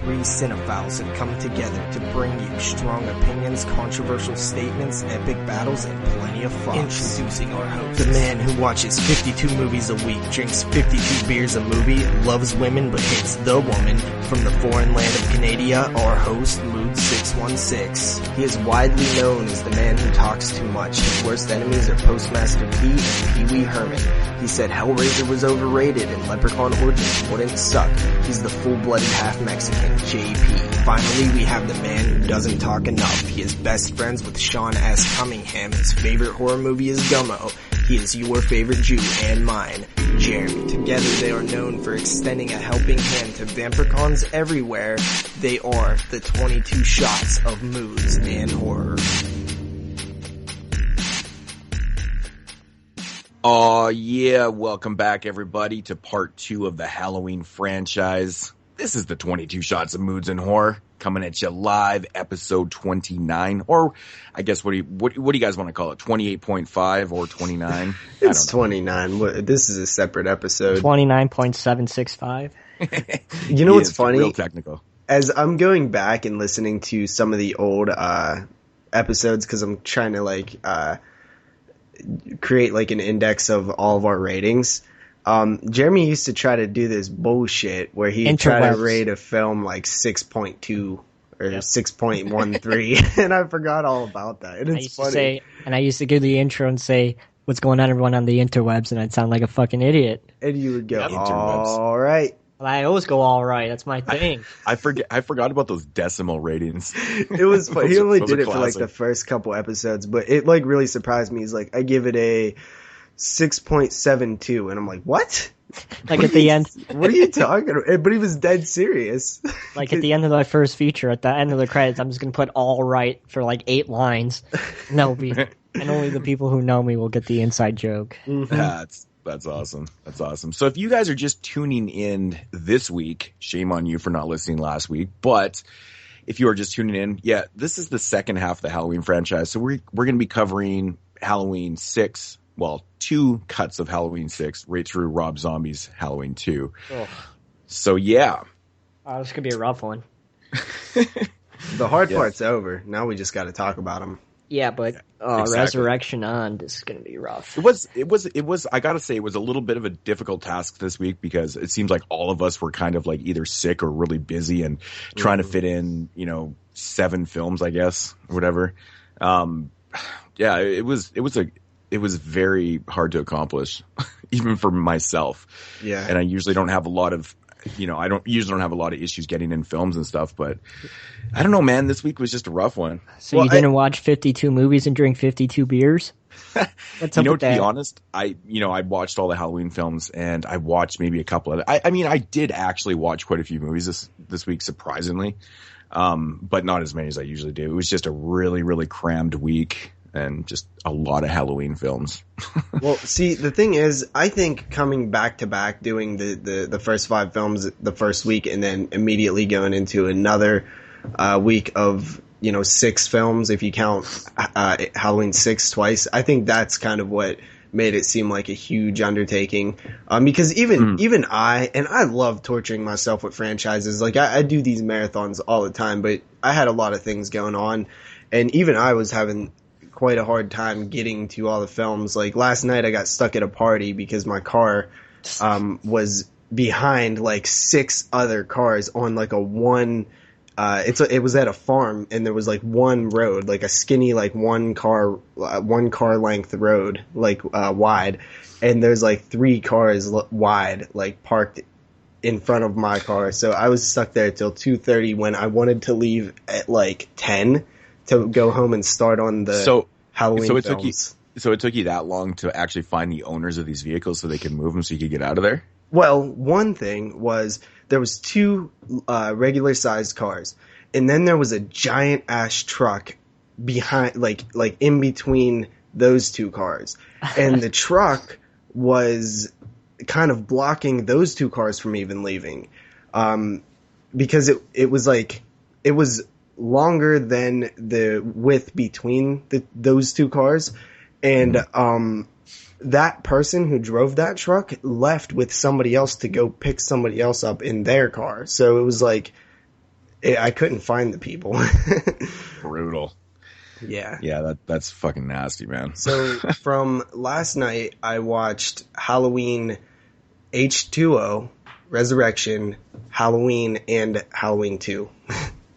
three cinephiles have come together to bring you strong opinions, controversial statements, epic battles, and plenty of fun. Introducing our host, the man who watches 52 movies a week, drinks 52 beers a movie, loves women but hates the woman, from the foreign land of Canada, our host, Moodz 616. He is widely known as the man who talks too much. His worst enemies are Postmaster P and Pee Wee Herman. He said Hellraiser was overrated and Leprechaun Origins wouldn't suck. He's the full-blooded half-Mexican, JP. Finally, we have the man who doesn't talk enough. He is best friends with Sean S. Cunningham. His favorite horror movie is Gummo. He is your favorite Jew and mine, Jeremy. Together they are known for extending a helping hand to vampircons everywhere. They are the 22 shots of Moodz and horror. Oh yeah, welcome back everybody to part 2 of the Halloween franchise. This is the 22 shots of Moodz and horror coming at you live, episode 29, or I guess what do you guys want to call it? 28.5 or 29? It's 29. This is a separate episode. 29.765. You know what's funny? Real technical. As I'm going back and listening to some of the old episodes, because I'm trying to create like an index of all of our ratings. Jeremy used to try to do this bullshit where he'd try to rate a film like 6.2 or 6.13, and I forgot all about that. And it's funny. I used to give the intro and say, "What's going on, everyone on the interwebs?" And I'd sound like a fucking idiot. And you would go, "All right." Well, I always go, "All right." That's my thing. I forgot about those decimal ratings. It was fun. He only did it for like the first couple episodes, but it like really surprised me. He's like, "I give it a 6.72," and I'm like, "What?" Like at the end. What are you talking about? But he was dead serious. Like at the end of my first feature, at the end of the credits, I'm just going to put "all right" for like 8 lines. And only the people who know me will get the inside joke. Mm-hmm. That's awesome. That's awesome. So if you guys are just tuning in this week, shame on you for not listening last week. But if you are just tuning in, yeah, this is the second half of the Halloween franchise. So we're going to be covering Halloween 6. Well, 2 cuts of Halloween 6 right through Rob Zombie's Halloween 2. Oh. So, yeah. Oh, this could be a rough one. The hard part's over. Now we just got to talk about them. Yeah, but exactly. Resurrection on, this is going to be rough. It was, I got to say, it was a little bit of a difficult task this week because it seems like all of us were kind of like either sick or really busy and trying to fit in, 7 films, I guess, or whatever. Yeah, it was very hard to accomplish, even for myself. Yeah. And I usually don't have a lot of, I don't have a lot of issues getting in films and stuff, but I don't know, man, this week was just a rough one. So you didn't watch 52 movies and drink 52 beers? What's up with that? To be honest, I watched all the Halloween films and I watched maybe a couple of I did actually watch quite a few movies this week, surprisingly. But not as many as I usually do. It was just a really, really crammed week. And just a lot of Halloween films. Well, see, the thing is, I think coming back to back, doing the first 5 films the first week, and then immediately going into another week of 6 films, if you count Halloween 6 twice, I think that's kind of what made it seem like a huge undertaking. Because even I love torturing myself with franchises. Like I do these marathons all the time, but I had a lot of things going on, and even I was having quite a hard time getting to all the films. Like last night I got stuck at a party because my car was behind like 6 other cars on like a one it was at a farm, and there was like one road, like a skinny like one car length road, like wide, and there's like 3 cars wide like parked in front of my car. So I was stuck there till 2:30 when I wanted to leave at like 10 to go home and start on the Halloween films. So it took you that long to actually find the owners of these vehicles so they could move them so you could get out of there? Well, one thing was there was 2 regular sized cars, and then there was a giant ass truck behind, like in between those 2 cars, and the truck was kind of blocking those 2 cars from even leaving, because it was longer than the width between those 2 cars, and that person who drove that truck left with somebody else to go pick somebody else up in their car. So it was like I couldn't find the people. Brutal. Yeah. Yeah, that's fucking nasty, man. So from last night, I watched Halloween H2O, Resurrection, Halloween, and Halloween 2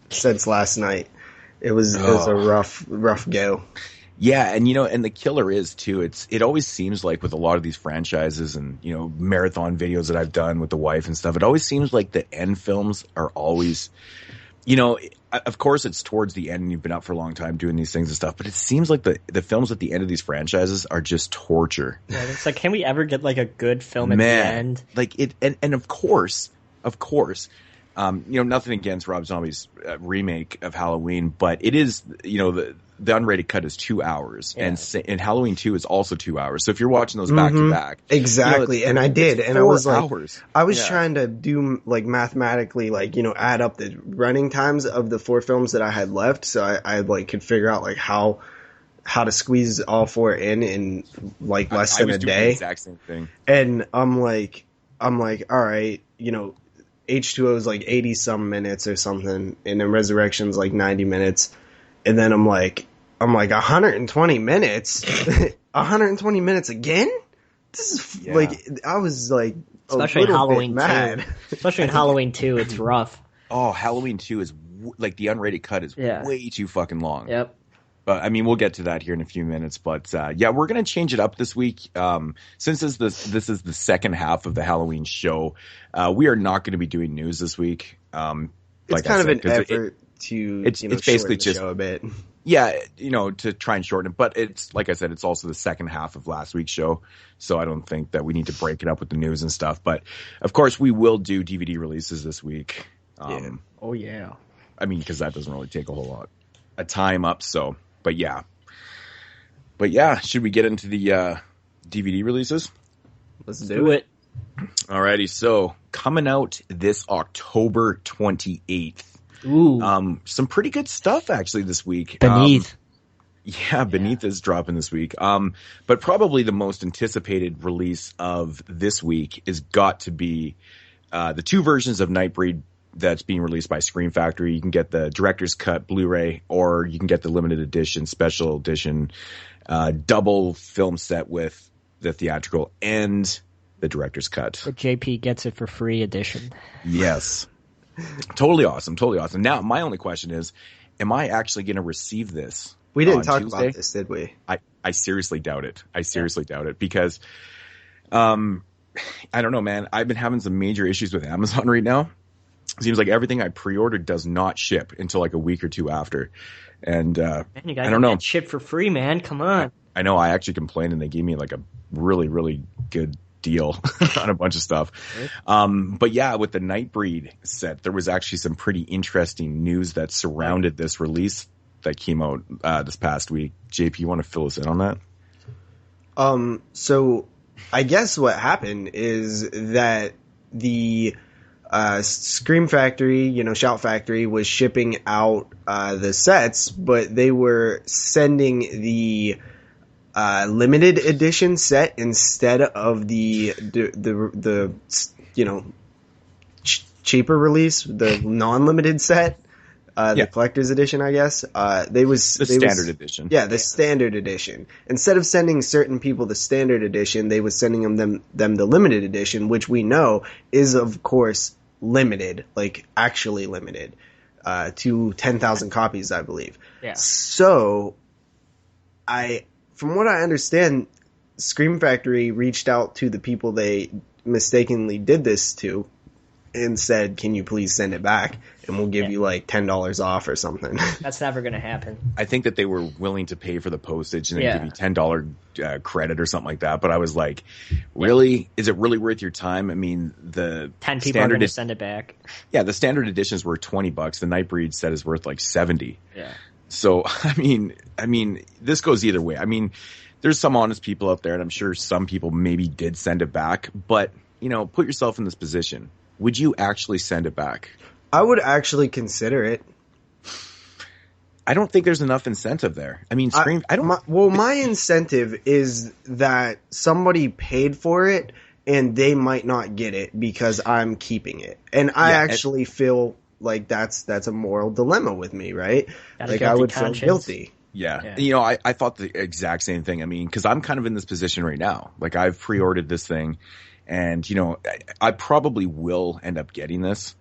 since last night. It was a rough go. Yeah, and and the killer is too. It always seems like with a lot of these franchises and marathon videos that I've done with the wife and stuff, it always seems like the end films are always, of course it's towards the end and you've been up for a long time doing these things and stuff, but it seems like the films at the end of these franchises are just torture. Yeah, it's like, can we ever get like a good film at the end? Like it, and of course, nothing against Rob Zombie's remake of Halloween, but it is, the unrated cut is 2 hours, and Halloween 2 is also 2 hours. So if you're watching those back to back, exactly, and I did, and I was like, hours. I was trying to do like mathematically, like add up the running times of the 4 films that I had left, so I like could figure out like how to squeeze all 4 in like less than a day. The exact same thing, and I'm like, all right, H2O is like 80 some minutes or something, and then Resurrection's like 90 minutes. And then I'm like 120 minutes? 120 minutes again? This is like, I was like, especially in Halloween 2. Especially in Halloween 2, it's rough. Oh, Halloween 2 is like the unrated cut is way too fucking long. Yep. But I mean, we'll get to that here in a few minutes. But we're gonna change it up this week. Since this is the second half of the Halloween show, we are not going to be doing news this week. It's kind of an effort to it's basically just show a bit. Yeah, to try and shorten it. But it's like I said, it's also the second half of last week's show, so I don't think that we need to break it up with the news and stuff. But of course, we will do DVD releases this week. Oh yeah. I mean, because that doesn't really take a whole lot of time up. So, but yeah, should we get into the DVD releases? Let's do it. Alrighty, so coming out this October 28th. Ooh. Some pretty good stuff actually this week. Beneath. Beneath is dropping this week. But probably the most anticipated release of this week is got to be the 2 versions of Nightbreed that's being released by Scream Factory. You can get the director's cut Blu-ray, or you can get the limited edition, special edition, double film set with the theatrical and the director's cut. The JP gets it for free edition. Yes. Totally awesome. Now, my only question is, am I actually going to receive this? We didn't talk about this, did we? I seriously doubt it. Doubt it because, I don't know, man. I've been having some major issues with Amazon right now. It seems like everything I pre-ordered does not ship until like a week or 2 after. And, man, you gotta I don't know. Get ship for free, man. Come on. I know. I actually complained and they gave me like a really, really good deal on a bunch of stuff. But yeah, with the Nightbreed set, there was actually some pretty interesting news that surrounded this release that came out this past week. JP, you want to fill us in on that? So I guess what happened is that the Scream Factory, Shout Factory was shipping out the sets, but they were sending the limited edition set instead of the cheaper release, the non-limited set, the collector's edition, I guess. Standard edition. Yeah, the standard edition. Instead of sending certain people the standard edition, they was sending them the limited edition, which we know is of course limited, like actually limited, to 10,000 copies, I believe. Yeah. So from what I understand, Scream Factory reached out to the people they mistakenly did this to and said, can you please send it back and we'll give you like $10 off or something. That's never going to happen. I think that they were willing to pay for the postage and then give you $10 credit or something like that. But I was like, really? Is it really worth your time? I mean, the 10 people are going to send it back. Yeah, the standard edition is worth $20. The Nightbreed set is worth like 70. Yeah. So, I mean, this goes either way. I mean, there's some honest people out there, and I'm sure some people maybe did send it back. But, put yourself in this position. Would you actually send it back? I would actually consider it. I don't think there's enough incentive there. I mean, Scream. My incentive is that somebody paid for it, and they might not get it because I'm keeping it, and I actually feel like that's a moral dilemma with me, right? Gotta Like get I the would feel conscience. guilty. Yeah. You know, I thought the exact same thing. I mean, because I'm kind of in this position right now. Like, I've pre-ordered this thing, and, you know, I probably will end up getting this,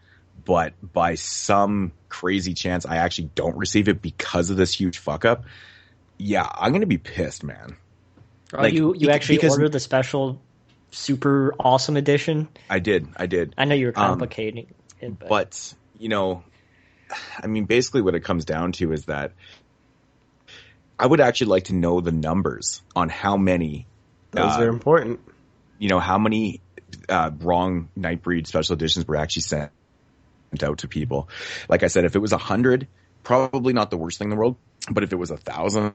but by some crazy chance I actually don't receive it because of this huge fuck up. Yeah, I'm going to be pissed, man. Oh, you actually because ordered the special super awesome edition? I did. I know you were complicating it, but, you know, I mean, basically what it comes down to is that I would actually like to know the numbers on how many. Those are important. You know, how many wrong Nightbreed special editions were actually sent out to people. Like I said, if it was 100, probably not the worst thing in the world. But if it was 1,000,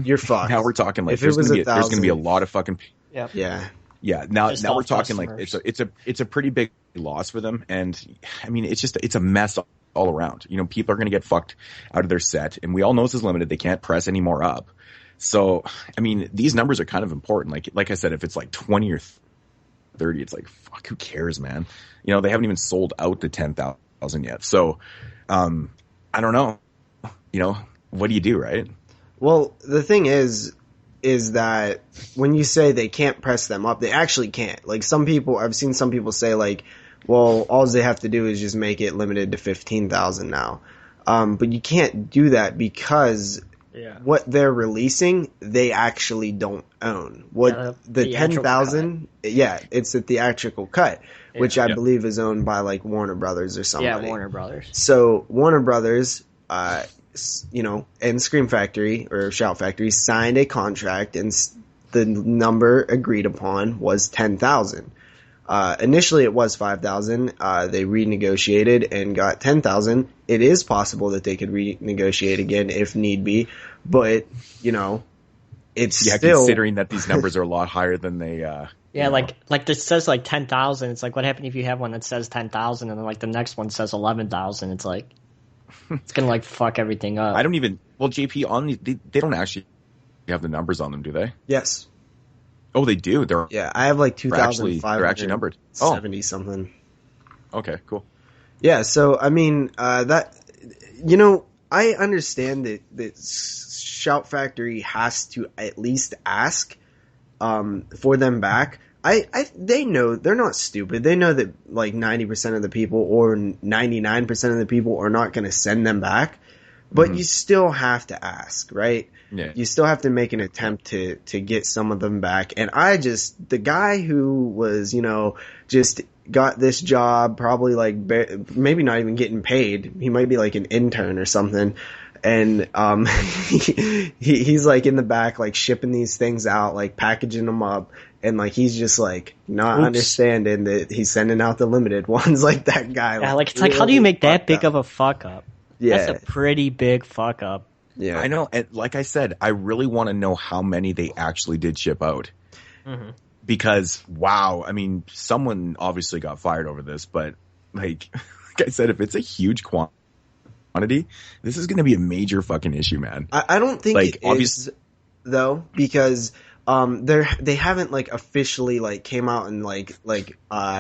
you're fucked. Now we're talking like if it was there's going to be a lot of fucking. Yeah. Now we're talking like it's a pretty big loss for them, and I mean it's a mess all around. You know, people are going to get fucked out of their set, and we all know this is limited. They can't press any more up. So, I mean, these numbers are kind of important. Like I said, if it's like 20 or 30, it's like, fuck, who cares, man? You know, they haven't even sold out the 10,000 yet. So, I don't know. You know, what do you do, right? Well, the thing is that when you say they can't press them up, they actually can't. Like I've seen some people say like, well, all they have to do is just make it limited to 15,000 now. But you can't do that because what they're releasing, they actually don't own. The 10,000, it's a theatrical cut, which I believe is owned by like Warner Brothers or something. Yeah, Warner Brothers. So Warner Brothers, you know, and Scream Factory or Shout Factory signed a contract, and the number agreed upon was 10,000. Initially it was 5,000. They renegotiated and got 10,000. It is possible that they could renegotiate again if need be, but you know, it's still considering that these numbers are a lot higher than they. Like this says like 10,000. It's like, what happened if you have one that says 10,000 and then like the next one says 11,000? It's like it's gonna like fuck everything up. I don't even. Well, JP on they don't actually have the numbers on them, do they? Yes. Oh, they do. I have like 2,570 they're actually numbered. 70 something. Okay, cool. Yeah, so I mean, that, you know, I understand that Shout Factory has to at least ask for them back. They know, they're not stupid. They know that like 90% of the people or 99% of the people are not going to send them back, but you still have to ask, right? Yeah. You still have to make an attempt to get some of them back. And the guy who was, you know, just got this job, probably like maybe not even getting paid. He might be like an intern or something. And he's like in the back, like shipping these things out, like packaging them up, and like he's just like not understanding that he's sending out the limited ones, like that guy. Yeah, like it's like, how do you make that big of a fuck up? Yeah, that's a pretty big fuck up. Yeah, I know. And like I said, I really want to know how many they actually did ship out. Mm-hmm. Because, wow, I mean, someone obviously got fired over this, but like I said, if it's a huge quantity, this is going to be a major fucking issue, man. I don't think it is, though, because they haven't like officially like came out and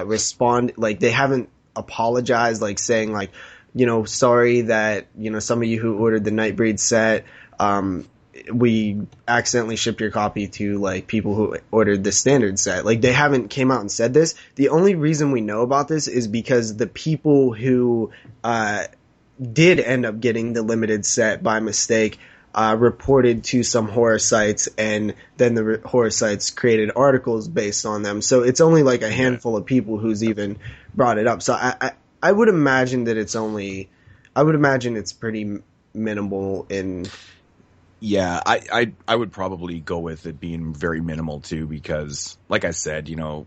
respond, like they haven't apologized, like saying like, you know, sorry that, you know, some of you who ordered the Nightbreed set, we accidentally shipped your copy to like people who ordered the standard set. Like they haven't came out and said this. The only reason we know about this is because the people who did end up getting the limited set by mistake reported to some horror sites, and then the horror sites created articles based on them. So it's only like a handful of people who's even brought it up. So I would imagine that it's pretty minimal in. Yeah, I would probably go with it being very minimal too, because like I said, you know,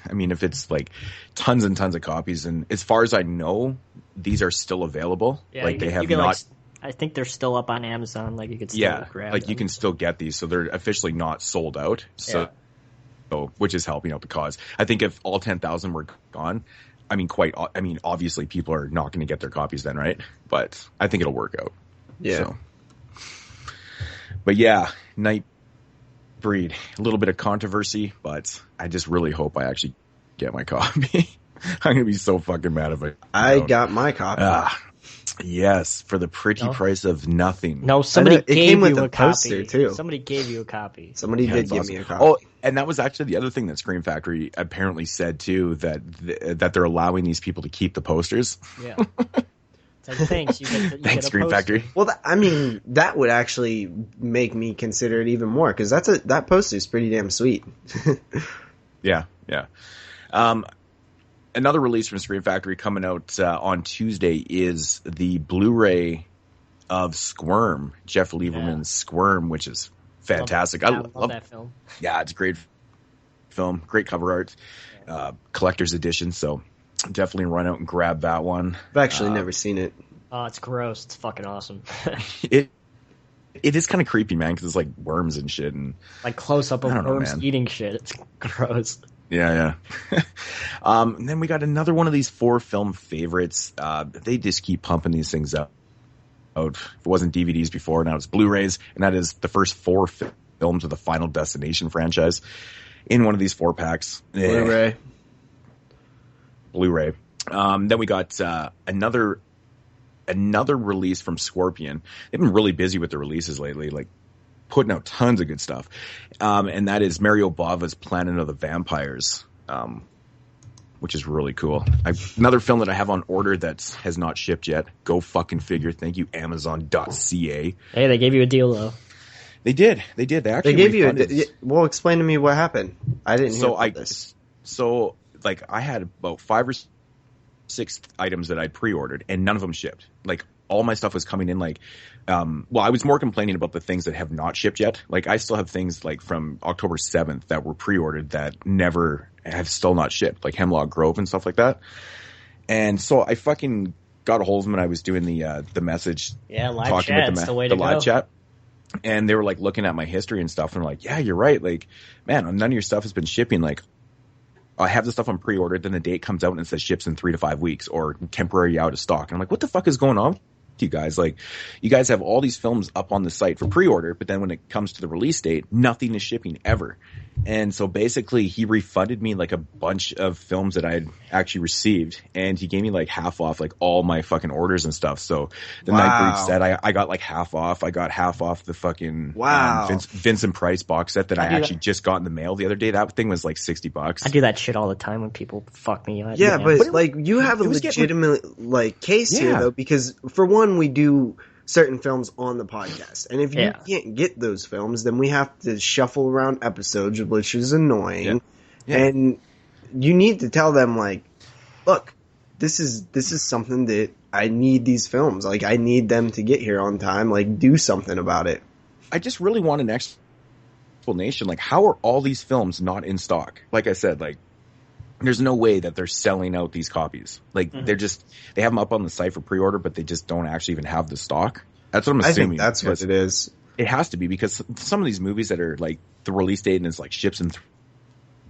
I mean, if it's like tons and tons of copies, and as far as I know, these are still available. Yeah, like they have not. Like, I think they're still up on Amazon. Like you could still grab them. You can still get these, so they're officially not sold out. So, which is helping out the cause. I think if all 10,000 were gone, I mean, obviously people are not going to get their copies then, right? But I think it'll work out. Yeah. So. But yeah, Nightbreed, a little bit of controversy, but I just really hope I actually get my copy. I'm gonna be so fucking mad if I got my copy. Yes, for the pretty price of nothing. No, somebody gave you a poster copy. too. Somebody gave you a copy. Somebody did give me a copy. Oh, and that was actually the other thing that Scream Factory apparently said too, that they're allowing these people to keep the posters. Yeah. It's like, thanks. You get Thanks, a Scream poster. Factory. Well, that would actually make me consider it even more, because that poster is pretty damn sweet. Yeah. Another release from Scream Factory coming out on Tuesday is the Blu-ray of Squirm, Jeff Lieberman's Squirm, which is fantastic. I love that film. Yeah, it's a great film, great cover art, collector's edition. So definitely run out and grab that one. I've actually never seen it. Oh, it's gross. It's fucking awesome. It is kind of creepy, man, because it's like worms and shit, and like close up of worms eating shit. It's gross. Yeah. And then we got another one of these 4 film favorites. They just keep pumping these things out. If it wasn't DVDs before, now it's Blu-rays, and that is the first 4 films of the Final Destination franchise in one of these 4-packs. Blu-ray. Then we got another release from Scorpion. They've been really busy with the releases lately, like putting out tons of good stuff. And that is Mario Bava's Planet of the Vampires, which is really cool. Another film that I have on order that has not shipped yet. Go fucking figure. Thank you, Amazon.ca. Hey, they gave you a deal, though. They did. They actually gave refunded. you well, explain to me what happened. I didn't hear about this. So, like, I had about 5 or 6 items that I pre-ordered, and none of them shipped. Like, all my stuff was coming in like, I was more complaining about the things that have not shipped yet. Like, I still have things like from October 7th that were pre-ordered that never have still not shipped, like Hemlock Grove and stuff like that. And so I fucking got a hold of them, and I was doing the message, live talking chat, with the way to live go. chat. And they were like looking at my history and stuff, and like, yeah, you're right. Like, man, none of your stuff has been shipping. Like, I have the stuff on pre-order, then the date comes out and it says ships in 3 to 5 weeks or temporary out of stock. And I'm like, what the fuck is going on with you guys? Like, you guys have all these films up on the site for pre-order, but then when it comes to the release date, nothing is shipping ever. And so basically he refunded me like a bunch of films that I had actually received, and he gave me like half off like all my fucking orders and stuff. So the Nightbreed set, I got like half off. I got half off the fucking Vincent Price box set that I actually just got in the mail the other day. That thing was like $60. I do that shit all the time when people fuck me. Yeah, but like, you have a legitimate like case here though, because for one, we do certain films on the podcast, and if you can't get those films, then we have to shuffle around episodes, which is annoying. And you need to tell them, like, look, this is something that I need these films, like, I need them to get here on time, like, do something about it. I just really want an explanation, like, how are all these films not in stock? Like I said, like, there's no way that they're selling out these copies. Like, they have them up on the site for pre-order, but they just don't actually even have the stock. That's what I'm assuming. I think that's what it is. It has to be, because some of these movies that are like the release date and it's like ships in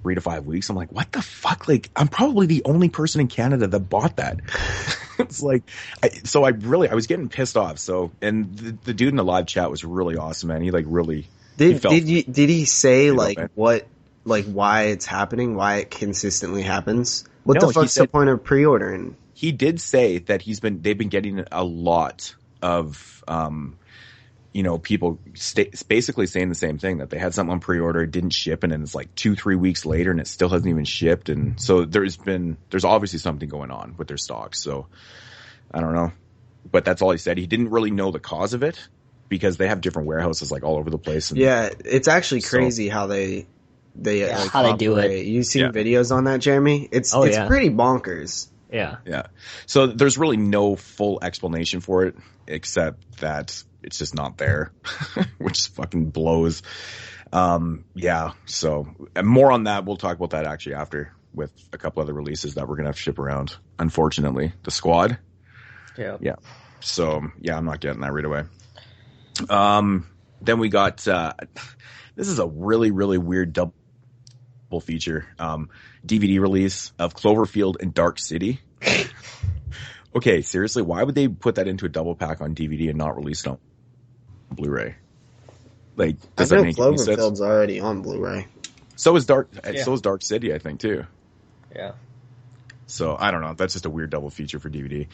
3 to 5 weeks. I'm like, what the fuck? Like, I'm probably the only person in Canada that bought that. It's like, I was getting pissed off. So, and the dude in the live chat was really awesome, man. He like really, did he say like what, like why it's happening, why it consistently happens? What the fuck's the point of pre-ordering? He did say that they've been getting a lot of, people basically saying the same thing, that they had something on pre-order, it didn't ship, and then it's like 2-3 weeks later and it still hasn't even shipped. And so there's obviously something going on with their stocks. So I don't know, but that's all he said. He didn't really know the cause of it, because they have different warehouses like all over the place. And it's actually crazy how they how they do it. You've seen videos on that, Jeremy? It's pretty bonkers. Yeah. So there's really no full explanation for it, except that it's just not there, which fucking blows. So more on that. We'll talk about that actually after, with a couple other releases that we're going to have to ship around. Unfortunately, the squad. Yeah. So I'm not getting that right away. Then we got, this is a really, really weird double feature, DVD release of Cloverfield and Dark City. Okay, seriously, why would they put that into a double pack on DVD and not release it on Blu-ray? Like, does that make any sense? Cloverfield's already on Blu-ray. So is Dark City, I think, too. Yeah. So I don't know. That's just a weird double feature for DVD.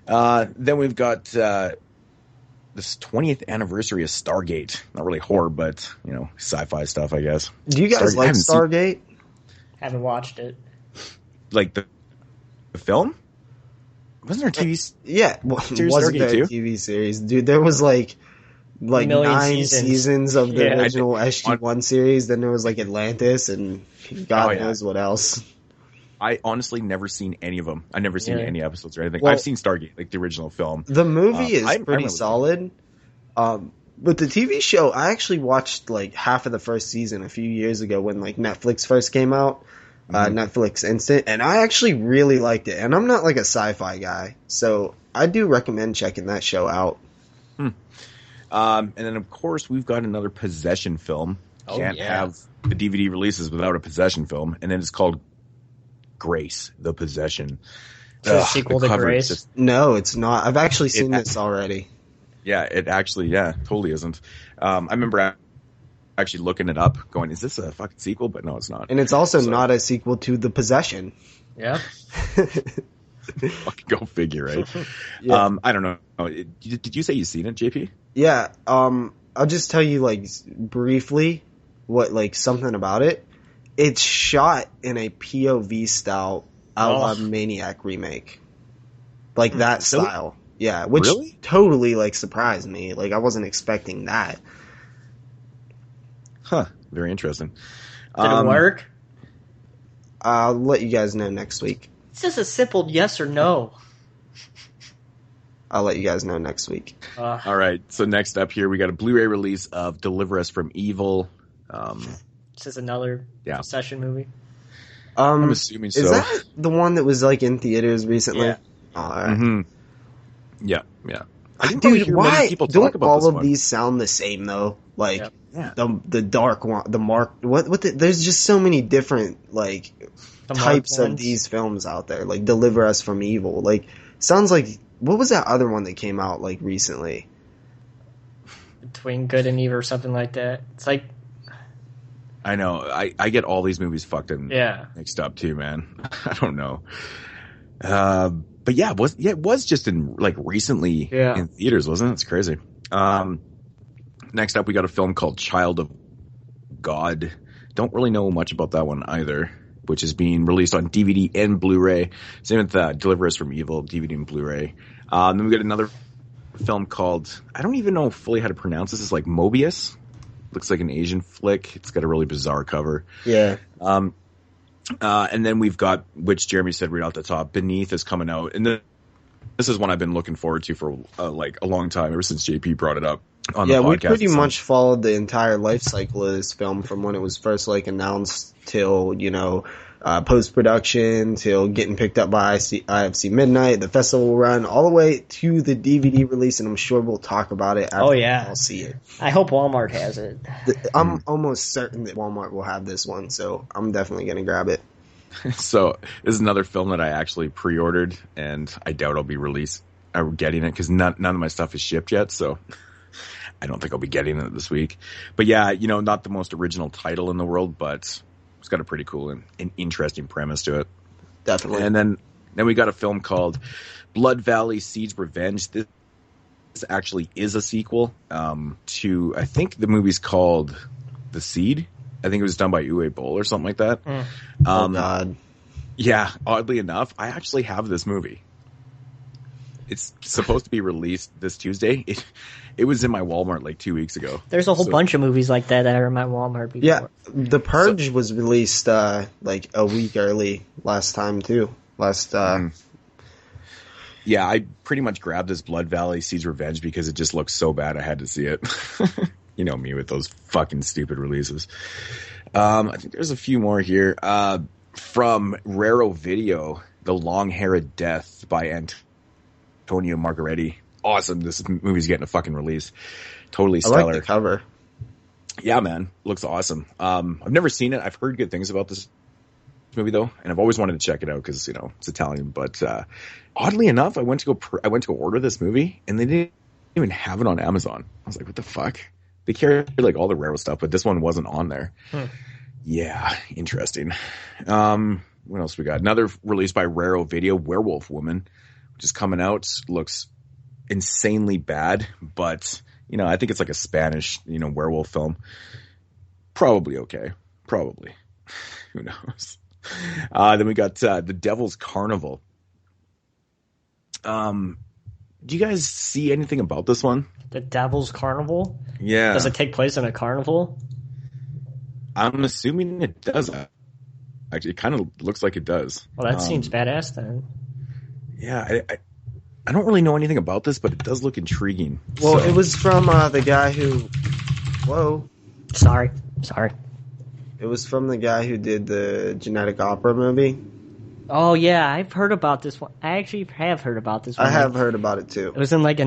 Then we've got this 20th anniversary of Stargate. Not really horror, but sci-fi stuff, I guess. Do you guys like Stargate? Haven't watched it. Like the film? Wasn't there a TV yeah, series wasn't there Stargate a TV series? Dude, there was like 9 seasons of the original SG-1 series. Then there was like Atlantis and God knows what else. I honestly never seen any of them. I've never seen any episodes or anything. Well, I've seen Stargate, like the original film. The movie is pretty solid. But the TV show, I actually watched like half of the first season a few years ago when like Netflix first came out. Netflix Instant, and I actually really liked it. And I'm not like a sci-fi guy, so I do recommend checking that show out. And then of course we've got another possession film. Can't have the DVD releases without a possession film, and then it's called Grace, the Possession. It's a sequel to Grace? No, it's not. I've actually seen this already. Yeah, it actually, totally isn't. I remember actually looking it up, going, is this a fucking sequel? But no, it's not. And it's also not a sequel to The Possession. Yeah. Fucking go figure, right? I don't know. Did you say you've seen it, JP? Yeah. I'll just tell you, like, briefly something about it. It's shot in a POV style a la Maniac remake. Like that style. Yeah, which totally, like, surprised me. Like, I wasn't expecting that. Huh. Very interesting. Did it work? I'll let you guys know next week. It's just a simple yes or no. I'll let you guys know next week. All right. So next up here, we got a Blu-ray release of Deliver Us from Evil. This is another possession movie. I'm assuming so. Is that the one that was like in theaters recently? Yeah. All right. Yeah. I didn't Dude, hear why many people talk about all this of one. these sound the same though? Like the dark one, the mark. There's just so many different like types of these films out there. Like Deliver Us from Evil. Like sounds like, what was that other one that came out like recently? Between Good and Evil or something like that. It's like, I know. I get all these movies fucked and mixed up too, man. I don't know. But it was just in like recently in theaters, wasn't it? It's crazy. Next up, we got a film called Child of God. Don't really know much about that one either, which is being released on DVD and Blu-ray. Same with Deliver Us from Evil, DVD and Blu-ray. Then we got another film called, I don't even know fully how to pronounce this. It's like Mobius. Looks like an Asian flick. It's got a really bizarre cover. Yeah. And then we've got, which Jeremy said right off the top, Beneath is coming out. And this is one I've been looking forward to for like a long time, ever since JP brought it up on the podcast. Yeah, we pretty much followed the entire life cycle of this film from when it was first like announced till, post-production, till getting picked up by IFC Midnight, the festival run, all the way to the DVD release, and I'm sure we'll talk about it after I'll see it. I hope Walmart has it. I'm almost certain that Walmart will have this one, so I'm definitely going to grab it. So this is another film that I actually pre-ordered, and I doubt I'll be getting it, because none of my stuff is shipped yet, so I don't think I'll be getting it this week. But yeah, not the most original title in the world, but it's got a pretty cool and interesting premise to it. Definitely. And then we got a film called Blood Valley Seed's Revenge. This actually is a sequel to, I think the movie's called The Seed. I think it was done by Uwe Boll or something like that. Oh, God. Yeah, oddly enough, I actually have this movie. It's supposed to be released this Tuesday. It was in my Walmart like 2 weeks ago. There's a whole bunch of movies like that are in my Walmart before. Yeah, The Purge was released like a week early last time too. Yeah, I pretty much grabbed this Blood Valley Seed's Revenge because it just looks so bad I had to see it. You know me with those fucking stupid releases. I think there's a few more here. From Raro Video, The Long-Haired Death by Antonio Margaretti. Awesome. This movie's getting a fucking release. Totally stellar. I like the cover. Yeah, man. Looks awesome. I've never seen it. I've heard good things about this movie though, and I've always wanted to check it out because it's Italian. But oddly enough, I went to go order this movie, and they didn't even have it on Amazon. I was like, what the fuck? They carry like all the rare stuff, but this one wasn't on there. Yeah, interesting. What else we got? Another release by Raro Video, Werewolf Woman, which is coming out. Looks insanely bad, but I think it's like a Spanish, werewolf film. Probably okay. Probably. Who knows? Then we got The Devil's Carnival. Do you guys see anything about this one? The Devil's Carnival? Yeah. Does it take place in a carnival? I'm assuming it does. Actually, it kind of looks like it does. Well, that seems badass then. Yeah, I don't really know anything about this, but it does look intriguing. Well, it was from the guy who... Whoa. Sorry. It was from the guy who did the Genetic Opera movie. Oh, yeah, I've heard about this one. I actually have heard about this one. I have heard about it, too. It was in like a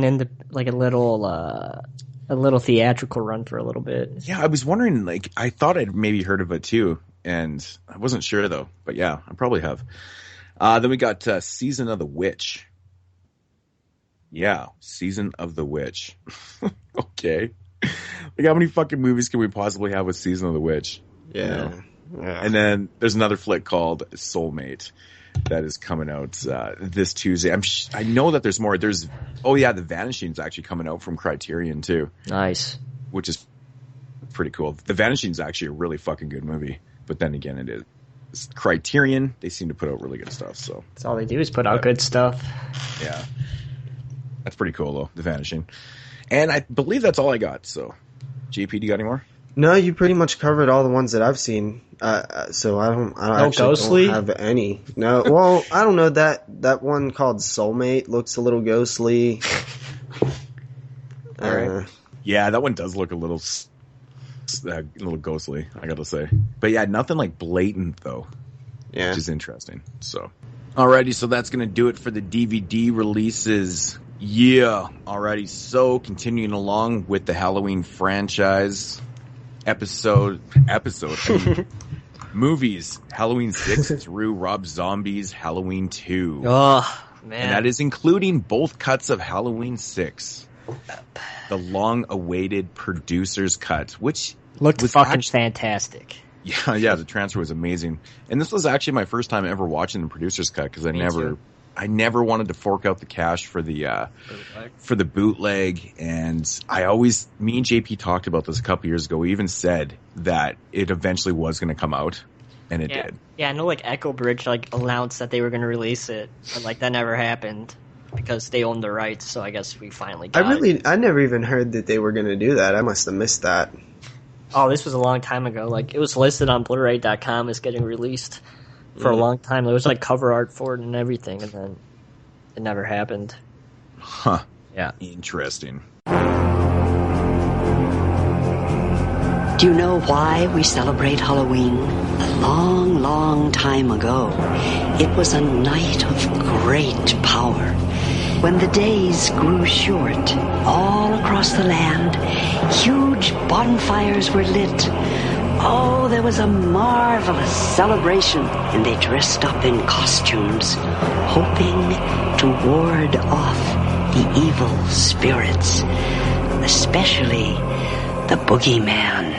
little theatrical run for a little bit. Yeah, I was wondering, I thought I'd maybe heard of it, too, and I wasn't sure, though. But yeah, I probably have. Then we got Season of the Witch. Yeah, Season of the Witch. Okay. How many fucking movies can we possibly have with Season of the Witch? Yeah. And then there's another flick called Soulmate that is coming out this Tuesday. I know that there's more. The Vanishing is actually coming out from Criterion too. Nice. Which is pretty cool. The Vanishing is actually a really fucking good movie. But then again, it is. It's Criterion. They seem to put out really good stuff. So that's all they do is put out good stuff. Yeah. That's pretty cool though, The Vanishing. And I believe that's all I got. So, JP, do you got any more? No, you pretty much covered all the ones that I've seen. So I don't have any. No, well, I don't know that one called Soulmate looks a little ghostly. All right. Yeah, that one does look a little ghostly, I gotta say. But yeah, nothing like blatant though. Yeah, which is interesting. So, alrighty, so that's gonna do it for the DVD releases. Yeah, alrighty. So continuing along with the Halloween franchise. Episode movies, Halloween 6 through Rob Zombie's Halloween 2. Oh, man. And that is including both cuts of Halloween 6. The long-awaited producer's cut, which looked fucking fantastic. Yeah, the transfer was amazing. And this was actually my first time ever watching the producer's cut because I never wanted to fork out the cash for the bootleg, and me and JP talked about this a couple years ago. We even said that it eventually was going to come out, and it did. Yeah, I know Echo Bridge announced that they were going to release it, but that never happened because they owned the rights. So I guess we finally got it. I never even heard that they were going to do that. I must have missed that. Oh, this was a long time ago. It was listed on Bluray.com as getting released. For a long time. There was cover art for it and everything, and then it never happened. Huh. Yeah. Interesting. Do you know why we celebrate Halloween? A long, long time ago, it was a night of great power. When the days grew short, all across the land, huge bonfires were lit. Oh, there was a marvelous celebration, and they dressed up in costumes, hoping to ward off the evil spirits, especially the boogeyman.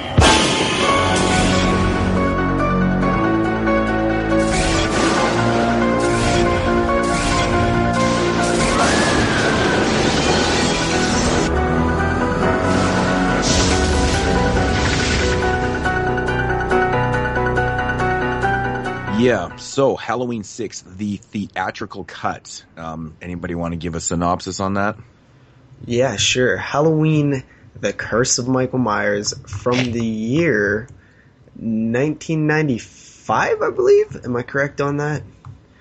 Yeah, so Halloween 6, the theatrical cut. Anybody want to give a synopsis on that? Yeah, sure. Halloween, The Curse of Michael Myers, from the year 1995, I believe. Am I correct on that?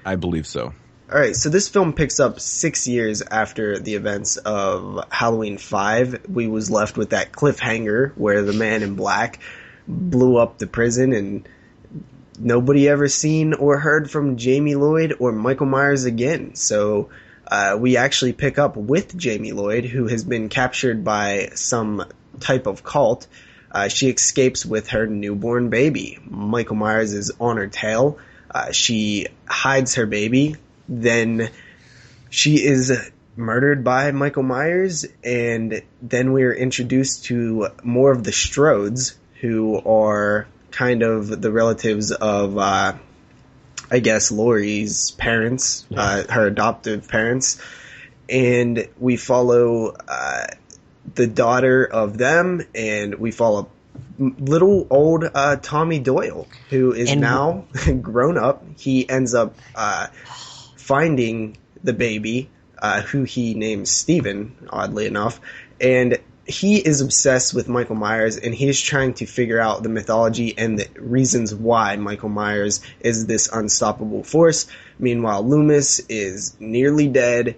I believe so. All right, so this film picks up 6 years after the events of Halloween 5. We was left with that cliffhanger where the man in black blew up the prison, and nobody ever seen or heard from Jamie Lloyd or Michael Myers again. So we actually pick up with Jamie Lloyd, who has been captured by some type of cult. She escapes with her newborn baby. Michael Myers is on her tail. She hides her baby. Then she is murdered by Michael Myers, and then we are introduced to more of the Strodes, who are kind of the relatives of I guess, Laurie's parents, her adoptive parents. And we follow the daughter of them, and we follow little old Tommy Doyle, who is now grown up. He ends up finding the baby, who he names Steven, oddly enough, and he is obsessed with Michael Myers, and he's trying to figure out the mythology and the reasons why Michael Myers is this unstoppable force. Meanwhile, Loomis is nearly dead,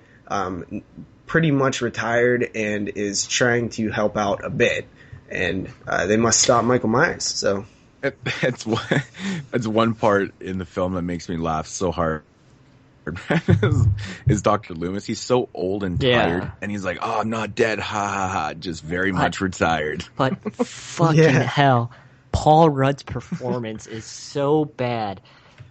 pretty much retired, and is trying to help out a bit. And they must stop Michael Myers. So that's one part in the film that makes me laugh so hard. is Dr. Loomis. He's so old and tired, and he's like, "Oh, I'm not dead, ha ha ha," just very much retired. But fucking hell, Paul Rudd's performance is so bad.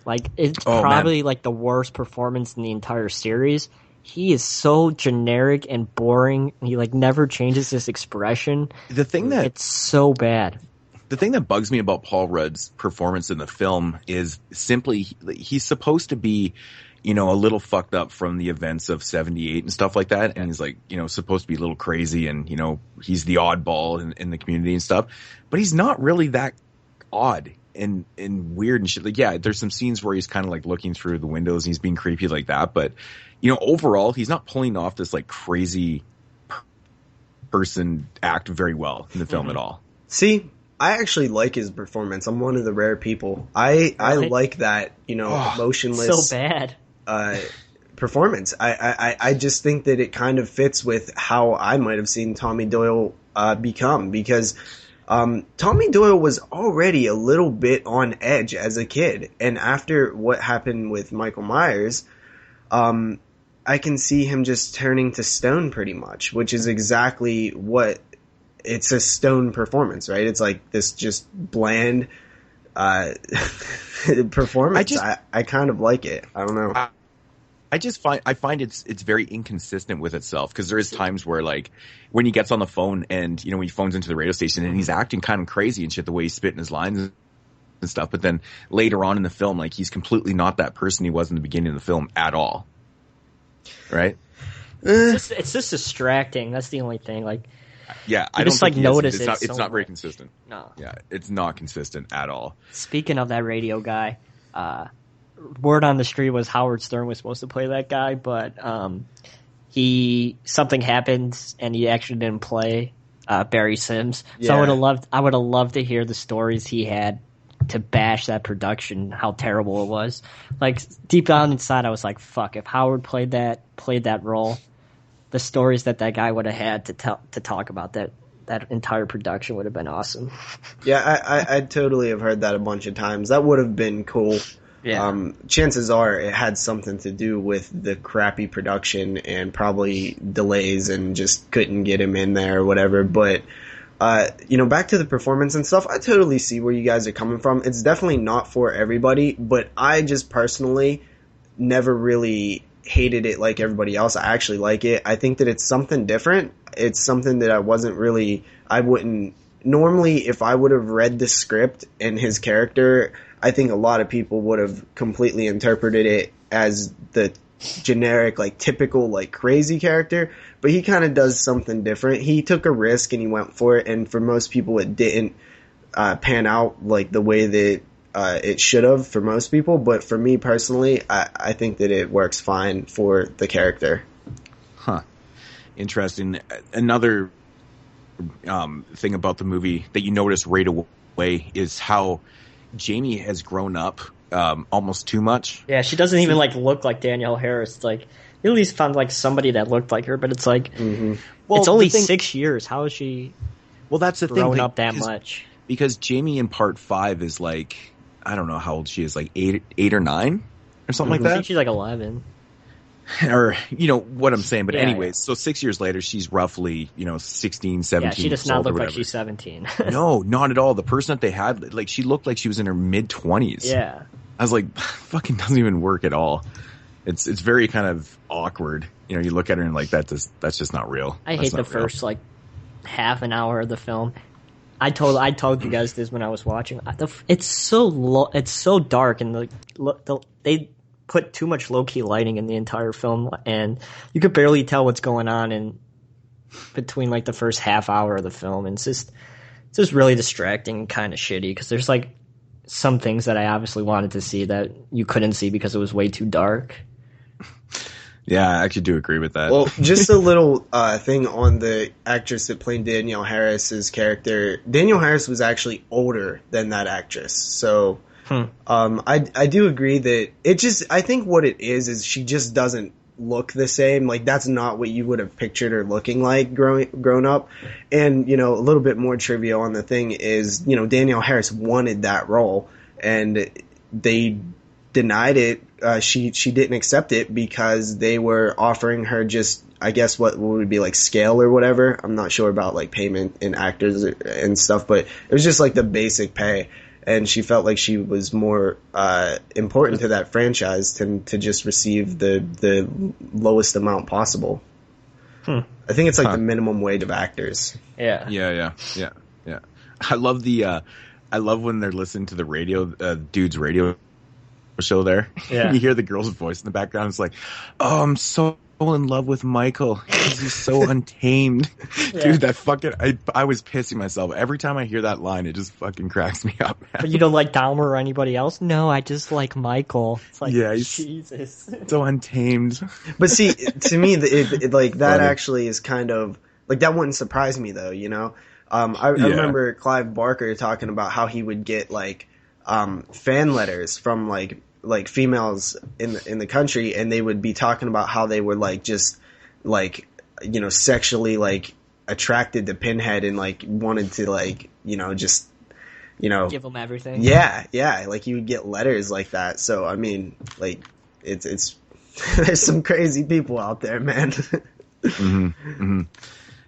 Like, it's probably like the worst performance in the entire series. He is so generic and boring. He like never changes his expression. It's so bad. The thing that bugs me about Paul Rudd's performance in the film is simply he's supposed to be, a little fucked up from the events of 78 and stuff like that. And he's like, supposed to be a little crazy, and, he's the oddball in the community and stuff, but he's not really that odd and weird and shit. Like, yeah, there's some scenes where he's kind of like looking through the windows and he's being creepy like that. But, overall, he's not pulling off this like crazy person act very well in the film at all. See, I actually like his performance. I'm one of the rare people. I like that, emotionless. So bad. Performance. I just think that it kind of fits with how I might have seen Tommy Doyle become, because Tommy Doyle was already a little bit on edge as a kid, and after what happened with Michael Myers, I can see him just turning to stone pretty much, which is exactly what it's a stone performance, right? It's like this just bland performance. I kind of like it. I don't know. I find it's very inconsistent with itself, because there is times where, like, when he gets on the phone and, when he phones into the radio station and he's acting kind of crazy and shit, the way he's spitting his lines and stuff, but then later on in the film, like, he's completely not that person he was in the beginning of the film at all. Right? It's just distracting. That's the only thing. Like, yeah, I just don't like notice it. It's not very consistent. No. Yeah, it's not consistent at all. Speaking of that radio guy, word on the street was Howard Stern was supposed to play that guy, but something happened and he actually didn't play Barry Sims. Yeah. So I would have loved to hear the stories he had to bash that production, how terrible it was. Like, deep down inside, I was like, fuck, if Howard played that role, the stories that guy would have had to talk about that entire production would have been awesome. Yeah, I totally have heard that a bunch of times. That would have been cool. Yeah. Chances are it had something to do with the crappy production and probably delays and just couldn't get him in there or whatever. But, back to the performance and stuff, I totally see where you guys are coming from. It's definitely not for everybody, but I just personally never really hated it like everybody else. I actually like it. I think that it's something different. It's something that I wouldn't normally, if I would have read the script and his character, I think a lot of people would have completely interpreted it as the generic, like, typical, like, crazy character, but he kind of does something different. He took a risk and he went for it, and for most people it didn't pan out like the way that it should have for most people, but for me personally, I think that it works fine for the character. Huh. Interesting. Another thing about the movie that you notice right away is how Jamie has grown up almost too much. Yeah, she doesn't even like look like Danielle Harris. Like, you at least found like somebody that looked like her, but it's like, well, it's only 6 years. How is she? Well, that's the grown thing. Up that much? Because Jamie in part 5 is like, I don't know how old she is, like 8 or 9 or something like that. I think she's like 11. Or, what I'm saying. But anyways, so 6 years later, she's roughly, 16, 17. Yeah, she does not look like she's 17. No, not at all. The person that they had, like, she looked like she was in her mid-20s. Yeah. I was like, fucking doesn't even work at all. It's very kind of awkward. You look at her and like, that's just not real. I hate the first, like, half an hour of the film. I told you guys this when I was watching. It's so dark, and they put too much low key lighting in the entire film, and you could barely tell what's going on in between like the first half hour of the film. And it's just really distracting and kind of shitty because there's like some things that I obviously wanted to see that you couldn't see because it was way too dark. Yeah, I actually do agree with that. Well, just a little thing on the actress that played Danielle Harris's character. Danielle Harris was actually older than that actress. So I do agree that I think what it is she just doesn't look the same. Like, that's not what you would have pictured her looking like grown up. And, a little bit more trivia on the thing is, Danielle Harris wanted that role, and they denied it. She didn't accept it because they were offering her just, I guess, what would be like scale or whatever. I'm not sure about like payment in actors and stuff, but it was just like the basic pay. And she felt like she was more important to that franchise to just receive the lowest amount possible. I think it's like the minimum wage of actors. Yeah. Yeah. I love when they're listening to the radio, dude's radio show there. Yeah. You hear the girl's voice in the background. It's like, oh, I'm so in love with Michael. He's so untamed. Yeah. Dude, that fucking, I was pissing myself. Every time I hear that line, it just fucking cracks me up, man. But you don't like Dahmer or anybody else? No, I just like Michael. It's like, yeah, Jesus. So untamed. But see, to me, like that actually is kind of, like, that wouldn't surprise me though, I remember Clive Barker talking about how he would get like fan letters from like females in the country, and they would be talking about how they were like just like sexually like attracted to Pinhead and like wanted to like just give them everything. Yeah, like you would get letters like that. So I mean, like it's there's some crazy people out there, man.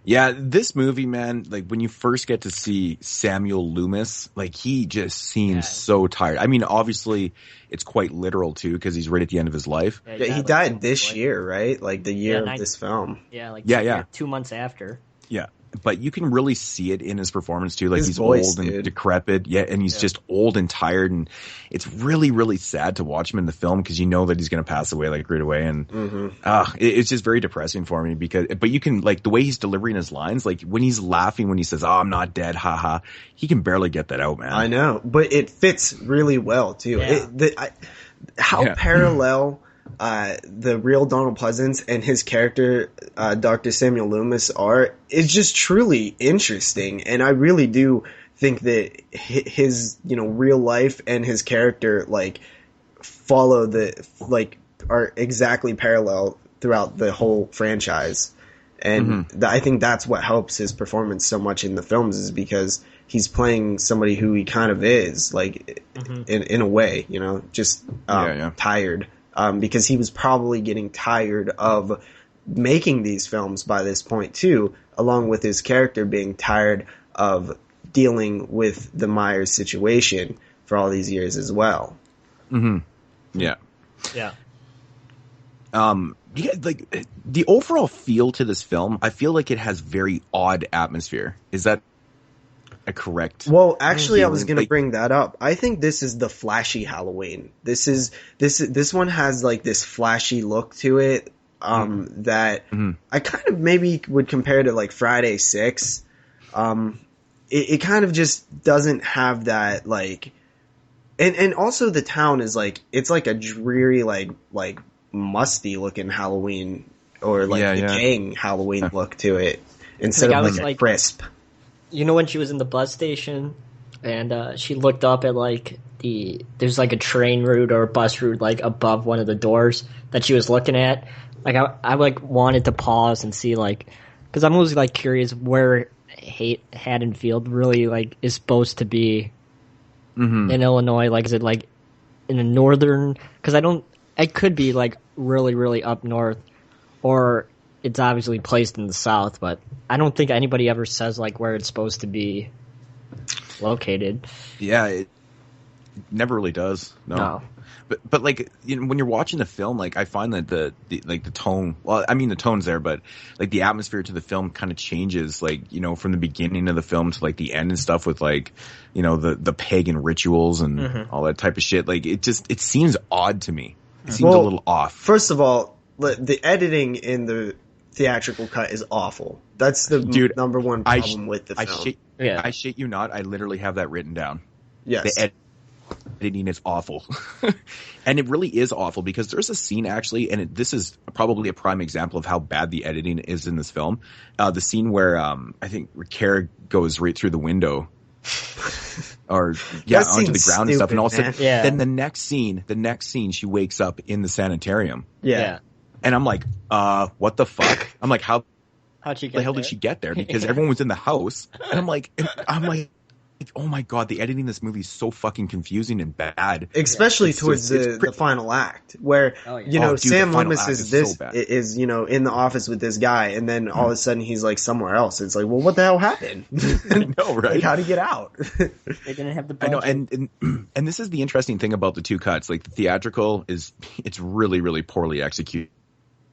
Yeah, this movie, man, like when you first get to see Samuel Loomis, like he just seems so tired. I mean, obviously it's quite literal too, because he's right at the end of his life. Yeah, he died this year, right? Like the year of this film. Yeah, 2 months after. Yeah. But you can really see it in his performance too. Like his he's voice, old and dude. decrepit. Yeah. And he's just old and tired. And it's really, really sad to watch him in the film because you know that he's going to pass away like right away. And it's just very depressing for me but you can, like, the way he's delivering his lines, like when he's laughing, when he says, "Oh, I'm not dead, haha," he can barely get that out, man. I know, but it fits really well too. Yeah. How parallel the real Donald Pleasance and his character, Dr. Samuel Loomis, is just truly interesting. And I really do think that his, real life and his character, like, are exactly parallel throughout the whole franchise. And I think that's what helps his performance so much in the films, is because he's playing somebody who he kind of is, like, in a way, just tired. Because he was probably getting tired of making these films by this point too, along with his character being tired of dealing with the Myers situation for all these years as well. Yeah. Like the overall feel to this film, I feel like it has very odd atmosphere. Is that a correct? Well, actually, I was going to bring that up. I think this is the flashy Halloween. This one has like this flashy look to it, that I kind of maybe would compare to like Friday 6. It kind of just doesn't have that, like, and also the town is like, it's like a dreary, like musty looking Halloween, or like decaying Halloween look to it, instead of like crisp. When she was in the bus station and she looked up at like there's like a train route or a bus route like above one of the doors that she was looking at. Like I like wanted to pause and see, like, because I'm always like curious where Haddonfield really like is supposed to be in Illinois. Like, is it like in the northern? Because it could be like really, really up north, or it's obviously placed in the south, but I don't think anybody ever says like where it's supposed to be located. Yeah, Never really does. No. But like, you know, when you're watching the film, like I find that the tone, well, I mean the tone's there, but like the atmosphere to the film kind of changes, like, you know, from the beginning of the film to like the end and stuff with like, you know, the pagan rituals and all that type of shit. Like it seems odd to me. It seems a little off. First of all, the editing in the theatrical cut is awful. That's the number one problem with the film. I shit you not. I literally have that written down. Yes. The editing is awful. And it really is awful because there's a scene actually, and this is probably a prime example of how bad the editing is in this film. The scene where I think Kara goes right through the window or onto the ground and stuff, and also then the next scene she wakes up in the sanitarium. Yeah. And I'm like, what the fuck? I'm like, how'd she get the hell there? Did she get there? Because everyone was in the house. And I'm like, oh my god, the editing in this movie is so fucking confusing and bad. Especially towards the final act, where you know Sam Loomis is you know in the office with this guy, and then all of a sudden he's like somewhere else. It's like, well, what the hell happened? I know, right? Like, how'd he get out? They didn't have the budget. I know, and this is the interesting thing about the two cuts. Like the theatrical it's really, really poorly executed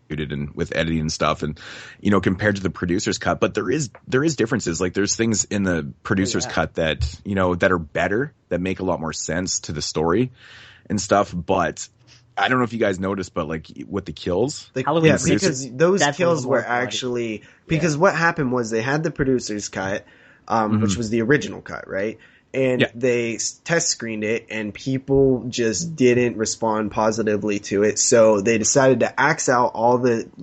and with editing and stuff, and you know, compared to the producer's cut, but there is differences. Like there's things in the producer's cut that, you know, that are better, that make a lot more sense to the story and stuff. But I don't know if you guys noticed, but like with the kills, because those kills were actually because what happened was they had the producer's cut, which was the original cut, right? And they test screened it, and people just didn't respond positively to it. So they decided to axe out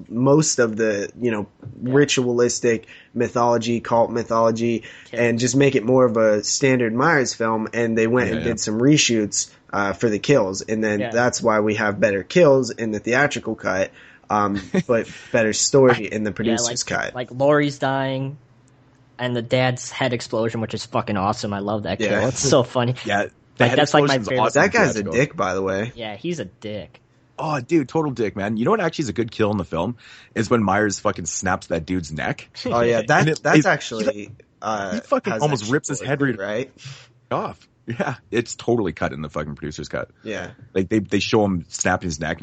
most of the, you know, ritualistic mythology, cult mythology, and just make it more of a standard Myers film. And they went and did some reshoots for the kills, and then that's why we have better kills in the theatrical cut, but better story in the producer's cut. Like Laurie's dying. And the dad's head explosion, which is fucking awesome. I love that kill. It's so funny. Yeah, that's like my favorite. Awesome. That guy's a dick, by the way. Yeah, he's a dick. Oh, dude, total dick, man. You know what actually is a good kill in the film is when Myers fucking snaps that dude's neck. Oh yeah, that's actually he fucking almost rips his head right off. Yeah, it's totally cut in the fucking producer's cut. Yeah, like they show him snapping his neck.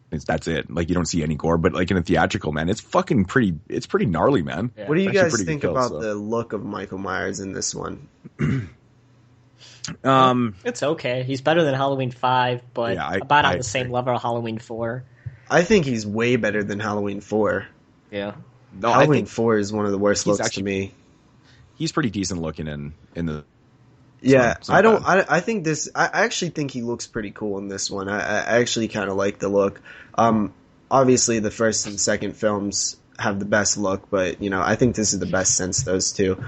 That's it. Like you don't see any gore, but like in a theatrical, man, it's fucking pretty. It's pretty gnarly, man. Yeah. What do you guys think about the look of Michael Myers in this one? It's okay. He's better than Halloween 5, but about on the same level of Halloween 4. I think he's way better than Halloween 4. Yeah. No, Halloween 4 is one of the worst looks to me. He's pretty decent looking in the. Yeah, I think this. I actually think he looks pretty cool in this one. I actually kind of like the look. Obviously, the first and second films have the best look, but you know, I think this is the best since those two.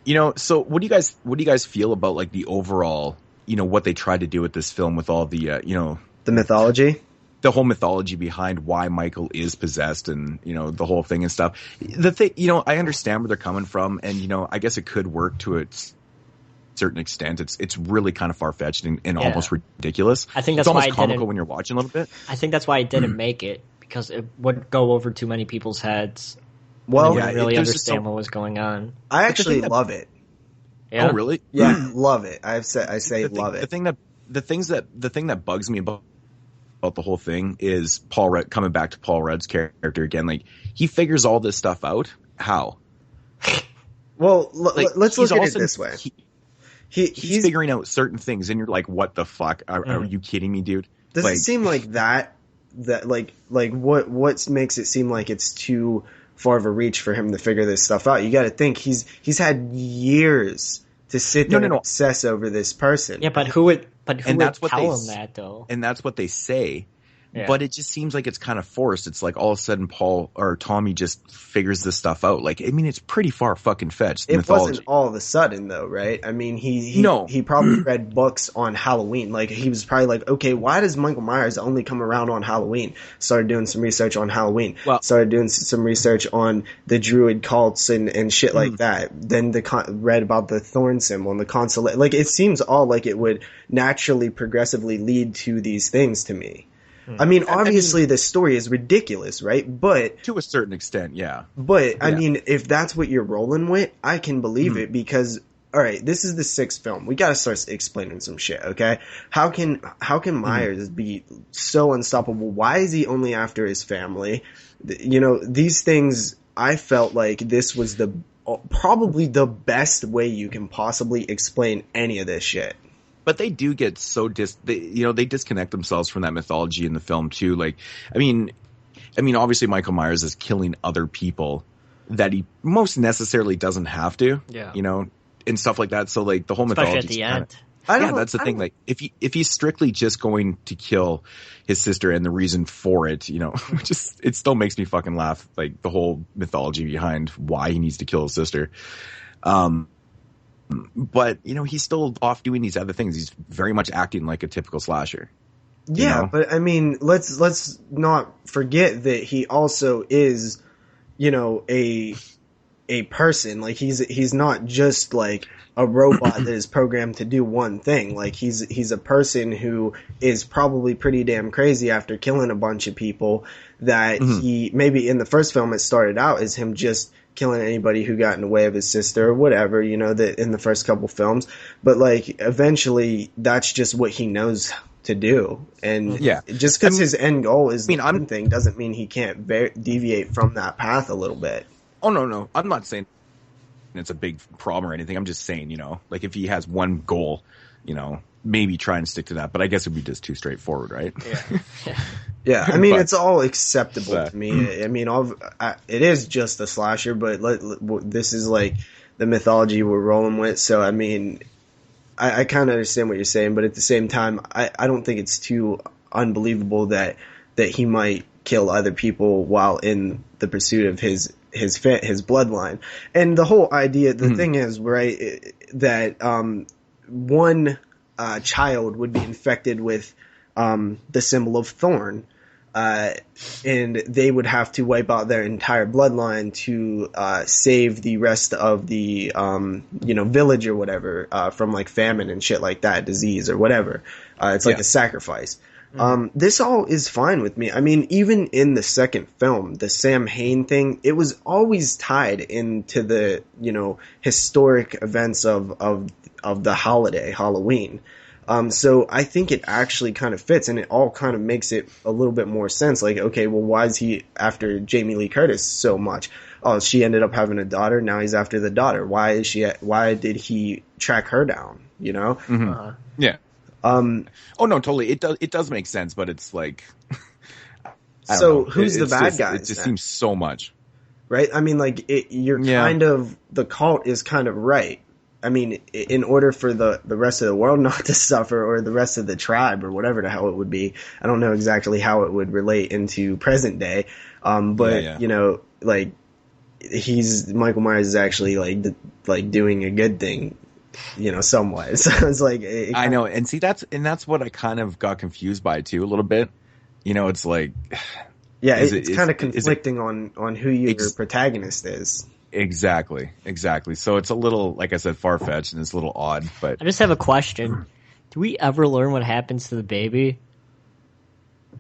You know, so what do you guys feel about like the overall, you know, what they tried to do with this film with all the, you know, the mythology? The whole mythology behind why Michael is possessed and, you know, the whole thing and stuff. The thing, you know, I understand where they're coming from, and, you know, I guess it could work to a certain extent. It's really kind of far-fetched and almost ridiculous. I think that's it's almost why comical when you're watching a little bit. I think that's why it didn't make it, because it would go over too many people's heads. Well, you wouldn't really understand what was going on. I actually love it. Yeah. Oh, really? Yeah, love it. I say love it. The thing that bugs me about the whole thing is Paul Rudd, coming back to Paul Rudd's character again. Like, he figures all this stuff out. How? Well, let's look at it this way. He's figuring out certain things, and you're like, "What the fuck? Are you kidding me, dude?" Does it seem like that like what makes it seem like it's too far of a reach for him to figure this stuff out? You got to think he's had years to sit there and obsess over this person. Yeah, but who would tell him that though? And that's what they say. Yeah. But it just seems like it's kind of forced. It's like all of a sudden Paul or Tommy just figures this stuff out. Like, I mean, it's pretty far fucking fetched. It wasn't all of a sudden though, right? I mean, he probably read books on Halloween. Like, he was probably like, okay, why does Michael Myers only come around on Halloween? Started doing some research on Halloween. Started doing some research on the Druid cults and shit like that. Then read about the thorn symbol and the consolation. Like, it seems all like it would naturally, progressively lead to these things to me. I mean, obviously the story is ridiculous, right? But to a certain extent, yeah. But I mean, if that's what you're rolling with, I can believe it, because all right, this is the 6th film. We got to start explaining some shit, okay? How can Myers be so unstoppable? Why is he only after his family? You know, these things, I felt like this was probably the best way you can possibly explain any of this shit. But they do get so they disconnect themselves from that mythology in the film too. Like, I mean, obviously Michael Myers is killing other people that he most necessarily doesn't have to, you know, and stuff like that. So like the whole mythology at the end. That's the thing. Like if he's strictly just going to kill his sister and the reason for it, you know, it still makes me fucking laugh. Like the whole mythology behind why he needs to kill his sister. But you know, he's still off doing these other things. He's very much acting like a typical slasher. Yeah, you know? but I mean, let's not forget that he also is, you know, a person. Like he's not just like a robot that is programmed to do one thing. Like he's a person who is probably pretty damn crazy after killing a bunch of people that he maybe in the first film it started out as him just killing anybody who got in the way of his sister or whatever, you know, that in the first couple films. But like eventually that's just what he knows to do. And just because his end goal is one thing doesn't mean he can't deviate from that path a little bit. Oh, no. I'm not saying it's a big problem or anything. I'm just saying, you know, like if he has one goal, you know, maybe try and stick to that. But I guess it would be just too straightforward, right? Yeah. I mean, it's all acceptable to me. I mean, it is just a slasher, but this is like the mythology we're rolling with. So, I mean, I kind of understand what you're saying, but at the same time, I don't think it's too unbelievable that he might kill other people while in the pursuit of his bloodline. And the whole idea, the thing is, right, that one child would be infected with the symbol of thorn, and they would have to wipe out their entire bloodline to save the rest of the village or whatever from like famine and shit like that, disease or whatever. It's like a sacrifice. This all is fine with me. I mean, even in the second film, the Sam Hain thing, it was always tied into the, you know, historic events of the holiday, Halloween. So I think it actually kind of fits, and it all kind of makes it a little bit more sense. Like, okay, well, why is he after Jamie Lee Curtis so much? Oh, she ended up having a daughter. Now he's after the daughter. Why did he track her down? You know? Yeah. Oh no, totally. It does make sense, but it's like, so who's the bad guy? It just seems so much, right? I mean, like kind of the cult is kind of right. I mean, in order for the rest of the world not to suffer, or the rest of the tribe, or whatever the hell it would be, I don't know exactly how it would relate into present day. But you know, like Michael Myers is actually like doing a good thing. You know, somewhat. So it's like I know, and see that's what I kind of got confused by too a little bit. You know, it's like it's kind of conflicting on who your protagonist is. Exactly. So it's a little, like I said, far fetched and it's a little odd. But I just have a question: do we ever learn what happens to the baby?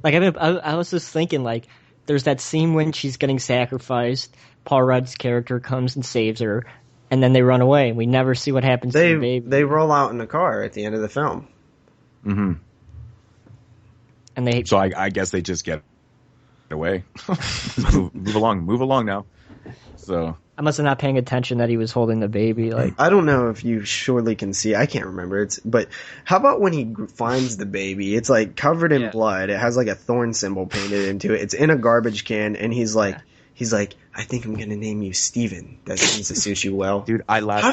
Like, I was just thinking, like, there's that scene when she's getting sacrificed. Paul Rudd's character comes and saves her. And then they run away. We never see what happens to the baby. They roll out in the car at the end of the film. Mm-hmm. And so I guess they just get away. move along now. So I must have not paying attention that he was holding the baby. Like, I don't know if you surely can see. I can't remember. But how about when he finds the baby? It's like covered in blood. It has like a thorn symbol painted into it. It's in a garbage can, and he's like, I think I'm gonna name you Steven. That seems to suit you well. Dude, I laughed. How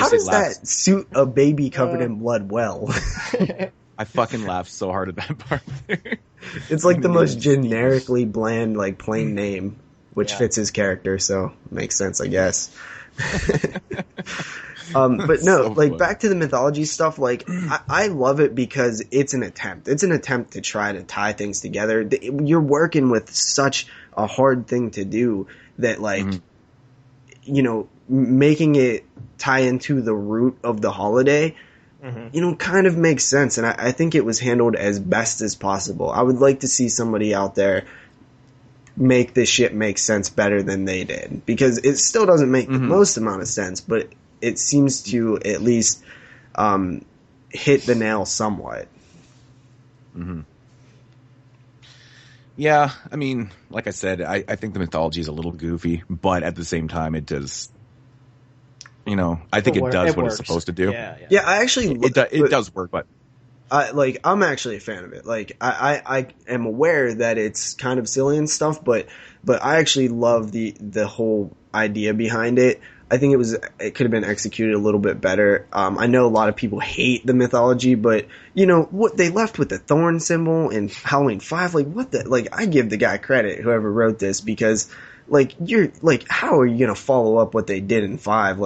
does that suit a baby covered in blood well? I fucking laughed so hard at that part. It's like the most generically bland, like plain name, which fits his character, so makes sense, I guess. But no, so like back to the mythology stuff, like I love it because it's an attempt. It's an attempt to try to tie things together. You're working with such a hard thing to do that, like, you know, making it tie into the root of the holiday, you know, kind of makes sense. And I think it was handled as best as possible. I would like to see somebody out there make this shit make sense better than they did, because it still doesn't make the most amount of sense, but it seems to at least hit the nail somewhat. Mm-hmm. Yeah, I mean, like I said, I think the mythology is a little goofy, but at the same time, it does. I think it does what it's supposed to do. Yeah, I actually it does work, but I'm actually a fan of it. Like I am aware that it's kind of silly and stuff, but I actually love the whole idea behind it. I think it could have been executed a little bit better. I know a lot of people hate the mythology, but what they left with the thorn symbol in Halloween 5, I give the guy credit, whoever wrote this, because how are you gonna follow up what they did in 5?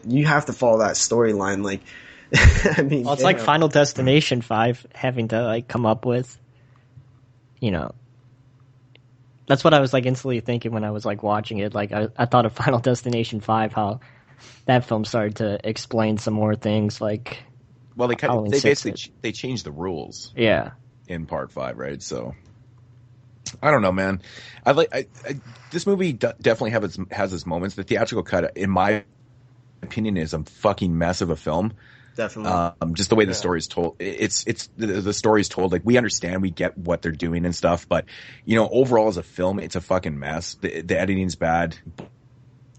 You have to follow that storyline. I mean, it's like Final Destination 5 having to come up with, That's what I was instantly thinking when I was watching it. I thought of Final Destination 5, how that film started to explain some more things they basically changed the rules. Yeah. In part 5, right? So I don't know, man. This movie definitely has its moments. The theatrical cut, in my opinion, is a fucking mess of a film. Definitely. Just the way the story is told. It's the story is told. We understand, we get what they're doing and stuff, but overall as a film, it's a fucking mess. The editing's bad,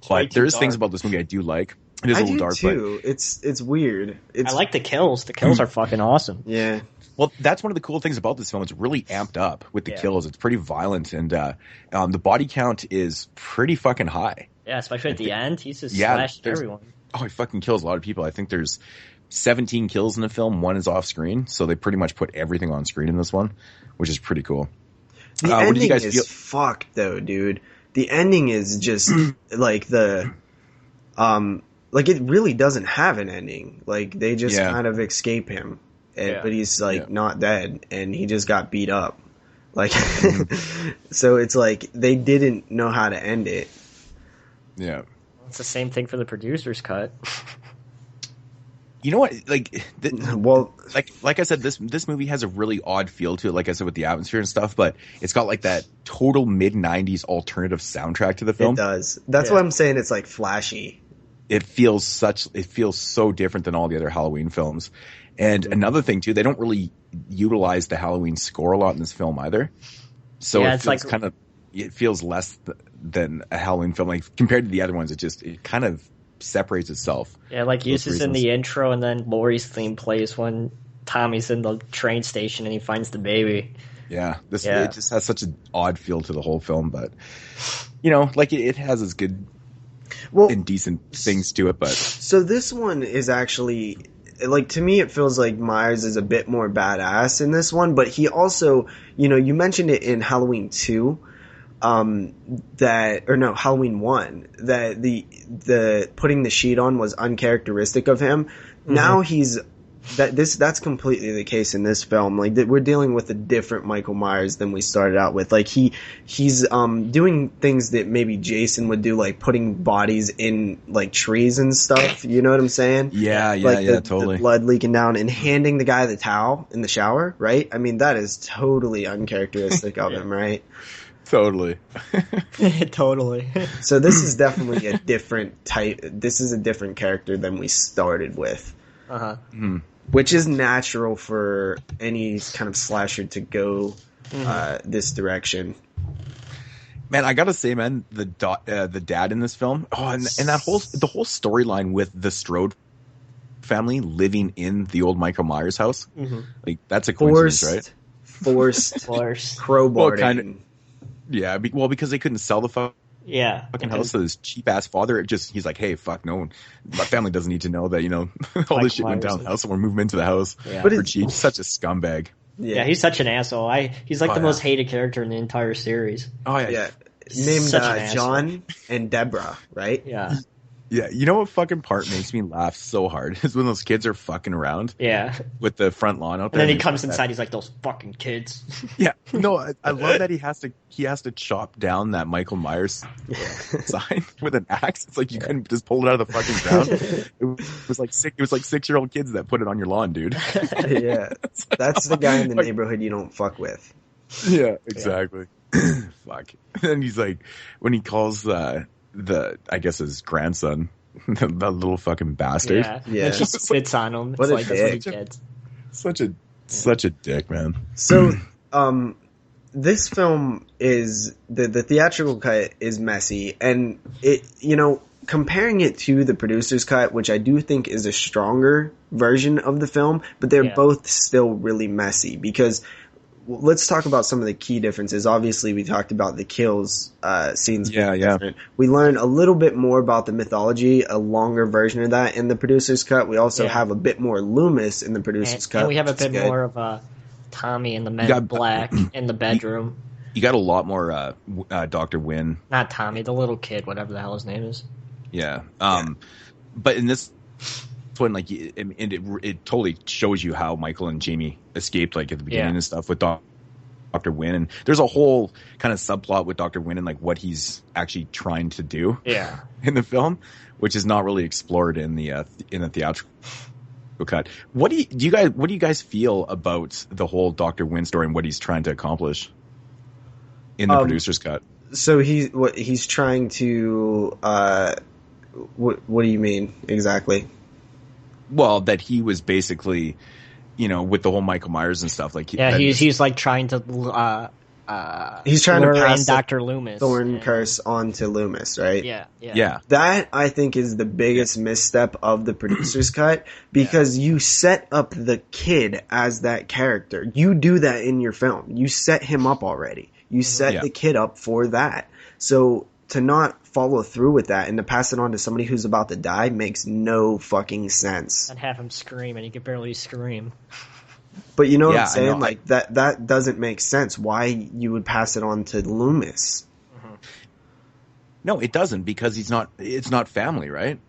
but there's things about this movie I do like. It is a little dark, too. But it's weird. I like the kills. The kills are fucking awesome. Yeah. Well, that's one of the cool things about this film. It's really amped up with the kills. It's pretty violent, and the body count is pretty fucking high. Yeah, especially at the end. He's just slashed everyone. Oh, he fucking kills a lot of people. I think there's 17 kills in the film. 1 is off screen, so they pretty much put everything on screen in this one, which is pretty cool. The ending is fucked, though, dude. The ending is just it really doesn't have an ending. They just kind of escape him. But he's not dead, and he just got beat up. So it's they didn't know how to end it. Yeah, it's the same thing for the producer's cut. You know what? Like I said, this movie has a really odd feel to it. Like I said, with the atmosphere and stuff, but it's got that total mid-90s alternative soundtrack to the film. It does. That's why I'm saying it's flashy. It feels so different than all the other Halloween films. And another thing too, they don't really utilize the Halloween score a lot in this film either. So it feels it feels less than a Halloween film. Compared to the other ones, it kind of separates itself. Yeah, uses in the intro, and then Laurie's theme plays when Tommy's in the train station and he finds the baby. Yeah, it just has such an odd feel to the whole film, but it has its good and decent things to it. But so this one is actually, to me, it feels like Myers is a bit more badass in this one, but he also, you mentioned it in Halloween 2, Halloween 1, that the putting the sheet on was uncharacteristic of him. Mm-hmm. Now that's completely the case in this film. We're dealing with a different Michael Myers than we started out with. He's doing things that maybe Jason would do, putting bodies in trees and stuff. You know what I'm saying? Yeah, totally. The blood leaking down and handing the guy the towel in the shower, right? I mean, that is totally uncharacteristic of him, right? Totally. Totally. So this is definitely a different type. This is a different character than we started with. Uh-huh. Mm-hmm. Which is natural for any kind of slasher to go this direction. Man, I gotta say, man, the dad in this film, and the whole storyline with the Strode family living in the old Michael Myers house, that's a coincidence, right? Forced crowbarring. Well, kind of. Yeah, because they couldn't sell the fucking house to this cheap ass father. He's like, hey, fuck, no one, my family doesn't need to know that all this shit went down the house, and we're moving into the house for cheap. Such a scumbag. Yeah, he's such an asshole. He's the most hated character in the entire series. Oh yeah. Named John and Deborah, right? Yeah. Yeah, you know what fucking part makes me laugh so hard is when those kids are fucking around. Yeah. With the front lawn out there. And then he comes inside, he's like, those fucking kids. Yeah. No, I love that he has to chop down that Michael Myers sign with an axe. It's you couldn't just pull it out of the fucking ground. It was like 6-year-old kids that put it on your lawn, dude. Yeah. That's the guy in the neighborhood you don't fuck with. Yeah, exactly. Fuck. And he's when he calls I guess his grandson, The little fucking bastard. Yeah. And she spits on him. It's like, that's what he gets. Such a dick, man. So, this film is the theatrical cut is messy, and it, you know, comparing it to the producer's cut, which I do think is a stronger version of the film, but they're both still really messy because let's talk about some of the key differences. Obviously, we talked about the kills scenes. Yeah. We learn a little bit more about the mythology, a longer version of that in the producer's cut. We also have a bit more Loomis in the producer's cut. And we have a bit more of Tommy and the Men in Black in the bedroom. You got a lot more Dr. Wynn. Not Tommy, the little kid, whatever the hell his name is. Yeah. But in this one, like, it totally shows you how Michael and Jamie escaped, like, at the beginning and stuff with Dr. Wynn. And there's a whole kind of subplot with Dr. Wynn and, like, what he's actually trying to do in the film, which is not really explored in the theatrical cut. What do you guys feel about the whole Dr. Wynn story and what he's trying to accomplish in the producer's cut? So he's trying to what do you mean exactly? Well, that he was basically, you know, with the whole Michael Myers and stuff, like he's like trying to he's trying to pass Dr. Loomis Thorn curse onto Loomis, right? Yeah. That I think is the biggest misstep of the producer's cut because you set up the kid as that character. You do that in your film. You set him up already. You set the kid up for that. So to not follow through with that and to pass it on to somebody who's about to die makes no fucking sense. And have him scream, and he could barely scream. But you know what I'm saying? Like that doesn't make sense. Why you would pass it on to Loomis? Mm-hmm. No, it doesn't, because it's not family, right?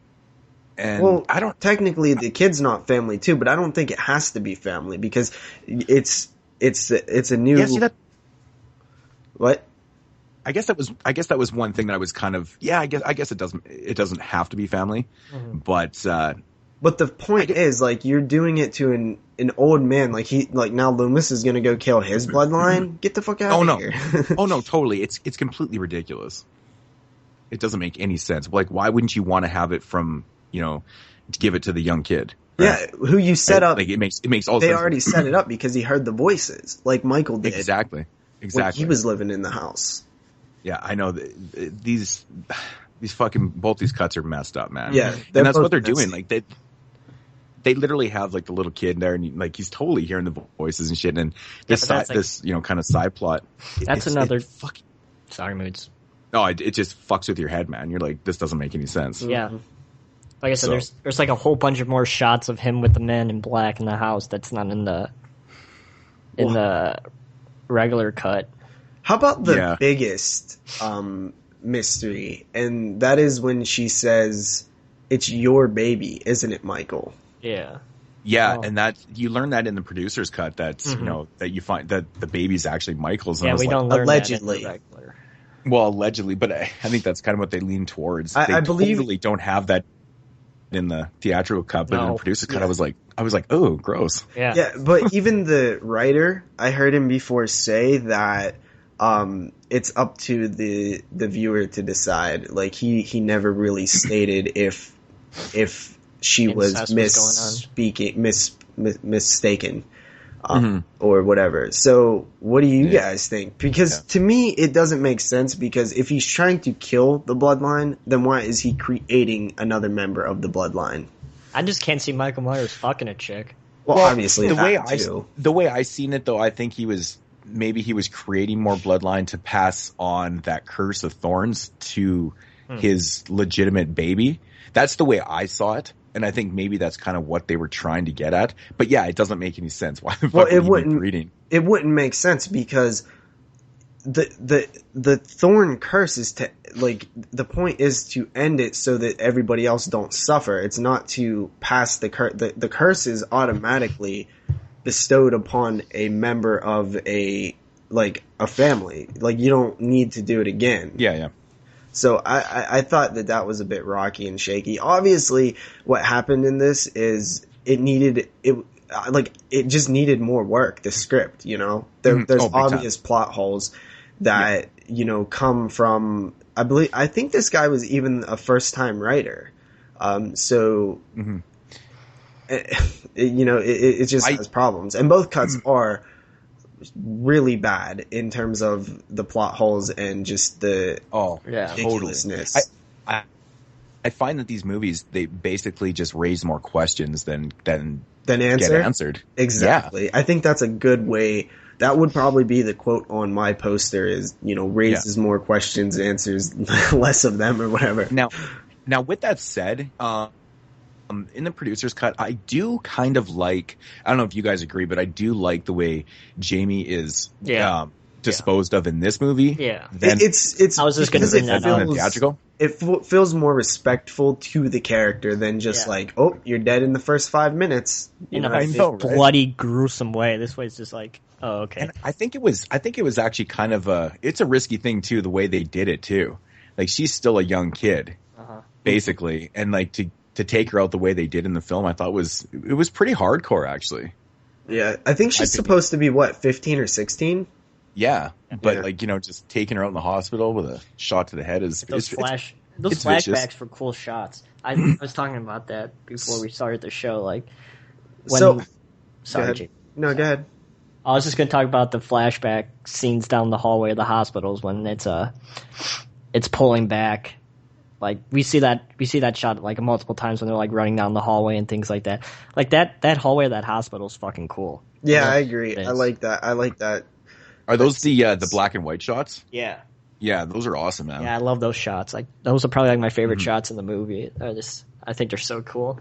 And well, technically the kid's not family too, but I don't think it has to be family because it's a new. Yeah, see that. What? I guess that was one thing that I was kind of I guess it doesn't have to be family, but the point is, like, you're doing it to an old man, like now Loomis is gonna go kill his bloodline. Get the fuck out of here! Oh no, totally. It's completely ridiculous. It doesn't make any sense. Like, why wouldn't you want to have it from, you know, to give it to the young kid? Right? Yeah, who you set up. Like, it makes all sense. They already set it up because he heard the voices, like Michael did. Exactly. When he was living in the house. Yeah, I know. These fucking both these cuts are messed up, man. Yeah, and that's what they're doing. Like they literally have, like, the little kid there, and like he's totally hearing the voices and shit. And this you know, kind of side plot. That's another fucking. Sorry, Moodz. No, it just fucks with your head, man. You're like, this doesn't make any sense. Yeah. Like I said, there's like a whole bunch of more shots of him with the Men in Black in the house that's not in the regular cut. How about the biggest mystery? And that is when she says, "It's your baby, isn't it, Michael?" Yeah. Yeah, and that you learn that in the producer's cut. That's you know, that you find that the baby's actually Michael's. And we don't learn allegedly. That in the regular. Well, allegedly, but I think that's kind of what they lean towards. I believe totally don't have that in the theatrical cut, but in the producer's cut, I was like, oh, gross. Yeah, but even the writer, I heard him before say that it's up to the viewer to decide. Like, he never really stated if she was mistaken or whatever. So what do you guys think? Because to me it doesn't make sense, because if he's trying to kill the bloodline, then why is he creating another member of the bloodline? I just can't see Michael Myers fucking a chick. Well, obviously the way I seen it, though, I think he was creating more bloodline to pass on that curse of thorns to his legitimate baby. That's the way I saw it. And I think maybe that's kind of what they were trying to get at. But yeah, it doesn't make any sense. Why the fuck would he be breeding? It wouldn't make sense, because the thorn curse is to, like, the point is to end it so that everybody else don't suffer. It's not to pass the curse. The curse is automatically bestowed upon a member of a family. Like, you don't need to do it again. Yeah. So I thought that was a bit rocky and shaky. Obviously, what happened in this is it just needed more work. The script, you know, there's obvious plot holes that you know come from. I think this guy was even a first time writer. So, it just has problems. And both cuts are really bad in terms of the plot holes and just the ridiculousness. I find that these movies, they basically just raise more questions than get answered. Exactly. Yeah. I think that's a good way. That would probably be the quote on my poster is, raises more questions, answers less of them or whatever. Now with that said, in the producer's cut, I do kind of like, I don't know if you guys agree, but I do like the way Jamie is disposed of in this movie. Yeah. It's I was just going to bring that up. Theatrical. It feels more respectful to the character than just like, oh, you're dead in the first 5 minutes. In a bloody, gruesome way. This way it's just like, oh, okay. And I think it was actually kind of it's a risky thing too, the way they did it too. Like, she's still a young kid, basically. And like to take her out the way they did in the film, I thought it was pretty hardcore, actually. Yeah. I think she's supposed to be 15 or 16? Yeah, but just taking her out in the hospital with a shot to the head is those flashbacks vicious. For cool shots. I was talking about that before we started the show. Like, sorry, Jake. No, go ahead. I was just going to talk about the flashback scenes down the hallway of the hospitals when it's pulling back. Like, we see that shot like multiple times when they're like running down the hallway and things like that. Like that hallway of that hospital is fucking cool. Yeah, I agree. I like that. Are those the black and white shots? Yeah. Yeah, those are awesome, man. Yeah, I love those shots. Like, those are probably like my favorite shots in the movie. I think they're so cool.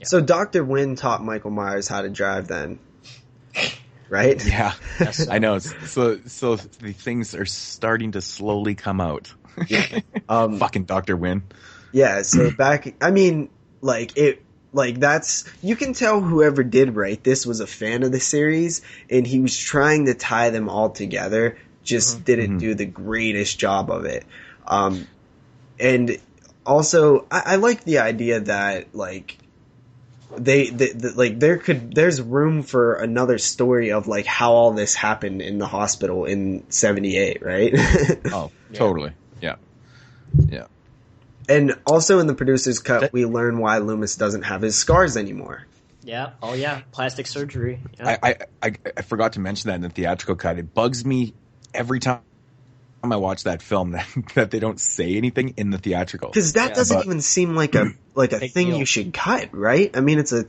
So Dr. Wynn taught Michael Myers how to drive then. Right? Yeah. I know. So the things are starting to slowly come out. Yeah. Fucking Dr. Wynn. Yeah, so you can tell whoever did write this was a fan of the series, and he was trying to tie them all together, just didn't do the greatest job of it. And also, I like the idea that, like, there's room for another story of, like, how all this happened in the hospital in 78, right? Oh, totally. Yeah. Yeah. And also in the producer's cut, we learn why Loomis doesn't have his scars anymore. Yeah. Oh, yeah. Plastic surgery. Yeah. I forgot to mention that in the theatrical cut. It bugs me every time I watch that film that they don't say anything in the theatrical. Because that doesn't even seem like a thing deal. You should cut, right? I mean, it's like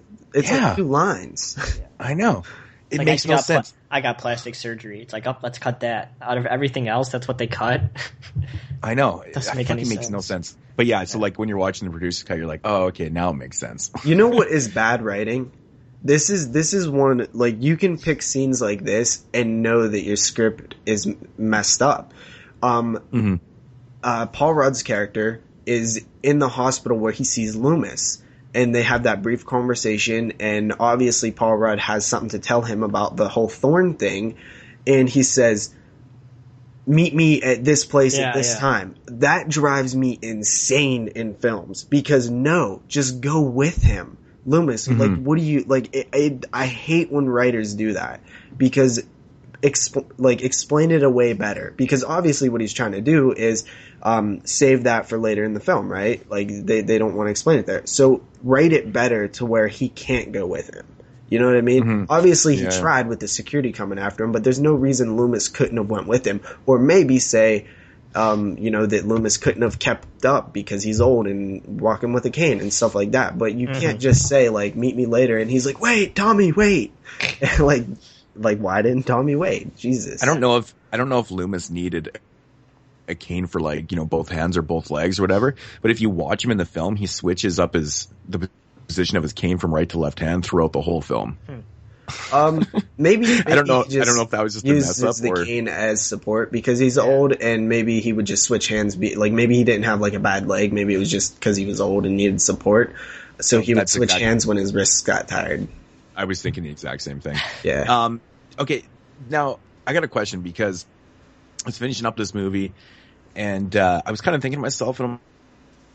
2 lines. Yeah. I know. It makes no sense. I got plastic surgery. It's like, let's cut that. Out of everything else, that's what they cut. I know. It doesn't make any sense. Makes no sense. But yeah, so like when you're watching the producer's cut, you're like, oh, okay, now it makes sense. You know what is bad writing? This is one, like, you can pick scenes like this and know that your script is messed up. Paul Rudd's character is in the hospital where he sees Loomis. And they have that brief conversation, and obviously Paul Rudd has something to tell him about the whole Thorn thing, and he says, meet me at this place at this time. That drives me insane in films, because just go with him. Loomis, like, what do you, like, I hate when writers do that, because explain it away better, because obviously what he's trying to do is save that for later in the film, right? Like, they don't want to explain it there. So write it better to where he can't go with him. You know what I mean? Obviously he tried with the security coming after him, but there's no reason Loomis couldn't have went with him. Or maybe say, that Loomis couldn't have kept up because he's old and walking with a cane and stuff like that. But you can't just say, like, meet me later, and he's like, wait, Tommy, wait. Like, why didn't Tommy wait? Jesus. I don't know if Loomis needed a cane for, like, both hands or both legs or whatever. But if you watch him in the film, he switches up the position of his cane from right to left hand throughout the whole film. Maybe I don't know if that was just a mess up the cane as support because he's old, and maybe he would just switch hands. Maybe he didn't have, like, a bad leg. Maybe it was just because he was old and needed support. So he would switch hands when his wrists got tired. I was thinking the exact same thing. Yeah. Okay. Now I got a question, because I was finishing up this movie, and I was kind of thinking to myself, and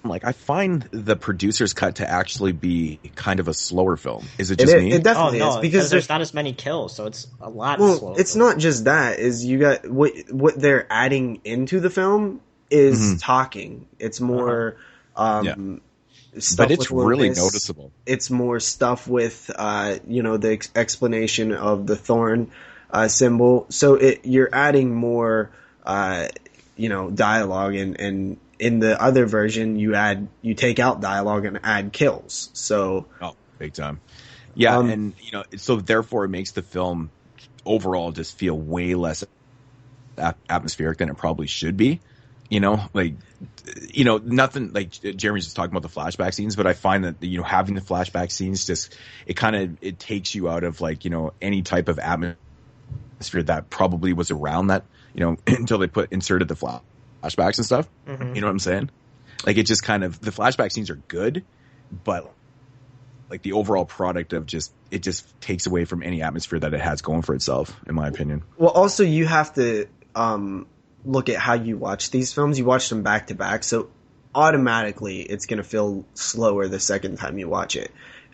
I'm like, I find the producer's cut to actually be kind of a slower film. Is it just me? It definitely is, because there's not as many kills, so it's a lot slower. It's not just that. Is you got what they're adding into the film is talking. It's more stuff. But it's with really Loomis. noticeable. It's more stuff with, the explanation of the thorn symbol. So you're adding more, dialogue, and in the other version, you take out dialogue and add kills. So big time. Yeah, and so therefore it makes the film overall just feel way less atmospheric than it probably should be. Nothing like Jeremy's just talking about the flashback scenes, but I find that having the flashback scenes it takes you out of any type of atmosphere that probably was around that until they inserted the flashbacks and stuff. Mm-hmm. You know what I'm saying? Like it just the flashback scenes are good, but like the overall product of it just takes away from any atmosphere that it has going for itself, in my opinion. Well, also you have to look at how you watch these films. You watch them back to back, so automatically it's going to feel slower the second time you watch it.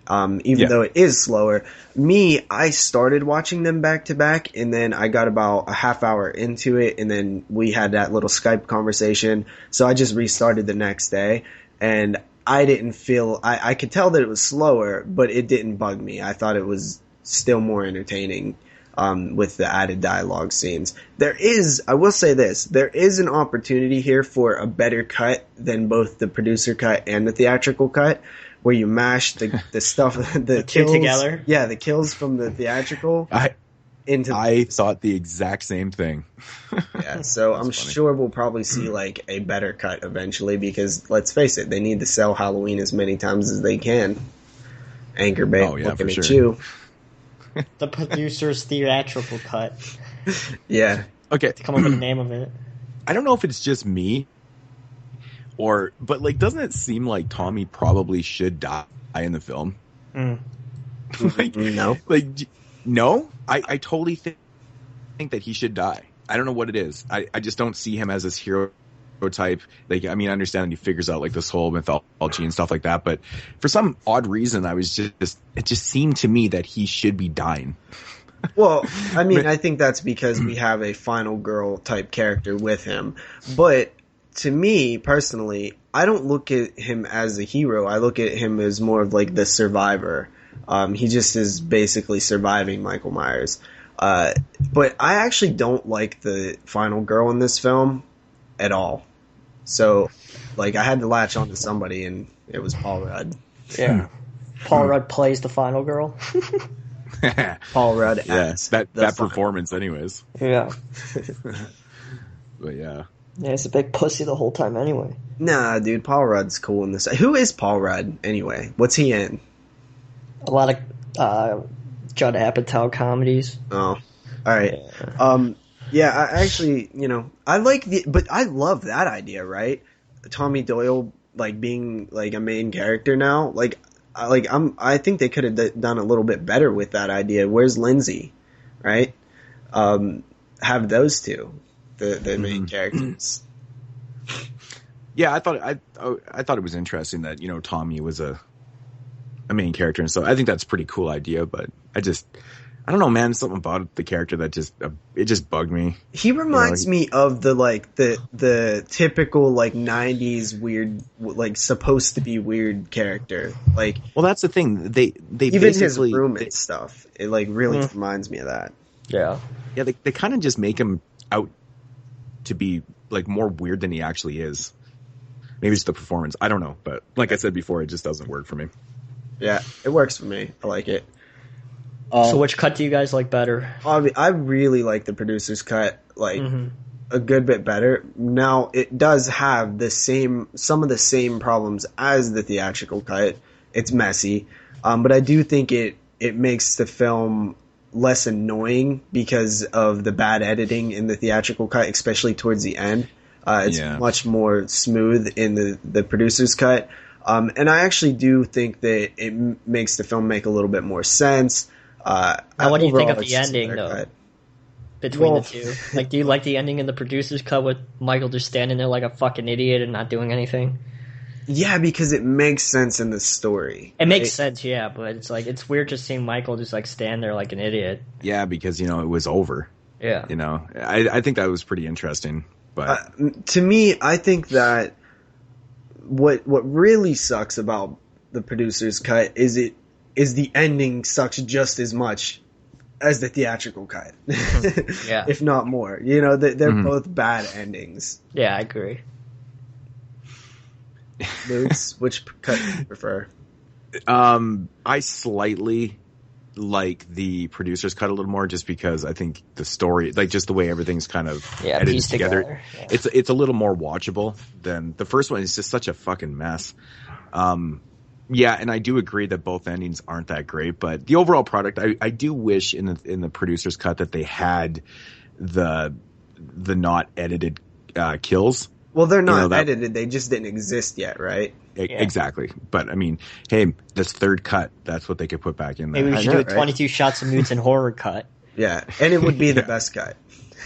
Even though it is slower. I started watching them back to back, and then I got about a half hour into it, and then we had that little Skype conversation. So I just restarted the next day, and I didn't feel, I could tell that it was slower, but it didn't bug me. I thought it was still more entertaining, with the added dialogue scenes. I will say this, there is an opportunity here for a better cut than both the producer cut and the theatrical cut, where you mash the stuff, the kills together. Yeah, the kills from the theatrical I thought the exact same thing. Yeah, so I'm sure we'll probably see like a better cut eventually, because let's face it, they need to sell Halloween as many times as they can. Anchor bait looking at you. The producer's theatrical cut. Yeah. Okay. To come up with the name of it. I don't know if it's just me, but like, doesn't it seem like Tommy probably should die in the film? Mm. No. No? I totally think that he should die. I don't know what it is. I just don't see him as this hero type. Like, I mean, I understand that he figures out like this whole mythology and stuff like that, but for some odd reason, it just seemed to me that he should be dying. Well, I mean, I think that's because we have a final girl type character with him. But to me, personally, I don't look at him as a hero. I look at him as more of like the survivor. He just is basically surviving Michael Myers. But I actually don't like the final girl in this film at all. So, like, I had to latch on to somebody, and it was Paul Rudd. Yeah. Paul Rudd plays the final girl. Paul Rudd acts that performance anyways. Yeah. But yeah. Yeah, he's a big pussy the whole time anyway. Nah, dude, Paul Rudd's cool in this. Who is Paul Rudd, anyway? What's he in? A lot of Judd Apatow comedies. Oh, all right. Yeah, I actually, I like but I love that idea, right? Tommy Doyle, like, being, like, a main character now. I think they could have done a little bit better with that idea. Where's Lindsay, right? Have those two, the main characters. Yeah, I thought it was interesting that, Tommy was a main character, and so I think that's a pretty cool idea, but I don't know, man, something about the character that just bugged me. He reminds me of the typical, like, 90s weird, like, supposed to be weird character. Like, well, that's the thing. They even his roommate stuff, it, like, really reminds me of that. Yeah. Yeah, they kind of just make him out to be, like, more weird than he actually is. Maybe it's the performance. I don't know, but like I said before, it just doesn't work for me. Yeah, it works for me. I like it. So which cut do you guys like better? I really like the producer's cut, like, a good bit better. Now, it does have some of the same problems as the theatrical cut. It's messy. But I do think it makes the film less annoying because of the bad editing in the theatrical cut, especially towards the end. It's much more smooth in the producer's cut. And I actually do think that it makes the film make a little bit more sense. Now, what do you think of the ending, though? Cut. Between the two, like, do you like the ending in the producer's cut with Michael just standing there like a fucking idiot and not doing anything? Yeah, because it makes sense in the story. It makes sense, yeah, but it's like, it's weird just seeing Michael just like stand there like an idiot. Yeah, because it was over. Yeah, I think that was pretty interesting. But to me, I think that what really sucks about the producer's cut is the ending sucks just as much as the theatrical cut. Yeah. If not more. You know, they're both bad endings. Yeah, I agree. Moodz, which cut do you prefer? I slightly like the producer's cut a little more, just because I think the story, like just the way everything's kind of edited together. Yeah. It's a little more watchable than the first one. It's just such a fucking mess. Yeah, and I do agree that both endings aren't that great, but the overall product, I do wish in the producer's cut that they had the not edited kills. Well, they're not edited; they just didn't exist yet, right? Exactly. But I mean, hey, that's third cut. That's what they could put back in there. Maybe we should do a 22 shots of Moodz and horror cut. Yeah, and it would be the best cut.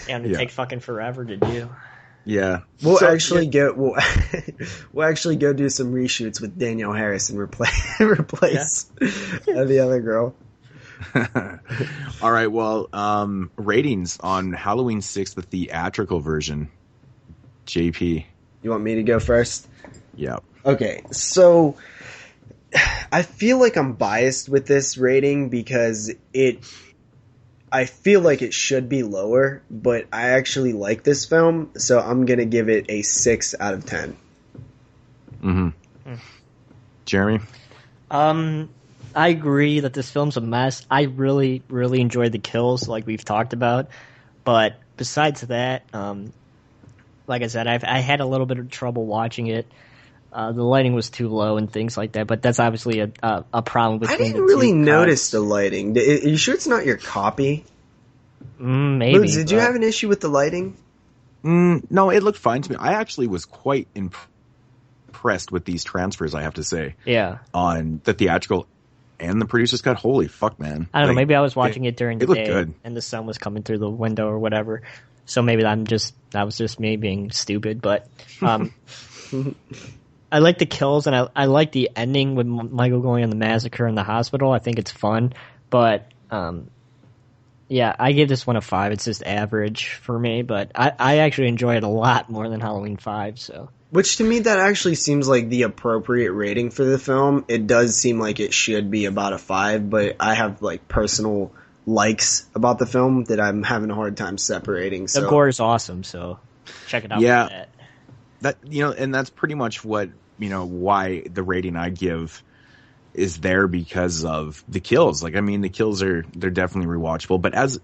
And it'd take fucking forever to do. Yeah, we'll actually go do some reshoots with Danielle Harris and replace the other girl. All right, well, ratings on Halloween 6, the theatrical version. JP, you want me to go first? Yeah. Okay, so I feel like I'm biased with this rating because I feel like it should be lower, but I actually like this film, so I'm going to give it a 6 out of 10. Mm-hmm. Jeremy? I agree that this film's a mess. I really, really enjoyed the kills, like we've talked about. But besides that, like I said, I had a little bit of trouble watching it. The lighting was too low and things like that, but that's obviously a problem between the two. I didn't really notice the lighting. Are you sure it's not your copy? Maybe. Moodz, did you have an issue with the lighting? No, it looked fine to me. I actually was quite impressed with these transfers, I have to say. Yeah. On the theatrical and the producer's cut. Holy fuck, man. I don't know, maybe I was watching it during the day good. And the sun was coming through the window or whatever. So maybe that was just me being stupid, but I like the kills and I like the ending with Michael going on the massacre in the hospital. I think it's fun, but yeah, I give this one a 5. It's just average for me, but I actually enjoy it a lot more than Halloween 5. So, which to me that actually seems like the appropriate rating for the film. It does seem like it should be about a 5, but I have like personal likes about the film that I'm having a hard time separating. So. The gore is awesome, so check it out. Yeah, that and that's pretty much what why the rating I give is there, because of the kills. Like, I mean, the kills they're definitely rewatchable, but as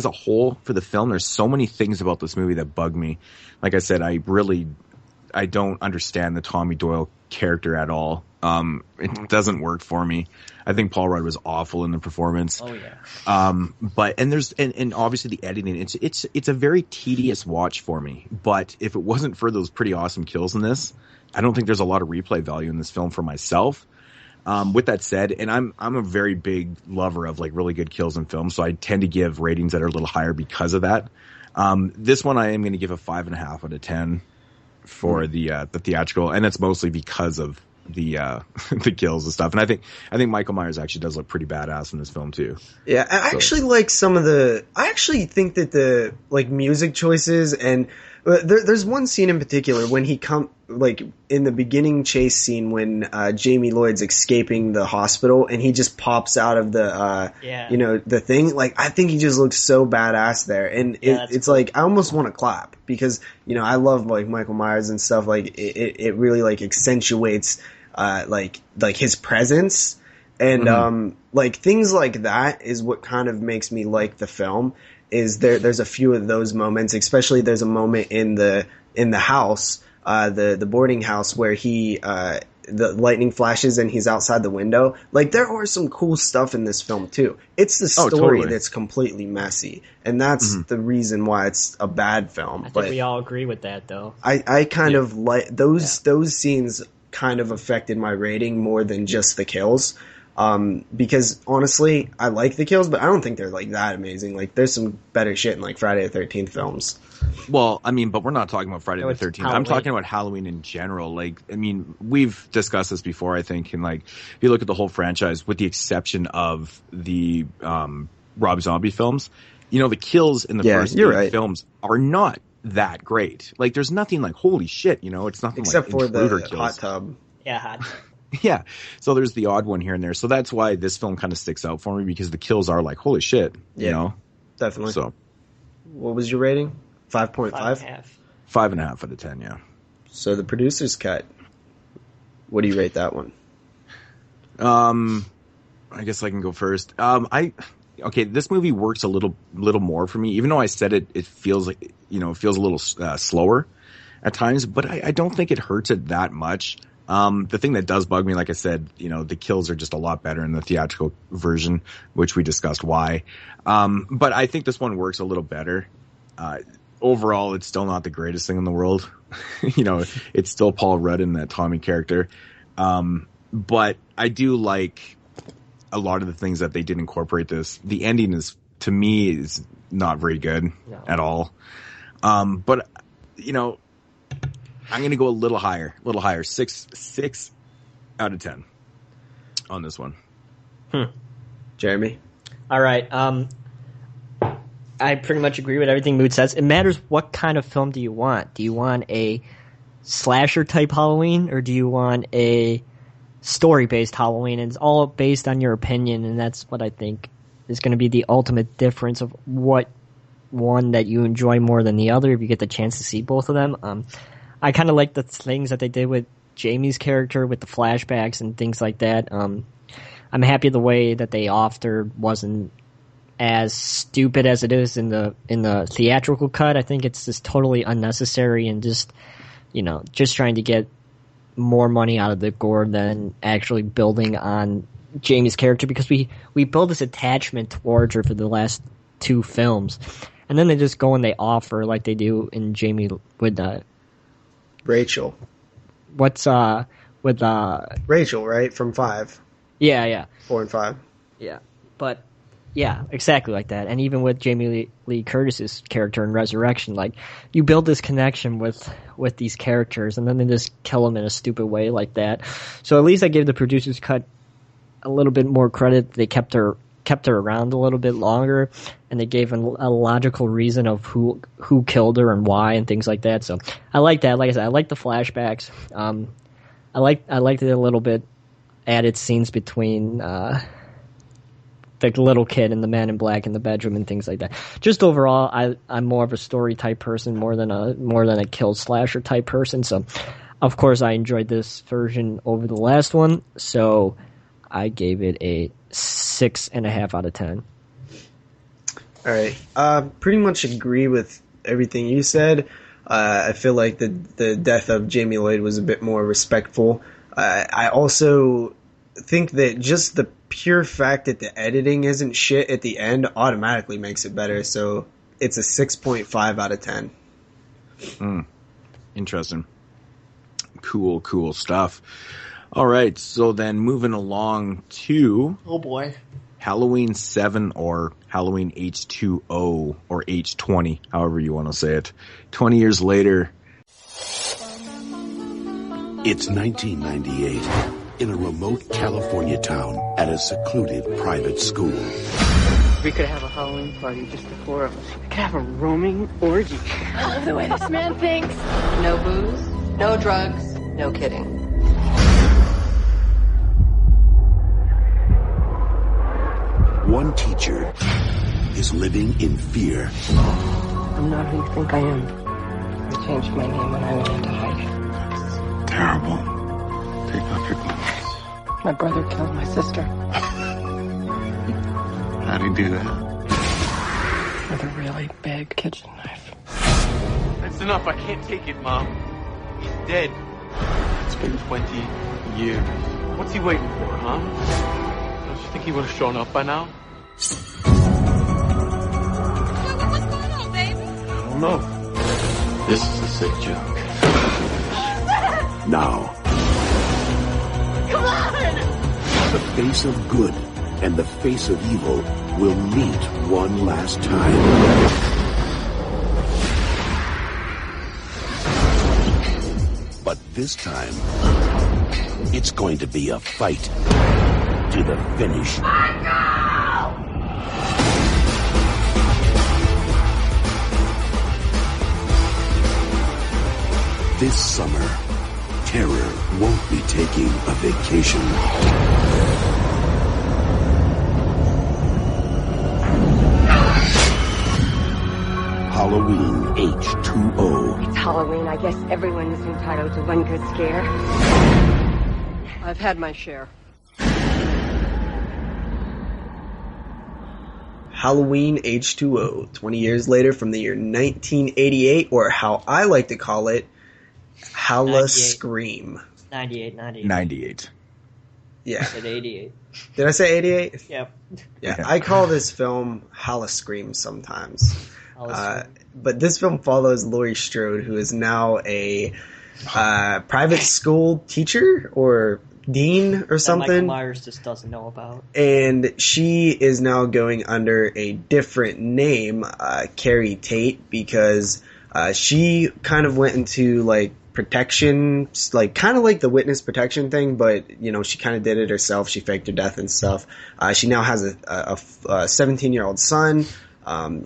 a whole for the film, there's so many things about this movie that bug me. Like I said, I don't understand the Tommy Doyle character at all. It doesn't work for me. I think Paul Rudd was awful in the performance. Oh yeah. But there's obviously the editing. It's a very tedious watch for me. But if it wasn't for those pretty awesome kills in this, I don't think there's a lot of replay value in this film for myself. With that said, and I'm a very big lover of like really good kills in films, so I tend to give ratings that are a little higher because of that. This one I am going to give a 5.5 out of 10 for the theatrical, and it's mostly because of the kills and stuff. And I think Michael Myers actually does look pretty badass in this film too. Yeah, I actually like some of the. I actually think that the like music choices and there's one scene in particular when he like in the beginning chase scene when Jamie Lloyd's escaping the hospital and he just pops out of the the thing. Like, I think he just looks so badass there, and it's cool. Like I almost want to clap because I love like Michael Myers and stuff. Like it really like accentuates like his presence and like things like that is what kind of makes me like the film. Is there's a few of those moments, especially there's a moment in the house, the boarding house where the lightning flashes and he's outside the window. Like, there are some cool stuff in this film too. It's the story that's completely messy, and that's the reason why it's a bad film. I think we all agree with that, though. I kind of like those scenes kind of affected my rating more than just the kills. Because honestly, I like the kills, but I don't think they're like that amazing. Like, there's some better shit in like Friday the 13th films. Well, I mean, but we're not talking about Friday the 13th. I'm talking about Halloween in general. Like, I mean, we've discussed this before, I think, and like, if you look at the whole franchise, with the exception of the Rob Zombie films, the kills in the first 8 films are not that great. Like, there's nothing like, holy shit, you know, it's nothing except like for the kills. hot tub. Yeah, hot tub. Yeah. So there's the odd one here and there. So that's why this film kind of sticks out for me, because the kills are like, holy shit, you know? Definitely. So, what was your rating? 5.5? 5.5. 5.5 out of 10, yeah. So the producer's cut. What do you rate that one? I guess I can go first. Okay, this movie works a little more for me, even though I said it feels like, you know, it feels a little slower at times, but I don't think it hurts it that much. The thing that does bug me, like I said, you know, the kills are just a lot better in the theatrical version, which we discussed why. But I think this one works a little better. Overall, it's still not the greatest thing in the world. You know, it's still Paul Rudd in that Tommy character. But I do like a lot of the things that they did incorporate this. The ending is, to me, is not very good at all. But, you know, I'm going to go a little higher. 6 out of 10 on this one. Jeremy? All right. I pretty much agree with everything Moodz says. It matters what kind of film do you want. Do you want a slasher type Halloween, or do you want a story based Halloween? And it's all based on your opinion, and that's what I think is going to be the ultimate difference of what one that you enjoy more than the other if you get the chance to see both of them. I kind of like the things that they did with Jamie's character with the flashbacks and things like that. I'm happy the way that they offered wasn't as stupid as it is in the theatrical cut. I think it's just totally unnecessary and just, you know, just trying to get more money out of the gore than actually building on Jamie's character, because we build this attachment towards her for the last two films, and then they just go and they offer like they do in Jamie with Rachel. What's with Rachel, right? From 5. Yeah. 4 and 5. Yeah. But yeah, exactly like that. And even with Jamie Lee Curtis's character in Resurrection, like, you build this connection with these characters, and then they just kill them in a stupid way like that. So at least I give the producer's cut a little bit more credit. They kept her around a little bit longer, and they gave a logical reason of who killed her and why and things like that. So I like that. Like I said, I like the flashbacks. I liked it a little bit. Added scenes between the little kid and the man in black in the bedroom and things like that. Just overall, I'm more of a story type person more than a kill slasher type person. So, of course, I enjoyed this version over the last one. So, I gave it a 6.5 out of 10. All right, pretty much agree with everything you said. I feel like the death of Jamie Lloyd was a bit more respectful. I also think that just the pure fact that the editing isn't shit at the end automatically makes it better. So it's a 6.5 out of 10. Interesting. Cool stuff. All right, so then moving along to Halloween 7 or Halloween H2O or H20, however you want to say it. 20 years later. It's 1998 in a remote California town at a secluded private school. We could have a Halloween party, just the 4 of us. We could have a roaming orgy. I love the way this man thinks. No booze, no drugs, no kidding. One teacher is living in fear. I'm not who you think I am. I changed my name when I went into hiding. Terrible. Take off your clothes. My brother killed my sister. How'd he do that? With a really big kitchen knife. That's enough. I can't take it, Mom. He's dead. It's been 20 years. What's he waiting for, huh? Don't you think he would have shown up by now? What's going on, baby? I don't know. This is a sick joke. Now, Come on! the face of good and the face of evil will meet one last time. But this time, it's going to be a fight to the finish. This summer, terror won't be taking a vacation. Halloween H2O. It's Halloween. I guess everyone is entitled to one good scare. I've had my share. Halloween H2O, 20 years later from the year 1988, or how I like to call it, Halla Scream. 98. Yeah. I said 88. Did I say 88? Yep. Yeah, I call this film Halla Scream sometimes. But this film follows Laurie Strode, who is now a private school teacher or dean or something. Michael Myers just doesn't know about. And she is now going under a different name, Carrie Tate, because she kind of went into like protection, like kind of like the witness protection thing, but you know, she kind of did it herself. She faked her death and stuff. She now has a 17-year-old son.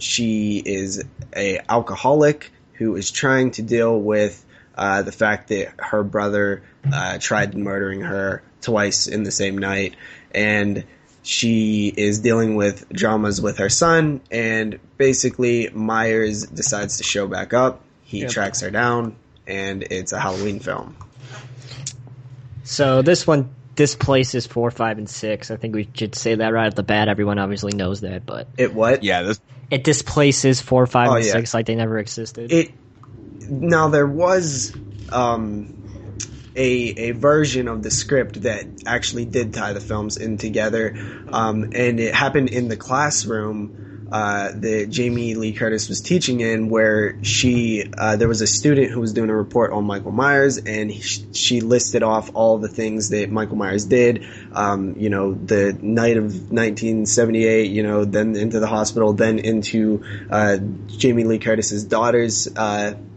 She is a alcoholic who is trying to deal with the fact that her brother tried murdering her twice in the same night, and she is dealing with dramas with her son, and basically Myers decides to show back up. He tracks her down, and it's a Halloween film. So this one displaces 4, 5, and 6. I think we should say that right at the bat. Everyone obviously knows that, but it what? Yeah, it displaces 4, 5, and 6 like they never existed. Now there was a version of the script that actually did tie the films in together, and it happened in the classroom that Jamie Lee Curtis was teaching in, where there was a student who was doing a report on Michael Myers, and she listed off all the things that Michael Myers did, the night of 1978, then into the hospital, then into Jamie Lee Curtis's daughter's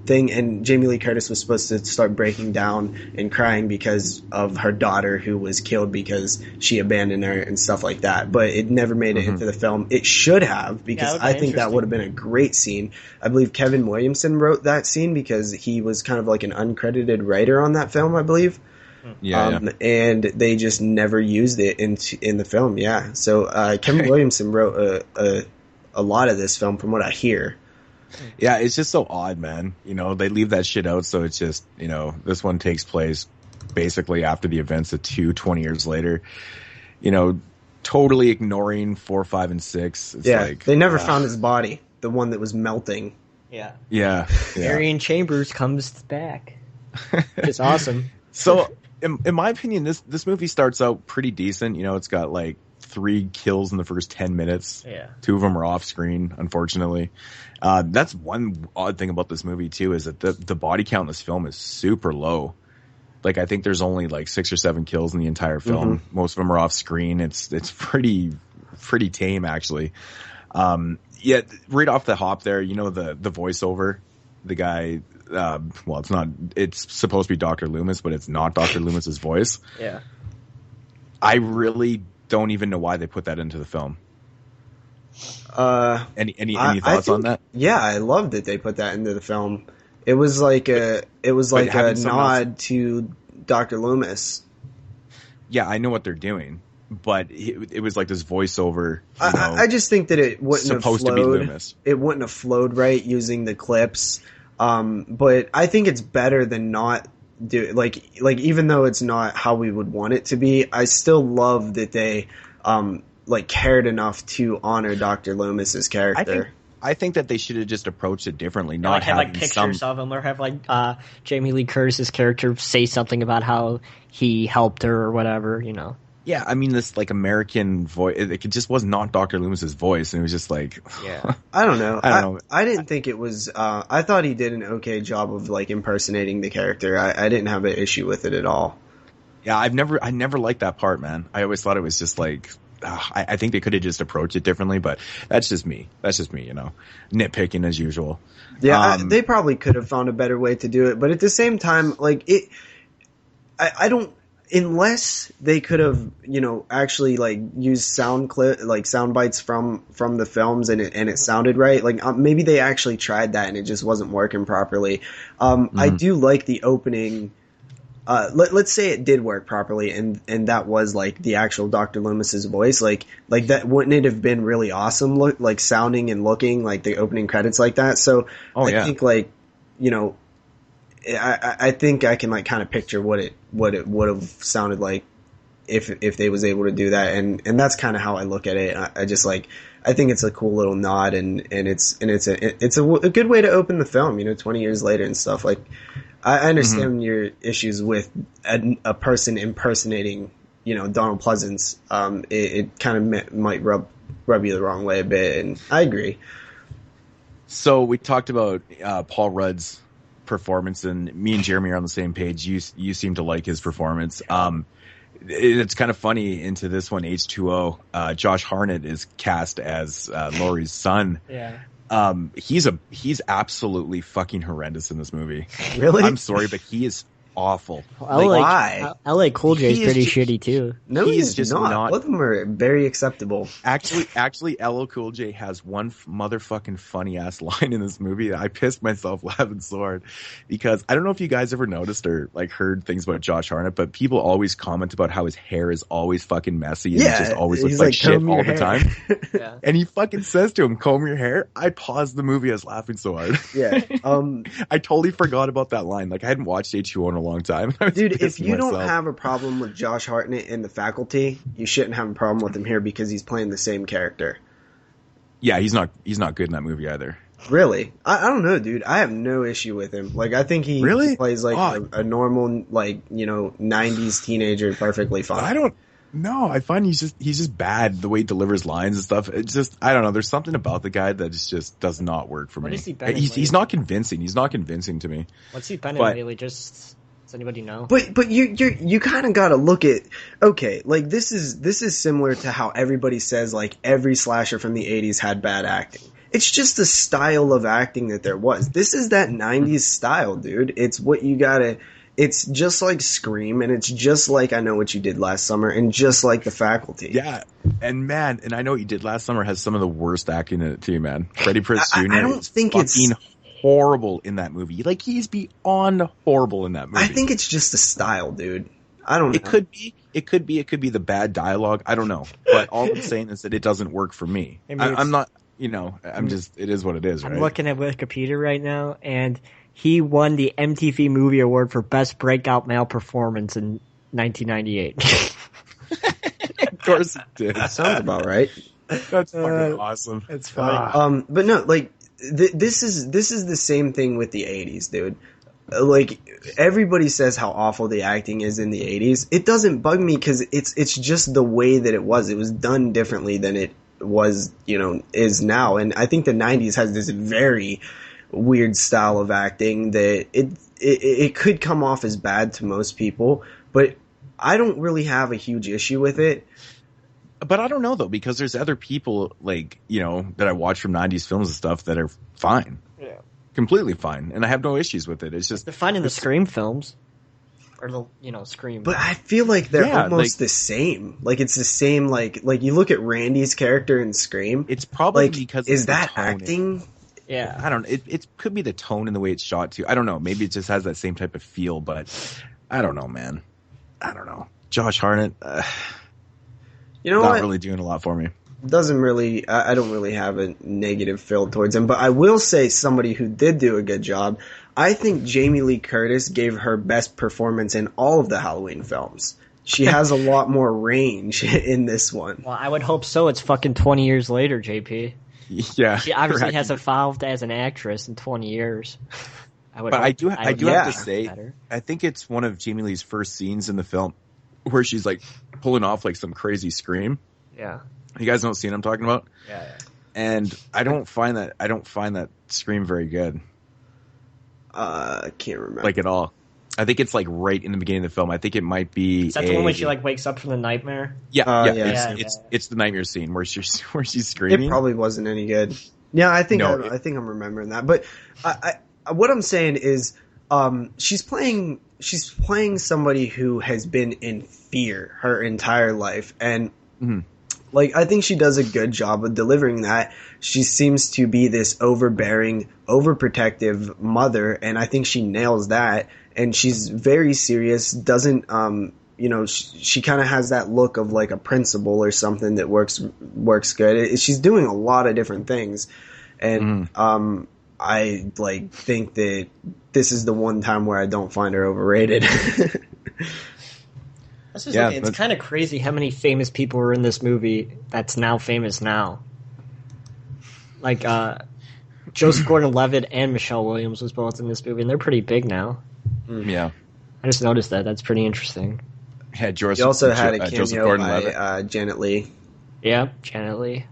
thing, and Jamie Lee Curtis was supposed to start breaking down and crying because of her daughter who was killed because she abandoned her and stuff like that. But it never made it into the film. It should have, because I think that would have been a great scene. I believe Kevin Williamson wrote that scene because he was kind of like an uncredited writer on that film, I believe. And they just never used it in the film. Yeah. So Kevin Williamson wrote a lot of this film, from what I hear. Yeah, it's just so odd, man. They leave that shit out, so it's just, this one takes place basically after the events of 20 years later. Totally ignoring 4, 5, and 6. It's like, they never found his body, the one that was melting. Yeah. Marion Chambers comes back. It's awesome. So, in my opinion, this movie starts out pretty decent. It's got like 3 kills in the first 10 minutes. Yeah. 2 of them are off screen, unfortunately. That's one odd thing about this movie too, is that the body count in this film is super low. Like, I think there's only like 6 or 7 kills in the entire film. Most of them are off screen. It's pretty tame, actually. Right off the hop there, the voiceover, the guy, it's supposed to be Dr. Loomis, but it's not Dr. Loomis's voice. Yeah. I really don't even know why they put that into the film. Any thoughts on that? Yeah, I loved that they put that into the film. It was like a nod to Dr. Loomis. Yeah, I know what they're doing, but it was like this voiceover. I just think that it wouldn't have flowed. Supposed to be Loomis. It wouldn't have flowed right using the clips. But I think it's better than not do like even though it's not how we would want it to be. I still love that they cared enough to honor Dr. Loomis's character. I think that they should have just approached it differently, not have pictures of him, or have Jamie Lee Curtis's character say something about how he helped her or whatever, Yeah, I mean, this American voice, it just was not Dr. Loomis's voice, and it was just like, I don't know. I didn't think it was. I thought he did an okay job of impersonating the character. I didn't have an issue with it at all. Yeah, I never liked that part, man. I always thought it was just like. I think they could have just approached it differently, but that's just me. Nitpicking as usual. Yeah, they probably could have found a better way to do it, but at the same time, unless they could have, actually like used sound bites from the films and it sounded right. Like maybe they actually tried that and it just wasn't working properly. I do like the opening. Let's say it did work properly and that was like the actual Dr. Loomis's voice. Like that, wouldn't it have been really awesome? Like sounding and looking like the opening credits like that. So I think like, I think I can like kind of picture what it would have sounded like if they was able to do that, and that's kind of how I look at it. I just like, I think it's a cool little nod, and it's a good way to open the film, 20 years later and stuff. Like I understand your issues with a person impersonating, Donald Pleasance. It kind of might rub you the wrong way a bit, and I agree. So we talked about Paul Rudd's performance, and me and Jeremy are on the same page. You seem to like his performance. It's kind of funny into this one, H2O. Josh Hartnett is cast as Laurie's son. Yeah. He's absolutely fucking horrendous in this movie. Really? I'm sorry, but he is awful. Why? LA Cool J is pretty shitty too. No, he's just not. Both of them are very acceptable. Actually, LL Cool J has one motherfucking funny ass line in this movie that I pissed myself laughing so hard, because I don't know if you guys ever noticed or like heard things about Josh Hartnett, but people always comment about how his hair is always fucking messy and he just always looks like shit all the time. Yeah. And he fucking says to him, "Comb your hair." I paused the movie. I was laughing so hard. Yeah. I totally forgot about that line. Like I hadn't watched H2O in a long time. Dude, if you don't have a problem with Josh Hartnett in The Faculty, you shouldn't have a problem with him here because he's playing the same character. Yeah, he's not good in that movie either. Really? I don't know, dude. I have no issue with him. Like, I think he plays like a normal, like, 90s teenager perfectly fine. I find he's just bad the way he delivers lines and stuff. It's just, I don't know. There's something about the guy that just does not work for me. What has he been he's not convincing. He's not convincing to me. What's he been in lately? Does anybody know? But you kind of got to look at, okay, like this is similar to how everybody says like every slasher from the 80s had bad acting. It's just the style of acting that there was. This is that 90s style, dude. It's what you gotta, it's just like Scream, and it's just like I Know What You Did Last Summer, and just like The Faculty. Yeah, and I Know What You Did Last Summer has some of the worst acting in it too, man. Freddie Prinze Jr. I don't think it's horrible in that movie. Like, he's beyond horrible in that movie. I think it's just the style, dude. I don't know. It could be the bad dialogue. I don't know. But all I'm saying is that it doesn't work for me. I'm not, I'm just, it is what it is, right? I'm looking at Wikipedia right now, and he won the MTV Movie Award for Best Breakout Male Performance in 1998. Of course it did. That sounds about right. That's fucking awesome. It's funny. But no, like, this is the same thing with the 80s, dude. Like, everybody says how awful the acting is in the 80s. It doesn't bug me because it's just the way that it was. It was done differently than it was, is now. And I think the 90s has this very weird style of acting that it could come off as bad to most people, but I don't really have a huge issue with it. But I don't know, though, because there's other people, like, that I watch from 90s films and stuff that are fine. Yeah. Completely fine. And I have no issues with it. It's just... They're fine in the Scream films. Or the, Scream. But I feel like they're almost the same. Like, it's the same, like you look at Randy's character in Scream. It's probably like, because... Is that acting? Yeah. I don't know. It could be the tone and the way it's shot, too. I don't know. Maybe it just has that same type of feel, but I don't know, man. I don't know. Josh Hartnett... not really doing a lot for me. Doesn't really, I don't really have a negative feel towards him, but I will say somebody who did do a good job. I think Jamie Lee Curtis gave her best performance in all of the Halloween films. She has a lot more range in this one. Well, I would hope so. It's fucking 20 years later, JP. Yeah. She obviously has evolved as an actress in 20 years. I do have to say, I think it's one of Jamie Lee's first scenes in the film where she's like pulling off like some crazy scream. Yeah. You guys don't see what I'm talking about? Yeah. And I don't find that scream very good. I can't remember. Like at all. I think it's like right in the beginning of the film. I think it might be. Is that the one where she like wakes up from the nightmare? Yeah. It's the nightmare scene where she's screaming. It probably wasn't any good. Yeah, I think I'm remembering that. But what I'm saying is, she's playing she's playing somebody who has been in fear her entire life, and like, I think she does a good job of delivering that. She seems to be this overbearing, overprotective mother, and I think she nails that. And she's very serious, doesn't, you know, she kind of has that look of like a principal or something that works good. She's doing a lot of different things. And, I like think that this is the one time where I don't find her overrated. It's kind of crazy how many famous people were in this movie that's now famous now. Like, Joseph Gordon-Levitt and Michelle Williams was both in this movie, and they're pretty big now. Yeah. I just noticed that. That's pretty interesting. Yeah, He also had a cameo by Janet Leigh. Yeah, Janet Leigh.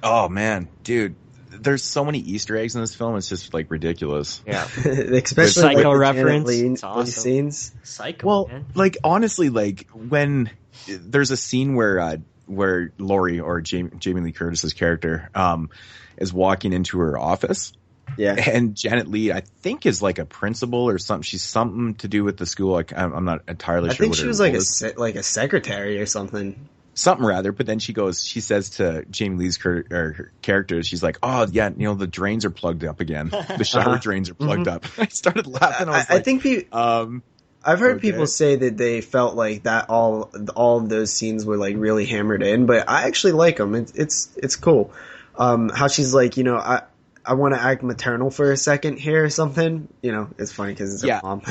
Oh, man. Dude, there's so many Easter eggs in this film. It's just, like, ridiculous. Yeah. Especially Psycho like reference. It's awesome. scenes. Psycho, well, man. like, honestly, like, when there's a scene where Laurie, or Jamie Lee Curtis's character, is walking into her office. Yeah. And Janet Leigh, I think, is like a principal or something. She's something to do with the school. Like, I'm not entirely sure. I think she was like a secretary or something. Something rather, but then she says to Jamie Lee's her character, she's like, "Oh yeah, you know, the drains are plugged up again. The shower drains are plugged up." I started laughing. I think I've heard people say that they felt like that all of those scenes were like really hammered in, but I actually like them. It's cool. How she's like, you know, I want to act maternal for a second here or something. You know, it's funny because it's her mom.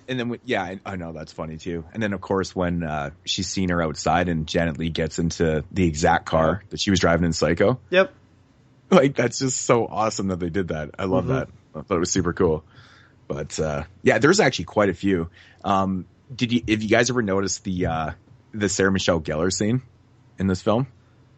And then, I know that's funny too. And then, of course, when she's seen her outside and Janet Leigh gets into the exact car that she was driving in Psycho. Yep. Like, that's just so awesome that they did that. I love that. I thought it was super cool. But, there's actually quite a few. Have you guys ever noticed the Sarah Michelle Gellar scene in this film?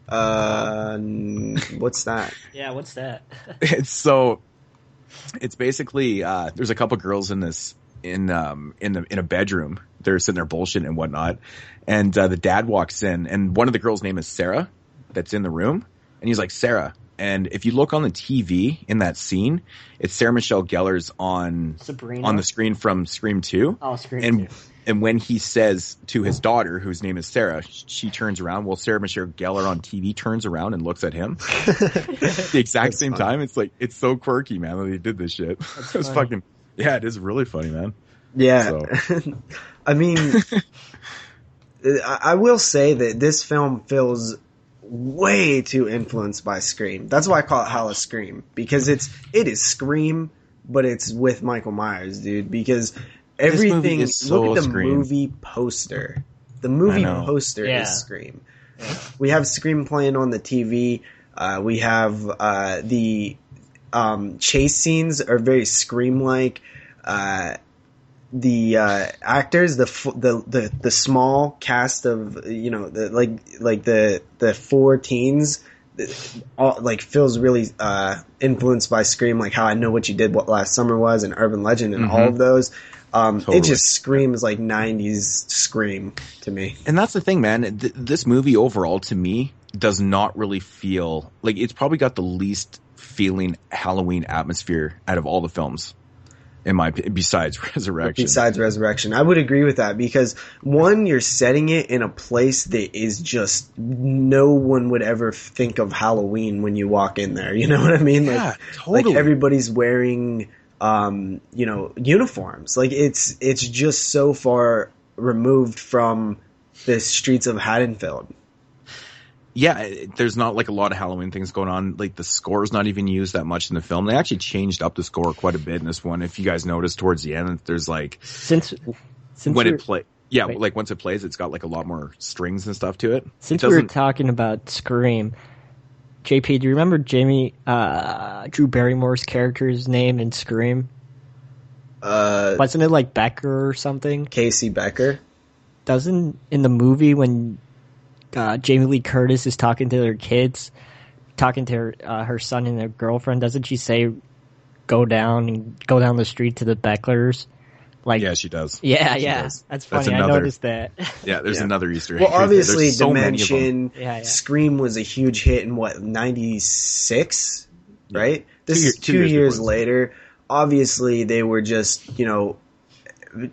What's that? Yeah, what's that? It's basically there's a couple girls in a bedroom. They're sitting there bullshitting and whatnot, and the dad walks in, and one of the girls' name is Sarah, that's in the room, and he's like, Sarah. And if you look on the TV in that scene, it's Sarah Michelle Gellar's on the screen from Scream 2. Oh, Scream 2. And when he says to his daughter, whose name is Sarah, she turns around. Well, Sarah Michelle Gellar on TV turns around and looks at him. The exact same time. It's like, it's so quirky, man, that he did this shit. It's fucking, yeah, it is really funny, man. Yeah. So. I mean, I will say that this film feels way too influenced by Scream. That's why I call it Hella Scream, because it is Scream, but it's with Michael Myers, dude, because everything, look at the movie poster. The movie poster is Scream. Yeah. We have Scream playing on the TV. We have the chase scenes are very Scream-like. The actors, the small cast of, you know, the four teens, like feels really influenced by Scream, like How I Know What You Did Last Summer was, and Urban Legend, and all of those. Totally. It just screams like 90s Scream to me. And that's the thing, man. This movie overall, to me, does not really feel like it's probably got the least feeling Halloween atmosphere out of all the films. Besides Resurrection. I would agree with that, because one, you're setting it in a place that is just, no one would ever think of Halloween when you walk in there. You know what I mean? Yeah, totally. Like everybody's wearing, you know, uniforms. Like it's just so far removed from the streets of Haddonfield. Yeah, there's not like a lot of Halloween things going on. Like the score's not even used that much in the film. They actually changed up the score quite a bit in this one. If you guys notice towards the end, there's like since when it play, like once it plays, it's got like a lot more strings and stuff to it. Since we were talking about Scream, JP, do you remember Drew Barrymore's character's name in Scream? Wasn't it like Becker or something? Casey Becker. Doesn't in the movie when Jamie Lee Curtis is talking to her kids, talking to her son and their girlfriend, doesn't she say, go down the street to the Becklers? Like, yeah, she does. Yeah, Does. That's funny. I noticed that. Yeah, there's another Easter egg. Well, obviously, so Dimension, Scream was a huge hit in, 96? Right? This is 2 years later. Obviously, they were just, you know,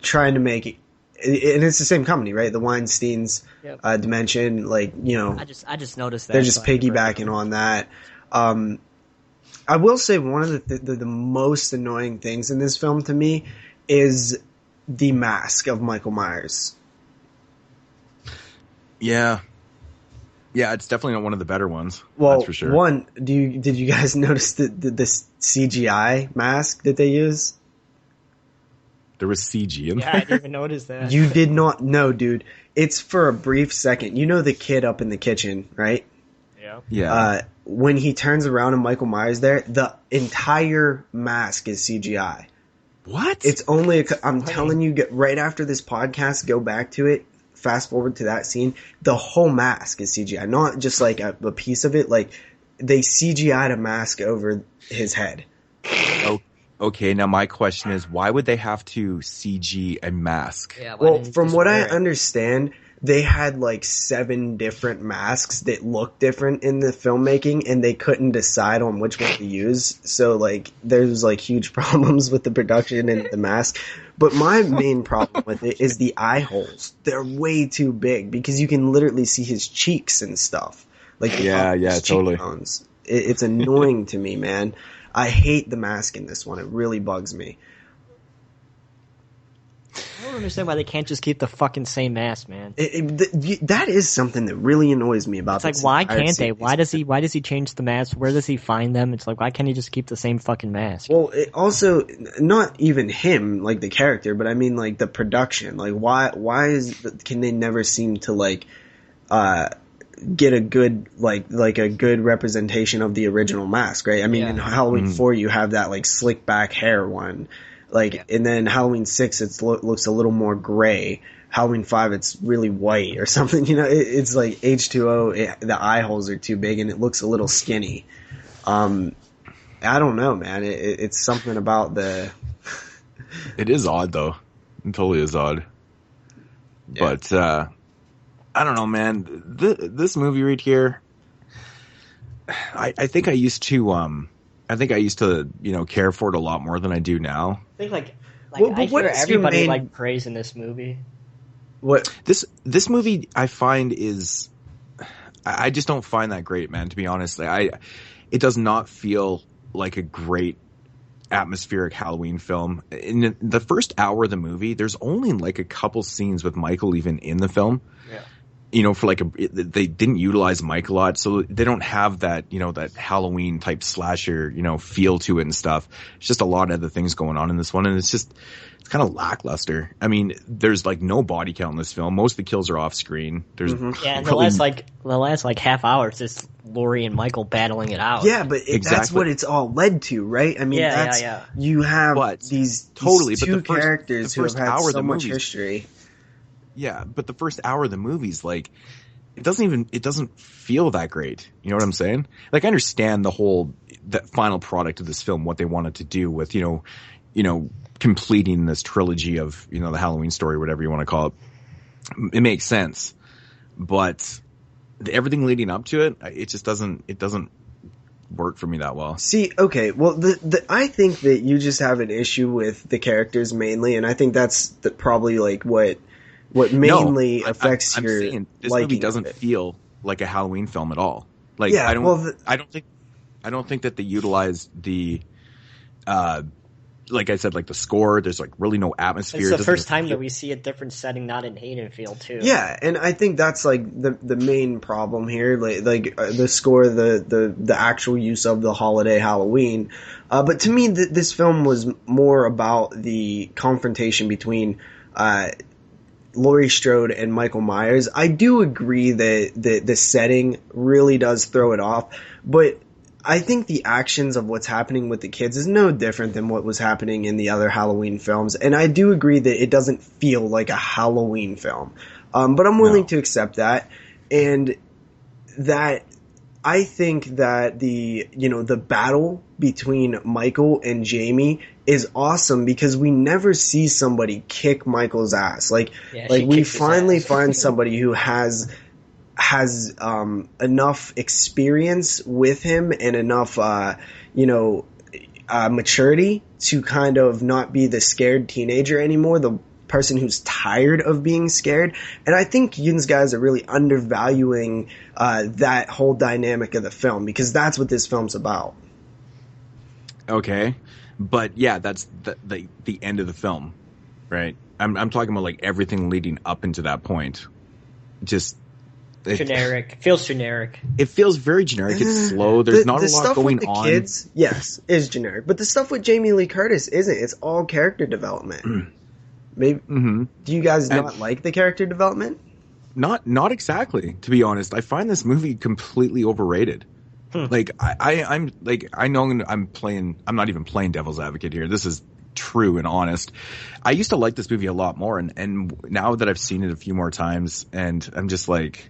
trying to make it, and it's the same company, right? The Weinstein's Dimension, like, you know, I just noticed that they're just piggybacking on that. I will say one of the most annoying things in this film to me is the mask of Michael Myers. Yeah, it's definitely not one of the better ones. Well, that's for sure. Did you guys notice the CGI mask that they use? There was CG in there. Yeah, I didn't even notice that. You did not know, dude. It's for a brief second. You know the kid up in the kitchen, right? Yeah. When he turns around and Michael Myers there, the entire mask is CGI. What? It's only I'm telling you, right after this podcast, go back to it, fast forward to that scene. The whole mask is CGI, not just like a piece of it. Like, they CGI'd a mask over his head. Okay, now my question is, why would they have to CG a mask? Yeah, well, from what I understand, they had like 7 different masks that looked different in the filmmaking, and they couldn't decide on which one to use. So like, there's like huge problems with the production and the mask. But my main problem with it is the eye holes. They're way too big because you can literally see his cheeks and stuff. Like, totally. Cheekbones. It's annoying to me, man. I hate the mask in this one. It really bugs me. I don't understand why they can't just keep the fucking same mask, man. That is something that really annoys me about this. It's like, why can't they? Why does he change the mask? Where does he find them? It's like, why can't he just keep the same fucking mask? Well, it also, not even him, like the character, but I mean like the production. Like, why can they never seem to like, get a good like a good representation of the original mask, right? I mean, in Halloween 4 you have that like slick back hair one, like, and then Halloween 6 it looks a little more gray. Halloween 5 it's really white or something. You know, it's like H2O. The eye holes are too big and it looks a little skinny. I don't know, man. It's something about the. It is odd though. It totally is odd. Yeah. But I don't know, man. This movie right here, I think I used to, you know, care for it a lot more than I do now. I think I hear everybody praising this movie. What this movie I find is, I just don't find that great, man. To be honest, it does not feel like a great atmospheric Halloween film. In the first hour of the movie, there's only like a couple scenes with Michael even in the film. Yeah. You know, for they didn't utilize Mike a lot, so they don't have that, you know, that Halloween type slasher, you know, feel to it and stuff. It's just a lot of other things going on in this one, and it's kind of lackluster. I mean, there's like no body count in this film. Most of the kills are off screen. There's and the last half hour is just Laurie and Michael battling it out. Yeah, but that's what it's all led to, right? I mean, you have these two characters who have had so much history. Yeah, but the first hour of the movie's like, it doesn't feel that great. You know what I'm saying? Like, I understand the final product of this film, what they wanted to do with, you know, completing this trilogy of, you know, the Halloween story, whatever you want to call it. It makes sense, but everything leading up to it, it doesn't work for me that well. See, okay, well, I think that you just have an issue with the characters mainly, and I think that's probably like what mainly affects I'm your saying this liking movie doesn't feel like a Halloween film at all. Like, I don't think that they utilized the like I said, like the score. There's like really no atmosphere. It's the first time that we see a different setting, not in Haydenfield too. Yeah, and I think that's like the main problem here. Like the score, the actual use of the holiday Halloween. But to me, this film was more about the confrontation between Laurie Strode and Michael Myers. I do agree that the setting really does throw it off, but I think the actions of what's happening with the kids is no different than what was happening in the other Halloween films, and I do agree that it doesn't feel like a Halloween film. But I'm willing to accept that, and that I think that the battle between Michael and Jamie is awesome because we never see somebody kick Michael's ass. Like we finally find somebody who has enough experience with him and enough maturity to kind of not be the scared teenager anymore. person who's tired of being scared. And I think Yun's guys are really undervaluing that whole dynamic of the film, because that's what this film's about. Okay, but yeah, that's the end of the film, right? I'm talking about like everything leading up into that point. Just generic. It feels generic. It feels very generic. It's slow. There's not a lot going with the on. Kids, yes, is generic, but the stuff with Jamie Lee Curtis isn't. It's all character development. Maybe do you guys not like the character development? Not exactly, to be honest. I find this movie completely overrated. Like I'm like, I know I'm not even playing devil's advocate here. This is true and honest. I used to like this movie a lot more, and now that I've seen it a few more times, and I'm just like,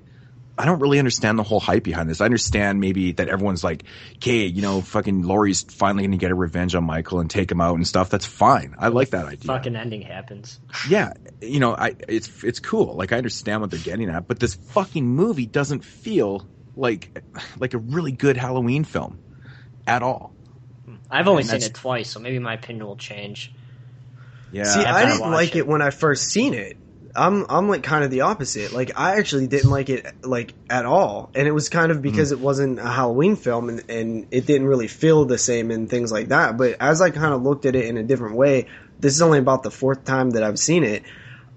I don't really understand the whole hype behind this. I understand maybe that everyone's like, okay, you know, fucking Laurie's finally going to get a revenge on Michael and take him out and stuff. That's fine. I like that idea. Fucking ending happens. Yeah. You know, it's cool. Like, I understand what they're getting at, but this fucking movie doesn't feel like a really good Halloween film at all. I've only seen it twice, so maybe my opinion will change. Yeah. See, I didn't like it when I first seen it. I'm like kind of the opposite. Like, I actually didn't like it like at all, and it was kind of because it wasn't a Halloween film, and it didn't really feel the same and things like that. But as I kind of looked at it in a different way, this is only about the fourth time that I've seen it.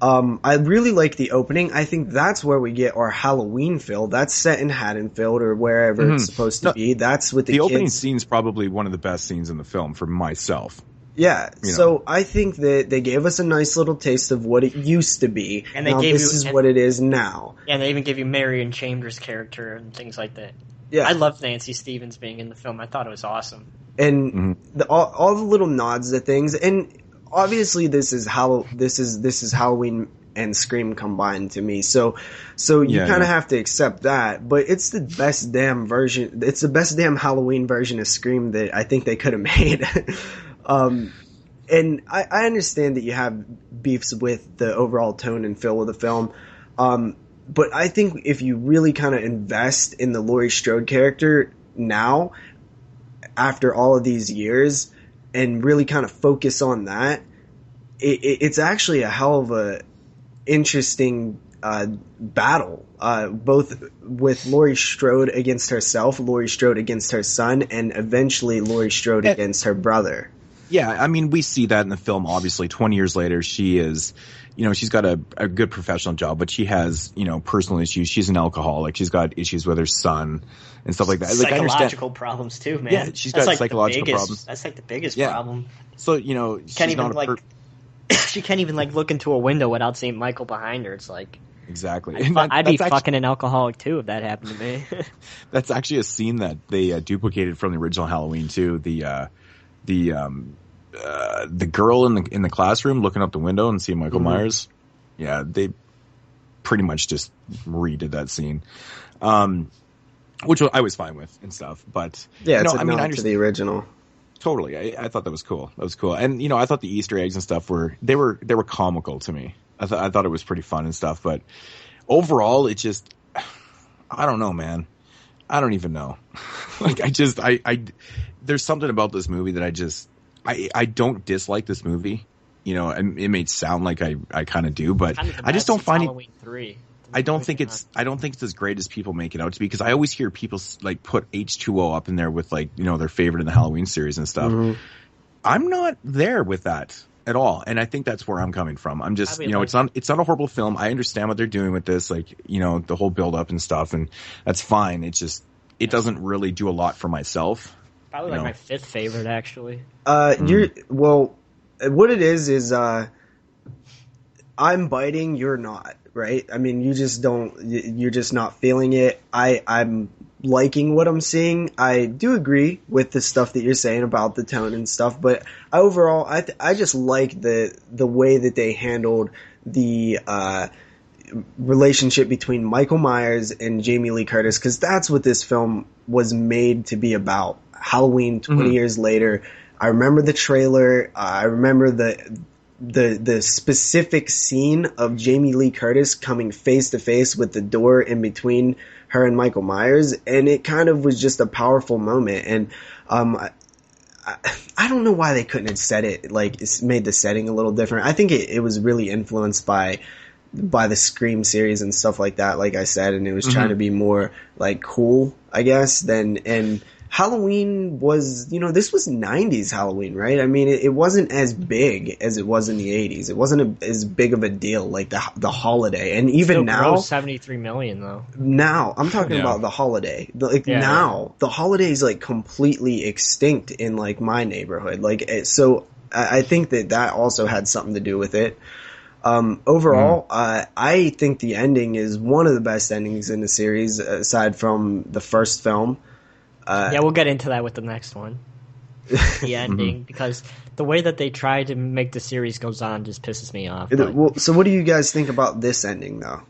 I really like the opening. I think that's where we get our Halloween feel. That's set in Haddonfield or wherever it's supposed to be. That's with the kids. Opening scene's probably one of the best scenes in the film for myself. Yeah, so I think that they gave us a nice little taste of what it used to be, and this is what it is now. Yeah, and they even give you Marion Chambers' character and things like that. Yeah, I loved Nancy Stevens being in the film. I thought it was awesome. And all the little nods to things, and obviously this is Halloween and Scream combined to me. So you kind of have to accept that, but it's the best damn version. It's the best damn Halloween version of Scream that I think they could have made. And I understand that you have beefs with the overall tone and feel of the film. But I think if you really kind of invest in the Laurie Strode character now, after all of these years, and really kind of focus on that, it's actually a hell of a interesting battle, both with Laurie Strode against herself, Laurie Strode against her son, and eventually Laurie Strode against her brother. Yeah, I mean, we see that in the film, obviously. 20 years later, she is, you know, she's got a good professional job, but she has, you know, personal issues. She's an alcoholic. She's got issues with her son and stuff like that. Psychological problems, too, man. Yeah, she's got psychological problems. That's like the biggest problem. So, you know, she's not she can't even, like, look into a window without seeing Michael behind her. It's like... Exactly. I'd be fucking an alcoholic, too, if that happened to me. That's actually a scene that they duplicated from the original Halloween, too. The girl in the classroom looking out the window and seeing Michael Myers. Yeah, they pretty much just redid that scene, which I was fine with and stuff. But yeah, it's a nod to the original. Totally, I thought that was cool. That was cool, and you know, I thought the Easter eggs and stuff were comical to me. I thought it was pretty fun and stuff. But overall, it just, I don't know, man. I don't even know. Like, there's something about this movie that I don't dislike this movie, you know, and it may sound like I kind of do, but I just don't find Halloween 3. I don't think it's as great as people make it out to be, because I always hear people like put H2O up in there with, like, you know, their favorite in the Halloween series and stuff. I'm not there with that at all, and I think that's where I'm coming from. I'm just, you know, it's not a horrible film. I understand what they're doing with this, like, you know, the whole build up and stuff, and that's fine. It's just, it doesn't really do a lot for myself. Probably like my fifth favorite, actually. What it is I'm biting, you're not, right? I mean, you're just not feeling it. I'm liking what I'm seeing. I do agree with the stuff that you're saying about the tone and stuff, but overall, I just like the way that they handled the relationship between Michael Myers and Jamie Lee Curtis, because that's what this film was made to be about. Halloween 20 years later. I remember the trailer. I remember the specific scene of Jamie Lee Curtis coming face to face with the door in between her and Michael Myers, and it kind of was just a powerful moment. And I don't know why they couldn't have said it, like, it's made the setting a little different. I think it was really influenced by the Scream series and stuff like that, like I said, and it was trying to be more, like, cool, I guess, and Halloween was, this was 90s Halloween, right? I mean, it wasn't as big as it was in the 80s. It wasn't as big of a deal, like the holiday. And even still now, $73 million though. Now, I'm talking about the holiday. Now, the holiday is like completely extinct in like my neighborhood. Like, so I think that also had something to do with it. Overall, I think the ending is one of the best endings in the series, aside from the first film. We'll get into that with the next one. The ending, because the way that they try to make the series goes on just pisses me off. So what do you guys think about this ending, though?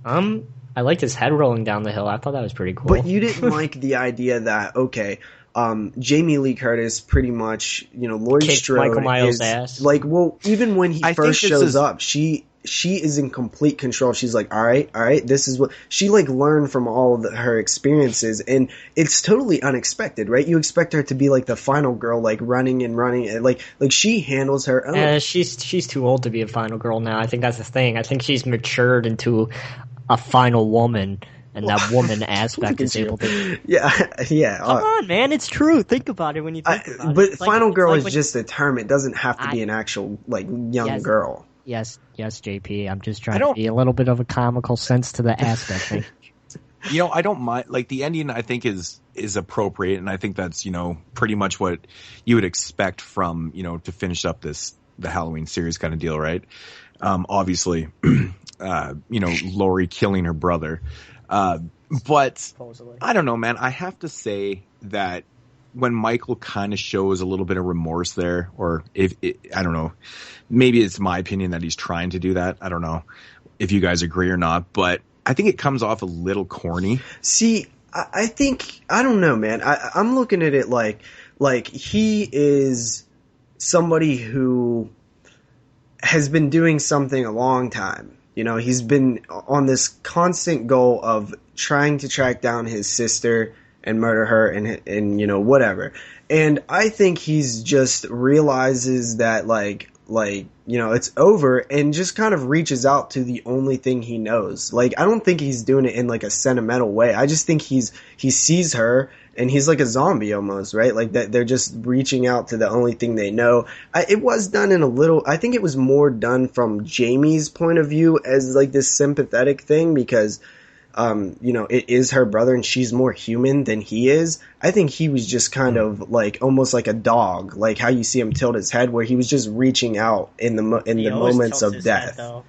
I liked his head rolling down the hill. I thought that was pretty cool. But you didn't like the idea that, okay, Jamie Lee Curtis pretty much, Laurie Strode Michael Myers' ass. Like, well, even when he first shows up, she is in complete control. She's like, all right, this is what she like learned from all of her experiences, and it's totally unexpected, right? You expect her to be like the final girl, like running and like she handles her own. She's too old to be a final girl now. I think that's the thing. I think she's matured into a final woman, and that woman aspect is able to. Yeah. Come on, man, it's true. Think about it when you think about it. But final girl is just a term. It doesn't have to be an actual like young girl. Yes, JP. I'm just trying to be a little bit of a comical sense to the aspect thing. I don't mind. Like, the ending, I think is appropriate, and I think that's pretty much what you would expect from to finish up the Halloween series kind of deal, right? Obviously, Laurie killing her brother, but supposedly. I don't know, man. I have to say that when Michael kind of shows a little bit of remorse there, or I don't know, maybe it's my opinion that he's trying to do that. I don't know if you guys agree or not, but I think it comes off a little corny. See, I think, I don't know, man. I'm looking at it like he is somebody who has been doing something a long time. He's been on this constant goal of trying to track down his sister and murder her and whatever. And I think he's just realizes that it's over, and just kind of reaches out to the only thing he knows. Like, I don't think he's doing it in like a sentimental way. I just think he sees her and he's like a zombie almost, right? Like that they're just reaching out to the only thing they know. It was done in I think it was more done from Jamie's point of view as like this sympathetic thing, because it is her brother and she's more human than he is. I think he was just kind of like almost like a dog, like how you see him tilt his head, where he was just reaching out in the moments of death. No,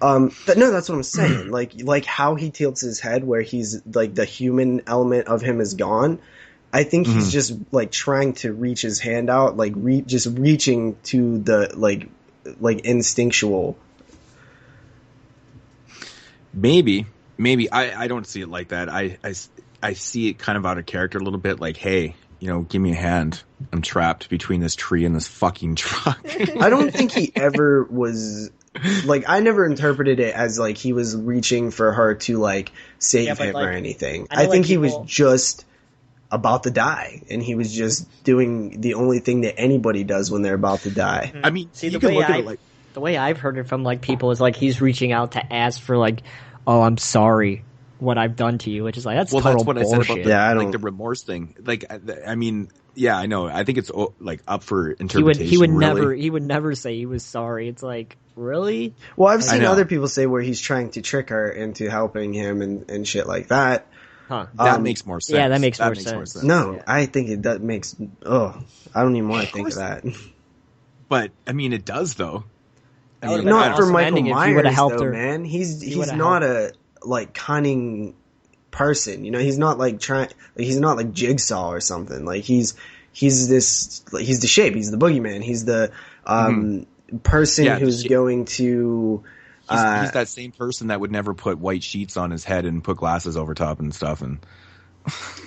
that's what I'm saying. Like how he tilts his head, where he's like the human element of him is gone. I think he's just like trying to reach his hand out, like just reaching to the like instinctual. Maybe I don't see it like that. I see it kind of out of character a little bit, like, hey, give me a hand. I'm trapped between this tree and this fucking truck. I don't think he ever was, like, I never interpreted it as like he was reaching for her to like save him or anything. I think he was just about to die, and he was just doing the only thing that anybody does when they're about to die. I mean, you can look at it like, the way I've heard it from like people is like he's reaching out to ask for like, oh, I'm sorry what I've done to you, which is like, that's total that's what bullshit. I said about the remorse thing. Like, I mean, yeah, I know. I think it's like up for interpretation. He would never say he was sorry. It's like, really? Well, I've seen other people say where he's trying to trick her into helping him and shit like that. Huh. That makes more sense. Yeah, that makes more sense. No, yeah. I think that makes. I don't even want to think of that. But I mean, it does though. Not for Michael Myers, though, man. He's not a like cunning person. He's not like he's not like Jigsaw or something. Like he's the shape. He's the boogeyman. He's the person who's going to. He's that same person that would never put white sheets on his head and put glasses over top and stuff. And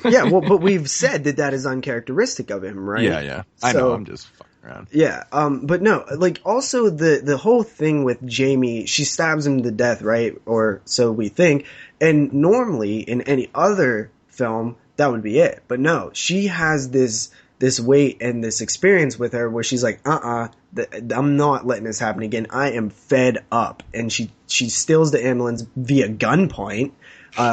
yeah, well, but we've said that is uncharacteristic of him, right? Yeah. I know. I'm just fucking around. Yeah. But no, like also the whole thing with Jamie, she stabs him to death, right? Or so we think. And normally in any other film, that would be it. But no, she has this this weight and this experience with her where she's like, I'm not letting this happen again. I am fed up. And she steals the ambulance via gunpoint,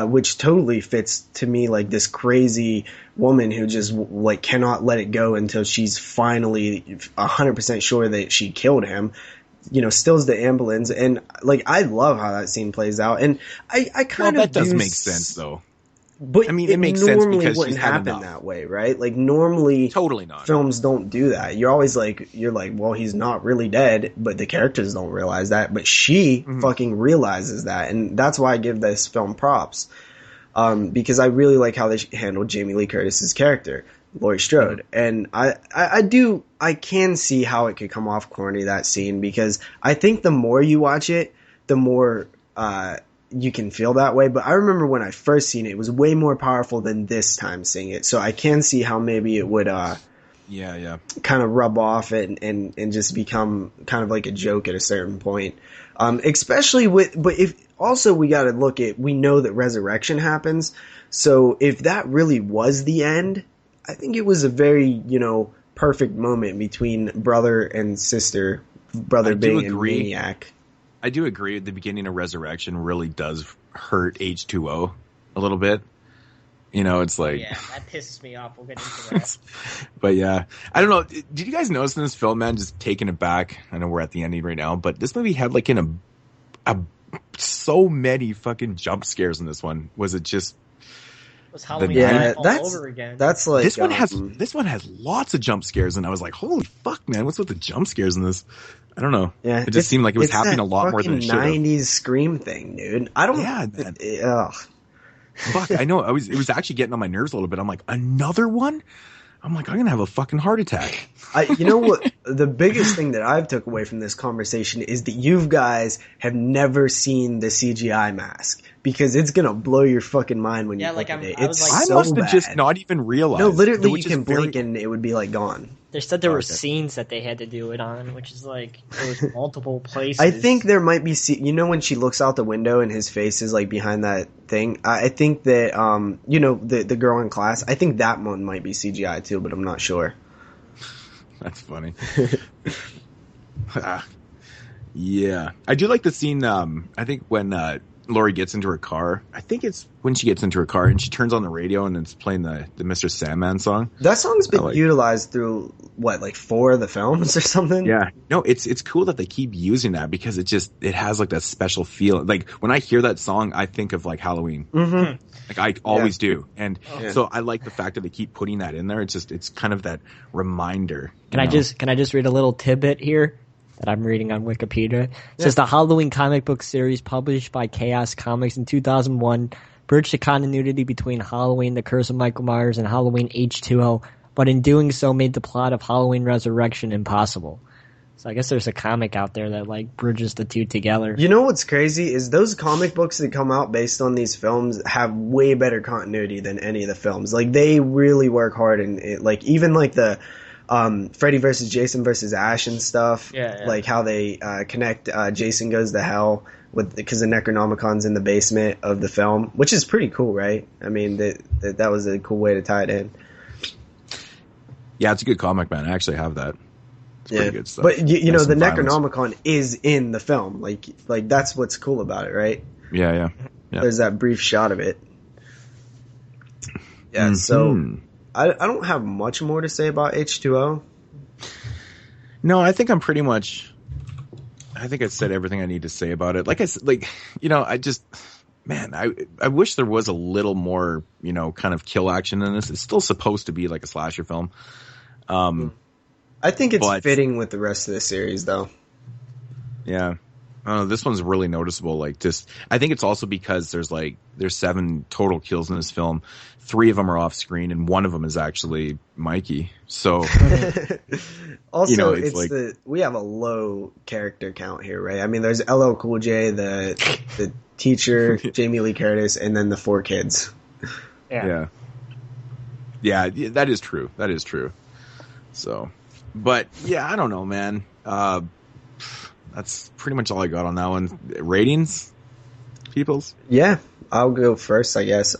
which totally fits to me like this crazy woman who just like cannot let it go until she's finally 100% sure that she killed him. You know, steals the ambulance, and like I love how that scene plays out. And I kind of that does make sense though. But I mean, it makes sense because wouldn't she's had happen enough. that way, right? Like normally, Totally not. Films don't do that. You're always like, well, he's not really dead, but the characters don't realize that. But she fucking realizes that, and that's why I give this film props, because I really like how they handled Jamie Lee Curtis's character, Laurie Strode, and I can see how it could come off corny, that scene, because I think the more you watch it, the more you can feel that way. But I remember when I first seen it, it was way more powerful than this time seeing it. So I can see how maybe it would kind of rub off and just become kind of like a joke at a certain point. Especially but if also we got to look at, we know that resurrection happens. So if that really was the end, I think it was a very, perfect moment between brother and sister, brother being a maniac. I do agree. The beginning of Resurrection really does hurt H2O a little bit. It's like... Yeah, that pisses me off. We'll get into that. But yeah, I don't know. Did you guys notice in this film, man, just taking it back? I know we're at the ending right now, but this movie had like so many fucking jump scares in this one. Was it just... Was Halloween all over again? That's like... This one has lots of jump scares, and I was like, holy fuck, man, what's with the jump scares in this? I don't know. Yeah, it just seemed like it was happening a lot more than it should have. 90s Scream thing, dude. I don't... Yeah, fuck, I know. It was actually getting on my nerves a little bit. I'm like, another one? I'm like, I'm going to have a fucking heart attack. You know what? The biggest thing that I've took away from this conversation is that you guys have never seen the CGI mask, because it's going to blow your fucking mind when you look at it. It's I so must have bad. just not even realized. No, literally you can blink and it would be like gone. They said there were scenes that they had to do it on, which is like, there was multiple places. I think there might be, when she looks out the window and his face is like behind that thing, I think that, the girl in class, I think that one might be CGI too, but I'm not sure. That's funny. Yeah. I do like the scene, I think when, Laurie gets into her car. I think it's when she gets into her car and she turns on the radio and it's playing the Mr. Sandman song. That song's been utilized through like 4 of the films or something. Yeah. No, it's cool that they keep using that, because it has like that special feel. Like when I hear that song, I think of like Halloween. Mm-hmm. Like I always do. And so I like the fact that they keep putting that in there. It's kind of that reminder. Can I just read a little tidbit here that I'm reading on Wikipedia? It says the Halloween comic book series published by Chaos Comics in 2001 bridged the continuity between Halloween, The Curse of Michael Myers, and Halloween H2O, but in doing so made the plot of Halloween Resurrection impossible. So I guess there's a comic out there that like bridges the two together. You know what's crazy is those comic books that come out based on these films have way better continuity than any of the films. Like they really work hard, and like even like the Freddy versus Jason versus Ash and stuff. Yeah. Like how they connect Jason Goes to Hell because the Necronomicon's in the basement of the film, which is pretty cool, right? I mean, that was a cool way to tie it in. Yeah, it's a good comic, man. I actually have that. It's pretty good stuff. But you know, the Necronomicon is in the film. Like that's what's cool about it, right? Yeah. There's that brief shot of it. Yeah. So I don't have much more to say about H2O. No, I think I said everything I need to say about it. Like I said, I wish there was a little more, kind of kill action in this. It's still supposed to be like a slasher film. I think it's fitting with the rest of the series, though. Yeah. This one's really noticeable. I think it's also because there's 7 total kills in this film. 3 of them are off screen, and 1 of them is actually Mikey. So, also, we have a low character count here, right? I mean, there's LL Cool J, the teacher, Jamie Lee Curtis, and then the 4 kids. Yeah, that is true. That is true. So, but yeah, I don't know, man. That's pretty much all I got on that one. Ratings, peoples? Yeah, I'll go first, I guess.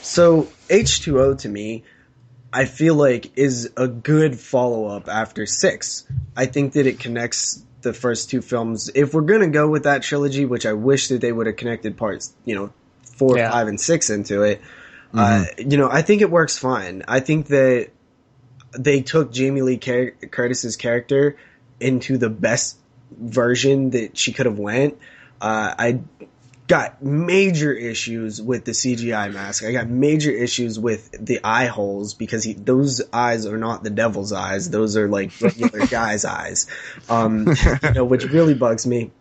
So H2O to me, I feel like is a good follow-up after 6. I think that it connects the first 2 films. If we're going to go with that trilogy, which I wish that they would have connected parts, 4, 5, and 6 into it, I think it works fine. I think that they took Jamie Lee Curtis's character into the best version that she could have went. I got major issues with the CGI mask. I got major issues with the eye holes because those eyes are not the devil's eyes. Those are like regular guy's eyes, which really bugs me.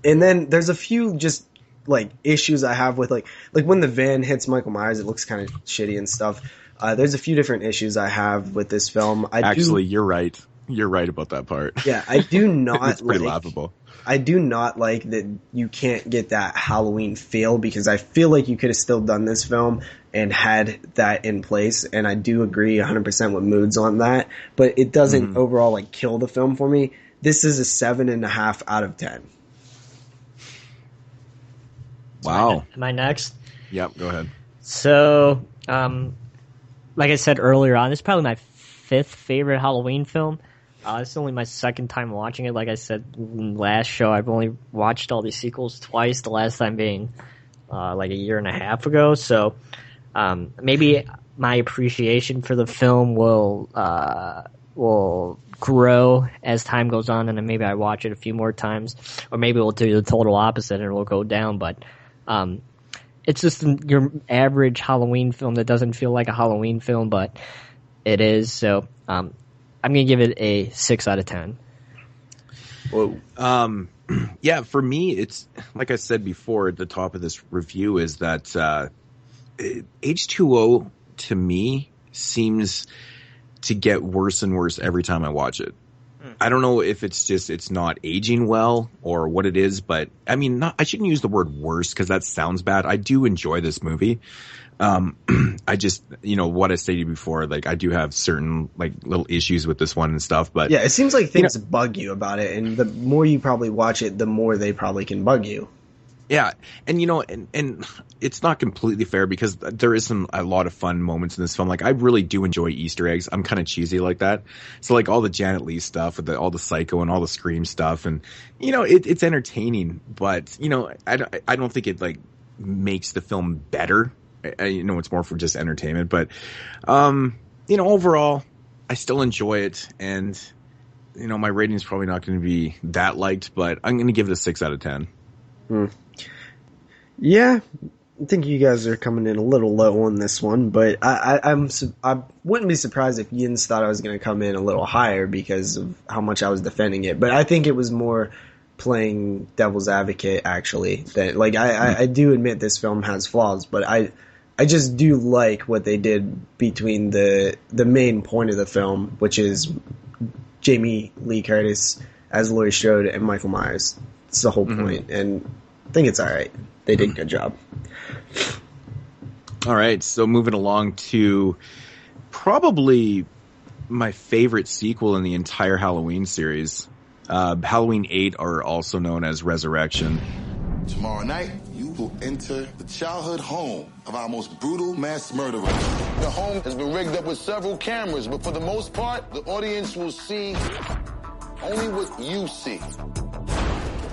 And then there's a few just like issues I have with like when the van hits Michael Myers, it looks kind of shitty and stuff. There's a few different issues I have with this film. You're right. You're right about that part. Yeah, I do not. It's pretty laughable. I do not like that you can't get that Halloween feel because I feel like you could have still done this film and had that in place. And I do agree 100% with Moodz on that, but it doesn't overall like kill the film for me. This is a 7.5 out of 10. Wow. Am I next? Yep, go ahead. So, like I said earlier on, this is probably my 5th favorite Halloween film. This is only my 2nd time watching it. Like I said last show, I've only watched all these sequels twice, the last time being like a year and a half ago. So maybe my appreciation for the film will grow as time goes on, and then maybe I watch it a few more times. Or maybe we'll do the total opposite and it'll go down. But it's just your average Halloween film that doesn't feel like a Halloween film, but it is. So I'm going to give it a 6 out of 10. Whoa. Yeah, for me, it's like I said before at the top of this review is that H2O to me seems to get worse and worse every time I watch it. I don't know if it's not aging well or what it is, but I mean, I shouldn't use the word worse because that sounds bad. I do enjoy this movie. I just, what I stated before, like I do have certain like little issues with this one and stuff, but yeah, it seems like things bug you about it. And the more you probably watch it, the more they probably can bug you. Yeah. And and it's not completely fair because there is a lot of fun moments in this film. Like I really do enjoy Easter eggs. I'm kind of cheesy like that. So like all the Janet Leigh stuff with all the Psycho and all the Scream stuff. And, it's entertaining, but I don't think it like makes the film better. It's more for just entertainment, but, overall I still enjoy it. And, my rating is probably not going to be that liked, but I'm going to give it a 6 out of 10. Yeah, I think you guys are coming in a little low on this one, but I wouldn't be surprised if Yins thought I was going to come in a little higher because of how much I was defending it. But I think it was more playing devil's advocate, actually. That like I do admit this film has flaws, but I just do like what they did between the main point of the film, which is Jamie Lee Curtis as Laurie Strode and Michael Myers. It's the whole point, and I think it's all right. They did a good job. All right, so moving along to probably my favorite sequel in the entire Halloween series. Halloween 8, or also known as Resurrection. Tomorrow night, you will enter the childhood home of our most brutal mass murderer. The home has been rigged up with several cameras, but for the most part, the audience will see only what you see.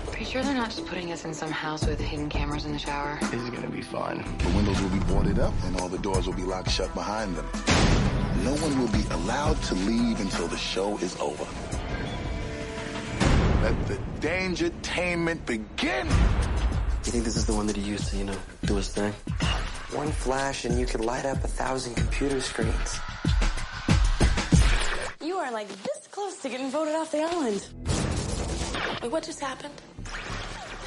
Are you sure they're not just putting us in some house with hidden cameras in the shower? This is gonna be fun. The windows will be boarded up and all the doors will be locked shut behind them. No one will be allowed to leave until the show is over. Let the dangertainment begin. You think this is the one that he used to, do his thing? One flash and you could light up 1,000 computer screens. You are like this close to getting voted off the island. Wait, what just happened?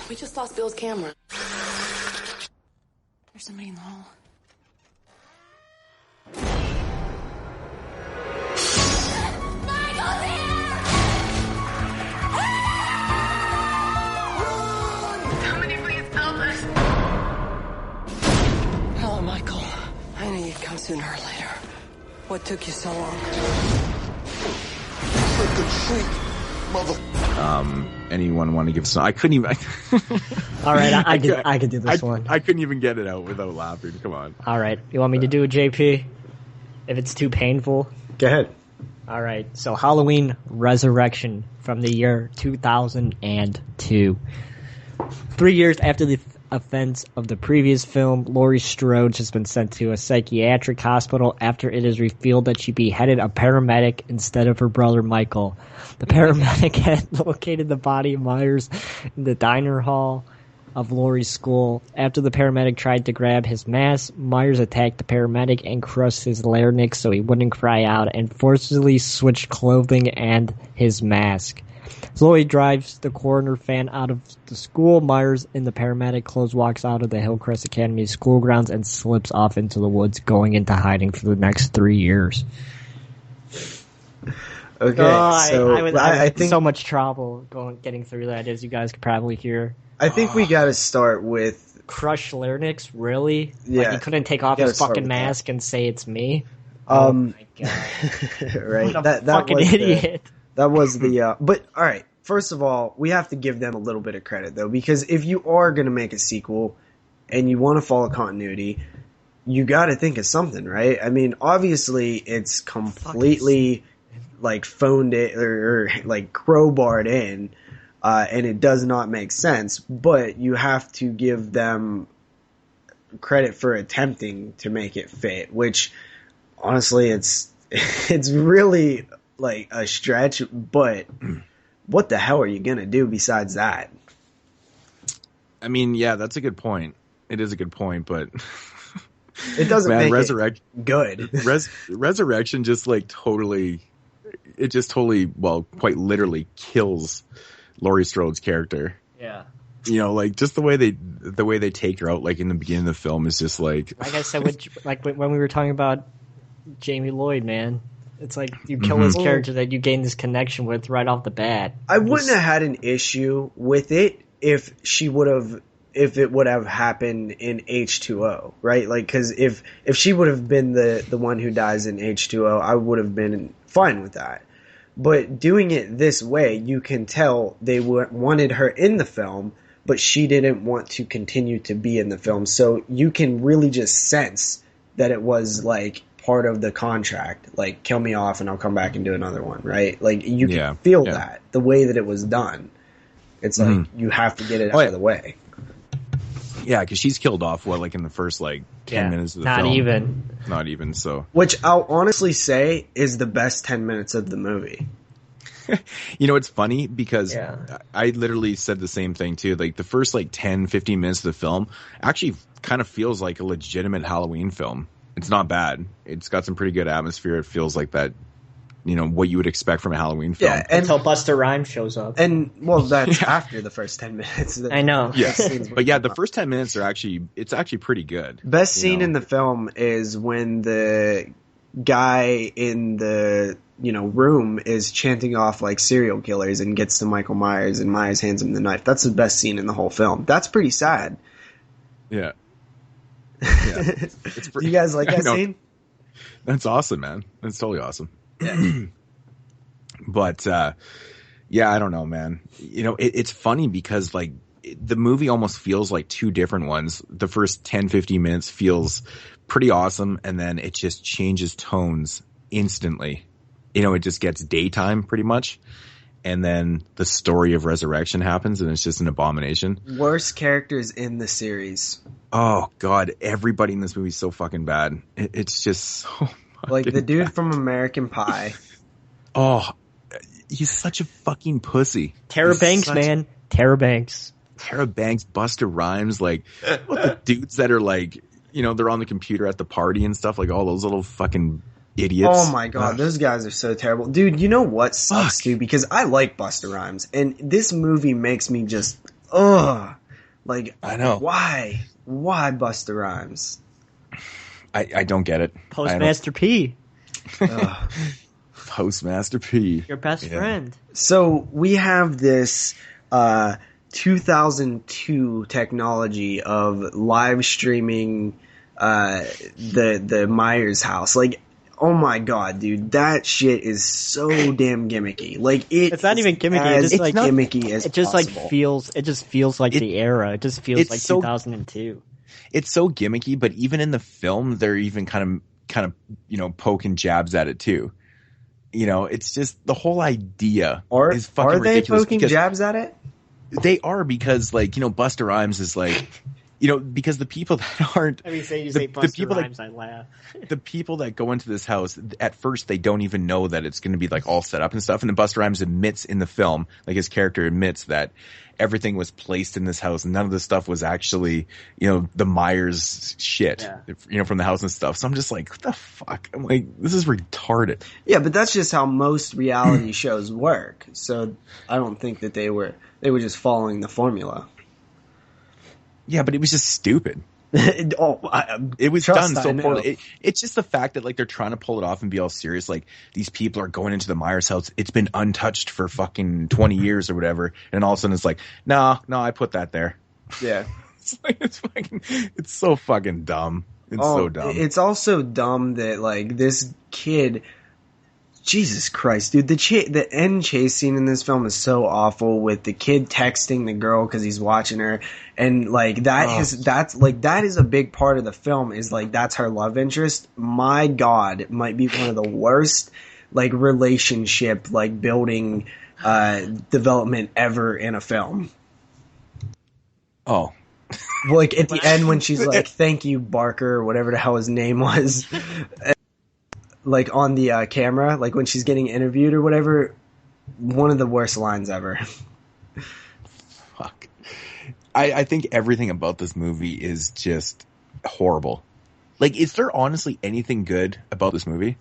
We just lost Bill's camera. There's somebody in the hall. Somebody please help us. Hello, Michael. I knew you'd come sooner or later. What took you so long? Trick or treat, mother. Anyone want to give some? I couldn't even. All right, I could do this one. I couldn't even get it out without laughing. Come on. All right, you want me to do a JP? If it's too painful. Go ahead. All right. So Halloween Resurrection from the year 2002. 3 years after the offense of the previous film, Laurie Strode has been sent to a psychiatric hospital after it is revealed that she beheaded a paramedic instead of her brother Michael. The paramedic had located the body of Myers in the diner hall of Laurie's school. After the paramedic tried to grab his mask, Myers attacked the paramedic and crushed his larynx so he wouldn't cry out and forcibly switched clothing and his mask. Zoe drives the coroner fan out of the school. Myers, in the paramedic clothes, walks out of the Hillcrest Academy school grounds and slips off into the woods, going into hiding for the next 3 years. Okay, so I think so much trouble getting through that, as you guys could probably hear. I think we got to start with crushed larynx. Really? Yeah, like he couldn't take off his fucking mask and say it's me. Oh my god! Right, what a fucking idiot. That was the. But all right. First of all, we have to give them a little bit of credit though, because if you are going to make a sequel and you want to follow continuity, you got to think of something, right? I mean, obviously it's completely like phoned it or like crowbarred in. And it does not make sense, but you have to give them credit for attempting to make it fit, which honestly it's really like a stretch, but what the hell are you going to do besides that? I mean, yeah, that's a good point. It is a good point, but it doesn't make it good. Resurrection just like totally, well, quite literally kills Laurie Strode's character. Yeah. You know, like just the way they take her out, like in the beginning of the film, is just like I said, when we were talking about Jamie Lloyd, man, it's like you kill this character that you gain this connection with right off the bat. I wouldn't have had an issue with it if it would have happened in H2O, right? Like, because if she would have been the one who dies in H2O, I would have been fine with that. But doing it this way, you can tell they wanted her in the film, but she didn't want to continue to be in the film. So you can really just sense that it was like part of the contract, like kill me off and I'll come back and do another one, right? Like you can feel that the way that it was done. It's like you have to get it out of the way. Yeah, because she's killed off like in the first 10 minutes of the film. Not even so. Which I'll honestly say is the best 10 minutes of the movie. You know, it's funny because I literally said the same thing too. Like the first 10, 15 minutes of the film actually kind of feels like a legitimate Halloween film. It's not bad. It's got some pretty good atmosphere. It feels like that, you know, what you would expect from a Halloween film. Yeah, until Busta Rhymes shows up. And, well, that's after the first 10 minutes. I know. Yeah. But yeah, the first 10 minutes are it's actually pretty good. Best scene in the film is when the guy in the, room is chanting off serial killers and gets to Michael Myers and Myers hands him the knife. That's the best scene in the whole film. That's pretty sad. Yeah. Do you guys like that scene? That's awesome, man. That's totally awesome. Yeah. But I don't know, man. You know, it's funny because the movie almost feels like two different ones. The first 10, 15 minutes feels pretty awesome, and then it just changes tones instantly. You know, it just gets daytime pretty much. And then the story of Resurrection happens, and it's just an abomination. Worst characters in the series. Oh, God. Everybody in this movie is so fucking bad. It's just so like the dude from American Pie. Oh, he's such a fucking pussy. Tara Banks, man. Tara Banks. Tara Banks, Busta Rhymes, the dudes that are they're on the computer at the party and stuff, all those little fucking idiots. Oh my God, those guys are so terrible. Dude, you know what sucks, dude? Because I like Busta Rhymes, and this movie makes me just, I know. Why? Why Busta Rhymes? I don't get it. Postmaster P. Postmaster P. Your best friend. So we have this 2002 technology of live streaming the Myers house. Oh my God, dude, that shit is so damn gimmicky. It's not even gimmicky. It's not gimmicky as it just possible. feels like the era. It just feels like 2002. It's so gimmicky, but even in the film, they're even kind of kind of, poking jabs at it too. It's just the whole idea is fucking ridiculous. Are they poking jabs at it? They are, because Busta Rhymes is because the people that aren't I mean, say you say Busta Rhymes, I laugh. The people that go into this house, at first they don't even know that it's going to be all set up and stuff. And then Busta Rhymes admits in the film, his character admits that everything was placed in this house and none of this stuff was actually, the Myers shit, from the house and stuff. So I'm just like, what the fuck? I'm like, this is retarded. Yeah, but that's just how most reality shows work. So I don't think that they were just following the formula. Yeah, but it was just stupid. It was done so poorly. It's just the fact that they're trying to pull it off and be all serious. These people are going into the Myers house. It's been untouched for fucking 20 years or whatever. And all of a sudden it's no, I put that there. Yeah. It's so fucking dumb. It's so dumb. It's also dumb that this kid, Jesus Christ, dude, the end chase scene in this film is so awful, with the kid texting the girl because he's watching her, and that is a big part of the film, is that's her love interest. My God, it might be one of the worst relationship building development ever in a film. Oh. At the end when she's thank you, Barker, or whatever the hell his name was. On the camera, when she's getting interviewed or whatever, one of the worst lines ever. Fuck. I think everything about this movie is just horrible. Is there honestly anything good about this movie?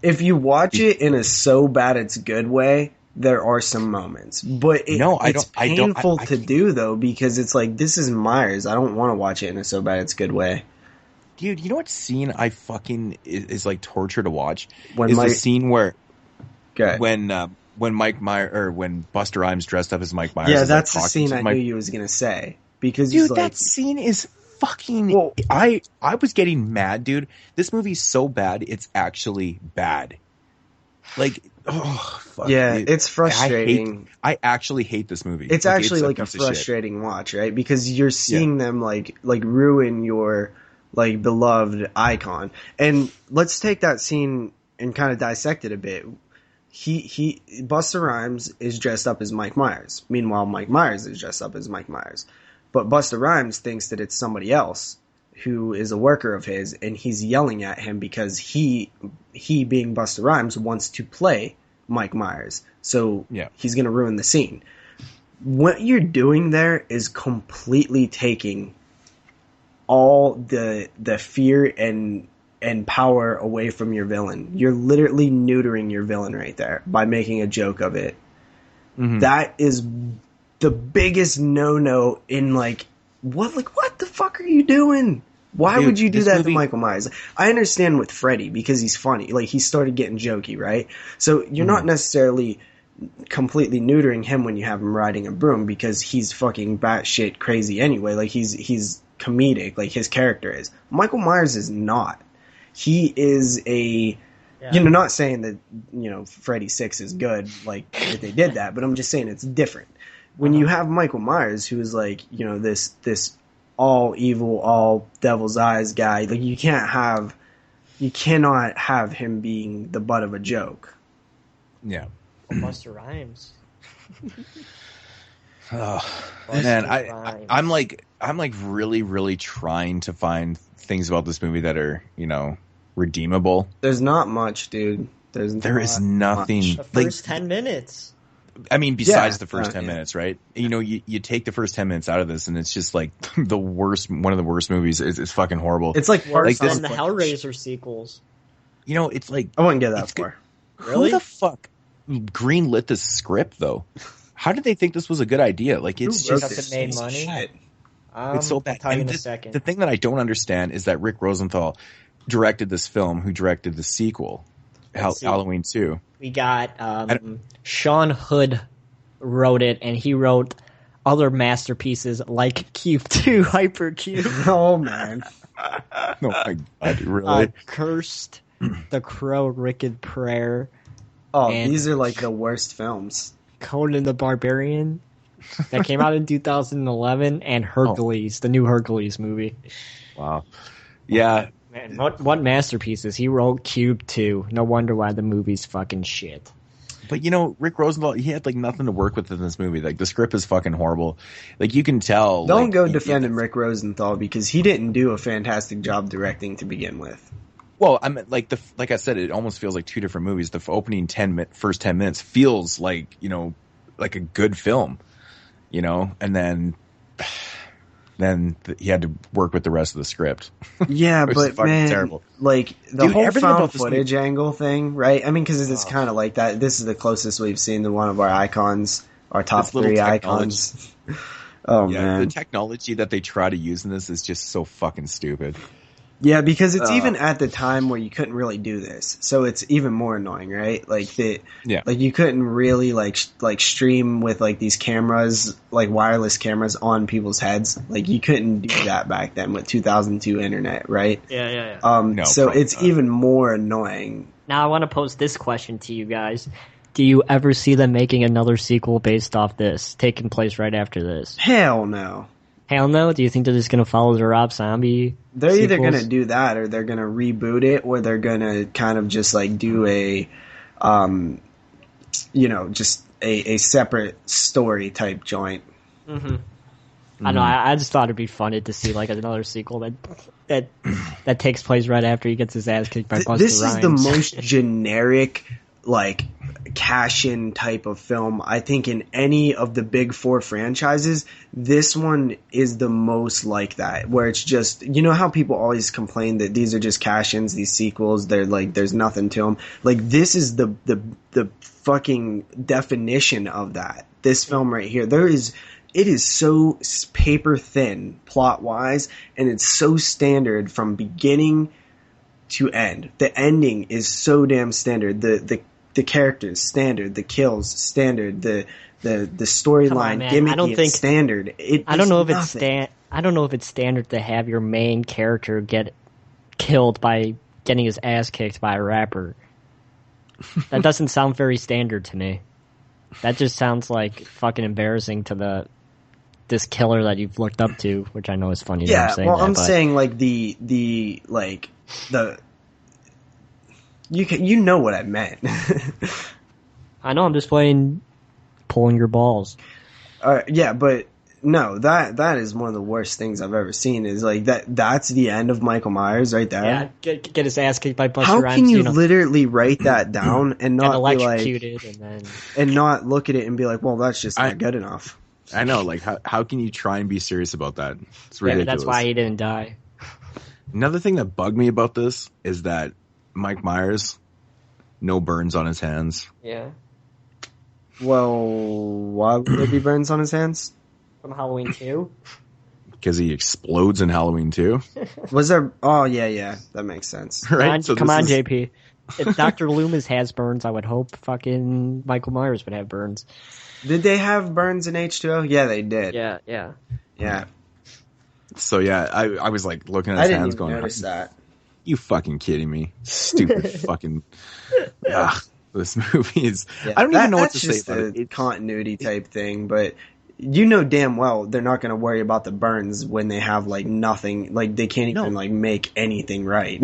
If you watch it in a so bad it's good way, there are some moments. But it's painful to do, though, because it's this is Myers. I don't want to watch it in a so bad it's good way. Dude, you know what scene I fucking is torture to watch? The scene where when Mike Myers, or when Busta Rhymes dressed up as Mike Myers. Yeah, that's the scene I knew you was gonna say, because dude, that scene is fucking. Well, I was getting mad, dude. This movie's so bad, it's actually bad. Fuck, yeah, it's frustrating. I actually hate this movie. It's actually a frustrating watch, right? Because you're seeing them ruin your beloved icon. And let's take that scene and kind of dissect it a bit. Busta Rhymes is dressed up as Mike Myers. Meanwhile, Mike Myers is dressed up as Mike Myers. But Busta Rhymes thinks that it's somebody else who is a worker of his, and he's yelling at him because he being Busta Rhymes wants to play Mike Myers. So he's going to ruin the scene. What you're doing there is completely taking all the fear and power away from your villain. You're literally neutering your villain right there by making a joke of it. Mm-hmm. That is the biggest no-no in what the fuck are you doing? Why would you do that to Michael Myers? I understand with Freddy because he's funny. He started getting jokey, right? So you're not necessarily completely neutering him when you have him riding a broom, because he's fucking batshit crazy anyway. He's comedic, his character is. Michael Myers is not. He is not saying that, Freddy 6 is good, that they did that, but I'm just saying it's different. When you have Michael Myers, who is this all evil, all devil's eyes guy, you cannot have him being the butt of a joke. Yeah. Busta Rhymes. Man, I'm really, really trying to find things about this movie that are, redeemable. There's not much, dude. There is nothing. The first 10 minutes. I mean, besides the first 10 minutes, right? You take the first 10 minutes out of this, and it's just the worst. One of the worst movies. It's fucking horrible. It's worse than the Hellraiser sequels. It's I wouldn't get that far. Really? Who the fuck greenlit this script though? How did they think this was a good idea? It's just made money. Shit. It's so bad. I'll tell you in a second. The thing that I don't understand is that Rick Rosenthal directed this film, who directed the sequel, Halloween 2. We got Sean Hood wrote it, and he wrote other masterpieces like Cube 2, Hypercube. Oh, man. Oh, my God, really? Cursed, The Crow, Wicked Prayer. Oh, these are the worst films. Conan the Barbarian, that came out in 2011, and Hercules, the new Hercules movie. Wow. Yeah, Man, what masterpieces. He wrote Cube 2. No wonder why the movie's fucking shit. But Rick Rosenthal, he had like nothing to work with in this movie. Like the script is fucking horrible. Like you can tell. Don't go defending Rick Rosenthal because he didn't do a fantastic job directing to begin with. Well, I mean, like I said, it almost feels like two different movies. The opening first 10 minutes feels like like a good film, and then he had to work with the rest of the script. Yeah, but man, terrible. Like the whole found footage angle thing, right? I mean, because it's kind of like that. This is the closest we've seen to one of our icons, our top 3 icons. Oh man, the technology that they try to use in this is just so fucking stupid. Yeah, because it's even at the time where you couldn't really do this, so it's even more annoying, right? Like like you couldn't really like stream with like these cameras, like wireless cameras on people's heads. Like you couldn't do that back then with 2002 internet, right? Yeah. No, so it's even more annoying. Now I want to pose this question to you guys: do you ever see them making another sequel based off this, taking place right after this? Hell no. Hell no? Do you think they're just going to follow the Rob Zombie They're sequels? Either going to do that or they're going to reboot it or they're going to kind of just like do a, just a separate story type joint. Mm-hmm. I know. I just thought it'd be funny to see like another sequel that takes place right after he gets his ass kicked by Busta Rhymes. This is the most generic like cash-in type of film I think in any of the big 4 franchises. This one is the most like that, where it's just, how people always complain that these are just cash-ins, these sequels, they're like there's nothing to them. Like this is the fucking definition of that. This film right here, it is so paper thin plot wise, and it's so standard from beginning to end. The ending is so damn standard. The characters standard, the kills standard, the storyline gimmicky and standard. I don't know if it's standard to have your main character get killed by getting his ass kicked by a rapper. That doesn't sound very standard to me. That just sounds like fucking embarrassing to this killer that you've looked up to, which I know is funny. Yeah, I'm saying like you know what I meant. I know. I'm just pulling your balls. Yeah, but no, that is one of the worst things I've ever seen. Is like that's the end of Michael Myers right there. Yeah, get his ass kicked by Busta How Rhymes. can you literally write that down and not be like, and not look at it and be like, well, that's just not good enough. I know, like how can you try and be serious about that? It's ridiculous. Yeah, that's why he didn't die. Another thing that bugged me about this is that Mike Myers, no burns on his hands. Yeah. Well, why would there be burns on his hands? From Halloween 2? Because he explodes in Halloween 2. Was there? Oh, yeah, that makes sense. Right? Come on, JP. If Dr. Loomis has burns, I would hope fucking Michael Myers would have burns. Did they have burns in H2O? Yeah, they did. Yeah. So, yeah, I was like looking at his hands going, notice that. You fucking kidding me? Stupid fucking. This movie is. Yeah, I don't even know what to say about it. Continuity type thing, but you know damn well they're not going to worry about the burns when they have like nothing. Like they can't even like make anything right.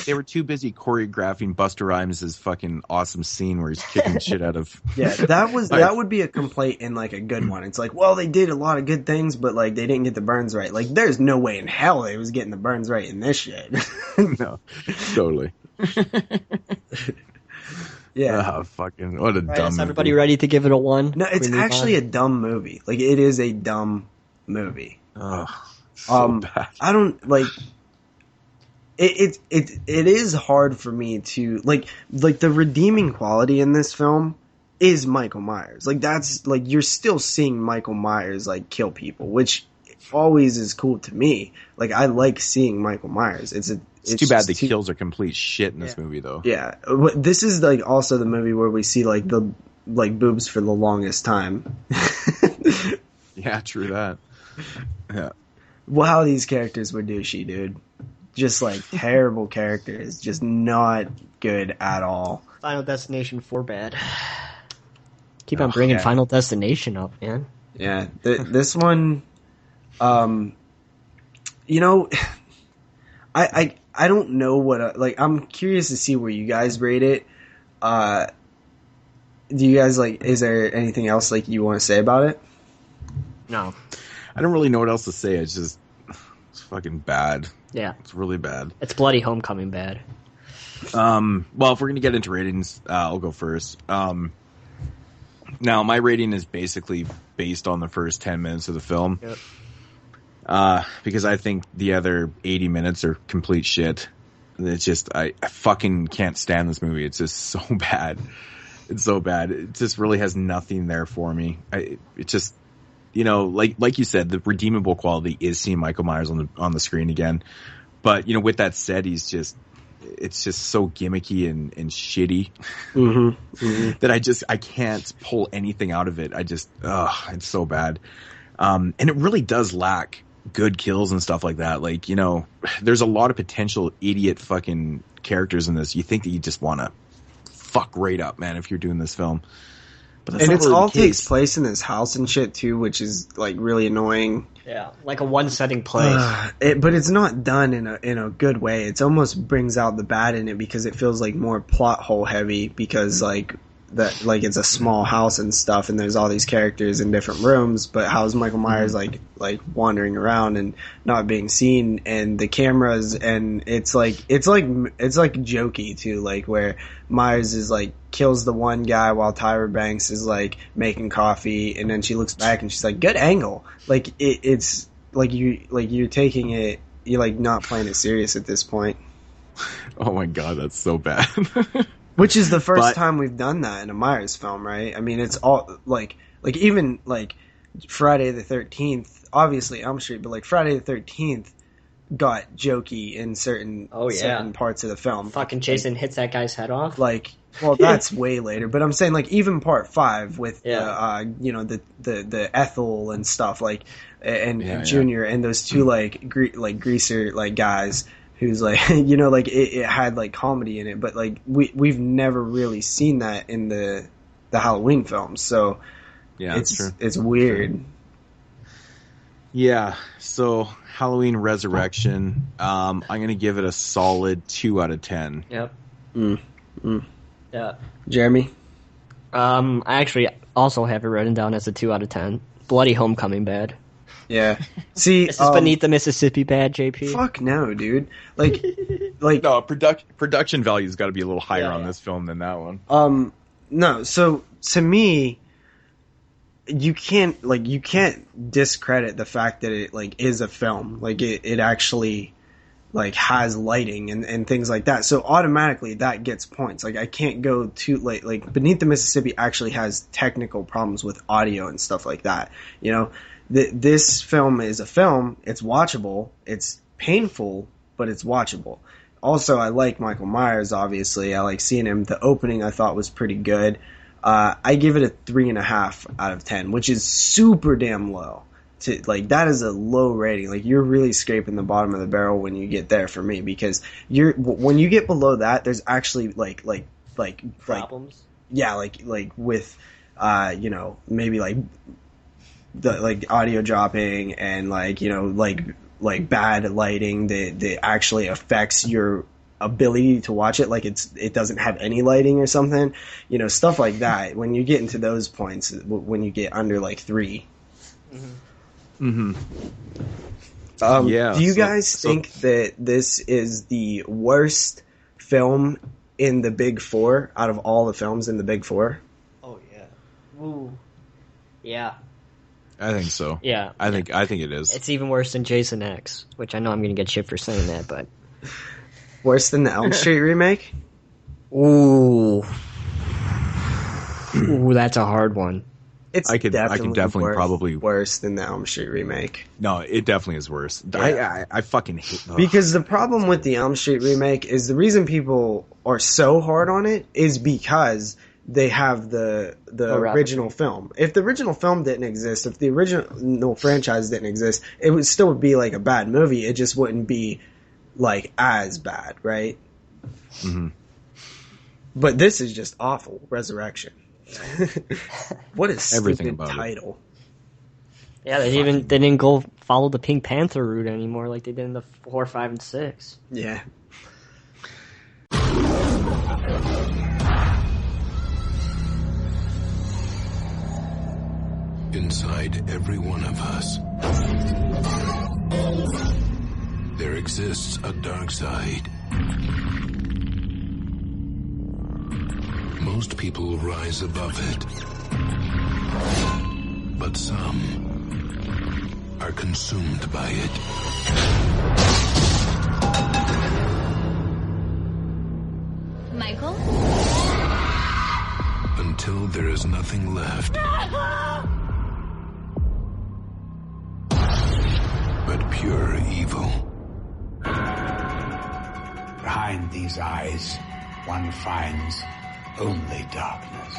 They were too busy choreographing Busta Rhymes' fucking awesome scene where he's kicking shit out of. Yeah, that would be a complaint in like a good one. It's like, well, they did a lot of good things, but like they didn't get the burns right. Like there's no way in hell they was getting the burns right in this shit. No, totally. Yeah. Fucking what a dumb movie. Everybody ready to give it a 1? No, it's actually a dumb movie. Like it is a dumb movie. Oh, so bad. I don't like it is hard for me to like the redeeming quality in this film is Michael Myers. Like that's like you're still seeing Michael Myers like kill people, which always is cool to me. Like I like seeing Michael Myers. It's too bad the kills are complete shit in this movie, though. Yeah, this is like also the movie where we see like the boobs for the longest time. Yeah, true that. Yeah. Wow, these characters were douchey, dude. Just like terrible characters, just not good at all. Final Destination 4 bad. Keep on bringing Final Destination up, man. Yeah, this one, I don't know what like. I'm curious to see where you guys rate it. Do you guys like? Is there anything else like you want to say about it? No, I don't really know what else to say. It's fucking bad. Yeah, it's really bad. It's bloody homecoming bad. Well, if we're gonna get into ratings, I'll go first. Now my rating is basically based on the first 10 minutes of the film. Yep. Because I think the other 80 minutes are complete shit. It's just, I fucking can't stand this movie. It's just so bad. It's so bad. It just really has nothing there for me. It just, you know, like you said, the redeemable quality is seeing Michael Myers on the screen again. But, you know, with that said, it's just so gimmicky and shitty that I can't pull anything out of it. It's so bad. And it really does lack good kills and stuff like that. Like, you know, there's a lot of potential idiot fucking characters in this. You think that you just want to fuck right up, man, if you're doing this film. But that's and not it's really all the case. takes place in this house and shit too, which is like really annoying. Yeah, like a one-setting place. But it's not done in a good way. It almost brings out the bad in it because it feels like more plot hole heavy because like it's a small house and stuff and there's all these characters in different rooms, but how's Michael Myers like wandering around and not being seen, and the cameras, and it's like jokey too, like where Myers is like kills the one guy while Tyra Banks is like making coffee, and then she looks back and she's like, good angle. Like it's like you're taking it, you're like not playing it serious at this point. Oh my god, that's so bad. Which is the first time we've done that in a Myers film, right? I mean, it's all like even like Friday the 13th, obviously Elm Street, but like Friday the 13th got jokey in certain parts of the film. Fucking Jason hits that guy's head off. Like, well, that's way later, but I'm saying like even part 5 with the Ethel and stuff like and Junior and those two like greaser like guys. Who's like, you know, like it had like comedy in it, but like we've never really seen that in the Halloween films, so it's weird. Yeah, so Halloween Resurrection, I'm gonna give it a solid 2 out of 10. Yep. Yeah. Jeremy? I actually also have it written down as a 2 out of 10. Bloody homecoming bad. Yeah. See, this is beneath the Mississippi bad, JP. Fuck no, dude. Like no, production value's got to be a little higher on this film than that one. No. So to me, you can't discredit the fact that it like is a film. Like it actually like has lighting and things like that. So automatically that gets points. Like I can't go too like Beneath the Mississippi actually has technical problems with audio and stuff like that. You know. This film is a film. It's watchable. It's painful, but it's watchable. Also, I like Michael Myers, obviously. I like seeing him. The opening I thought was pretty good. I give it a 3.5 out of 10, which is super damn low. That is a low rating. Like, you're really scraping the bottom of the barrel when you get there for me, because when you get below that, there's actually like problems. Yeah, like with you know, maybe like the like audio dropping and like, you know, like bad lighting that actually affects your ability to watch it. Like it doesn't have any lighting or something, you know, stuff like that. When you get into those points, when you get under like 3. Mm-hmm. Do you guys think that this is the worst film in the Big Four out of all the films in the Big Four? Oh yeah. Ooh. Yeah. I think so. Yeah. I think it is. It's even worse than Jason X, which I know I'm going to get shit for saying that, but worse than the Elm Street remake? Ooh, that's a hard one. I can definitely probably worse than the Elm Street remake. No, it definitely is worse. Yeah. I fucking hate that. Because the problem with the Elm Street remake is the reason people are so hard on it is because they have the original film. If the original film didn't exist, if the original franchise didn't exist, it would still be like a bad movie. It just wouldn't be like as bad, right? Mm-hmm. But this is just awful. Resurrection. What a everything stupid about title. Yeah, they didn't go follow the Pink Panther route anymore like they did in the 4, 5, and 6. Yeah. Inside every one of us, there exists a dark side. Most people rise above it, but some are consumed by it. Michael? Until there is nothing left but pure evil. Behind these eyes, one finds only darkness.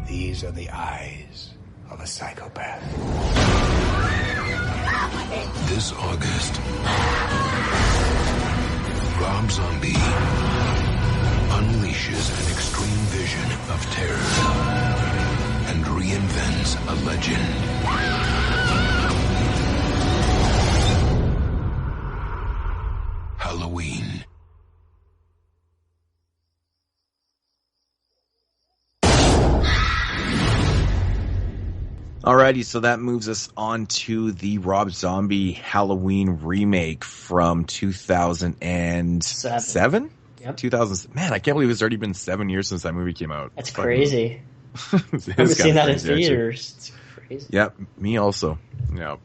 These are the eyes of a psychopath. This August, Rob Zombie unleashes an extreme vision of terror and reinvents a legend. Halloween. Alrighty, so that moves us on to the Rob Zombie Halloween remake from 2007? Yep. 2000. Man, I can't believe it's already been 7 years since that movie came out. That's crazy. I haven't seen that in theaters. It's crazy. Yep, me also. Yeah.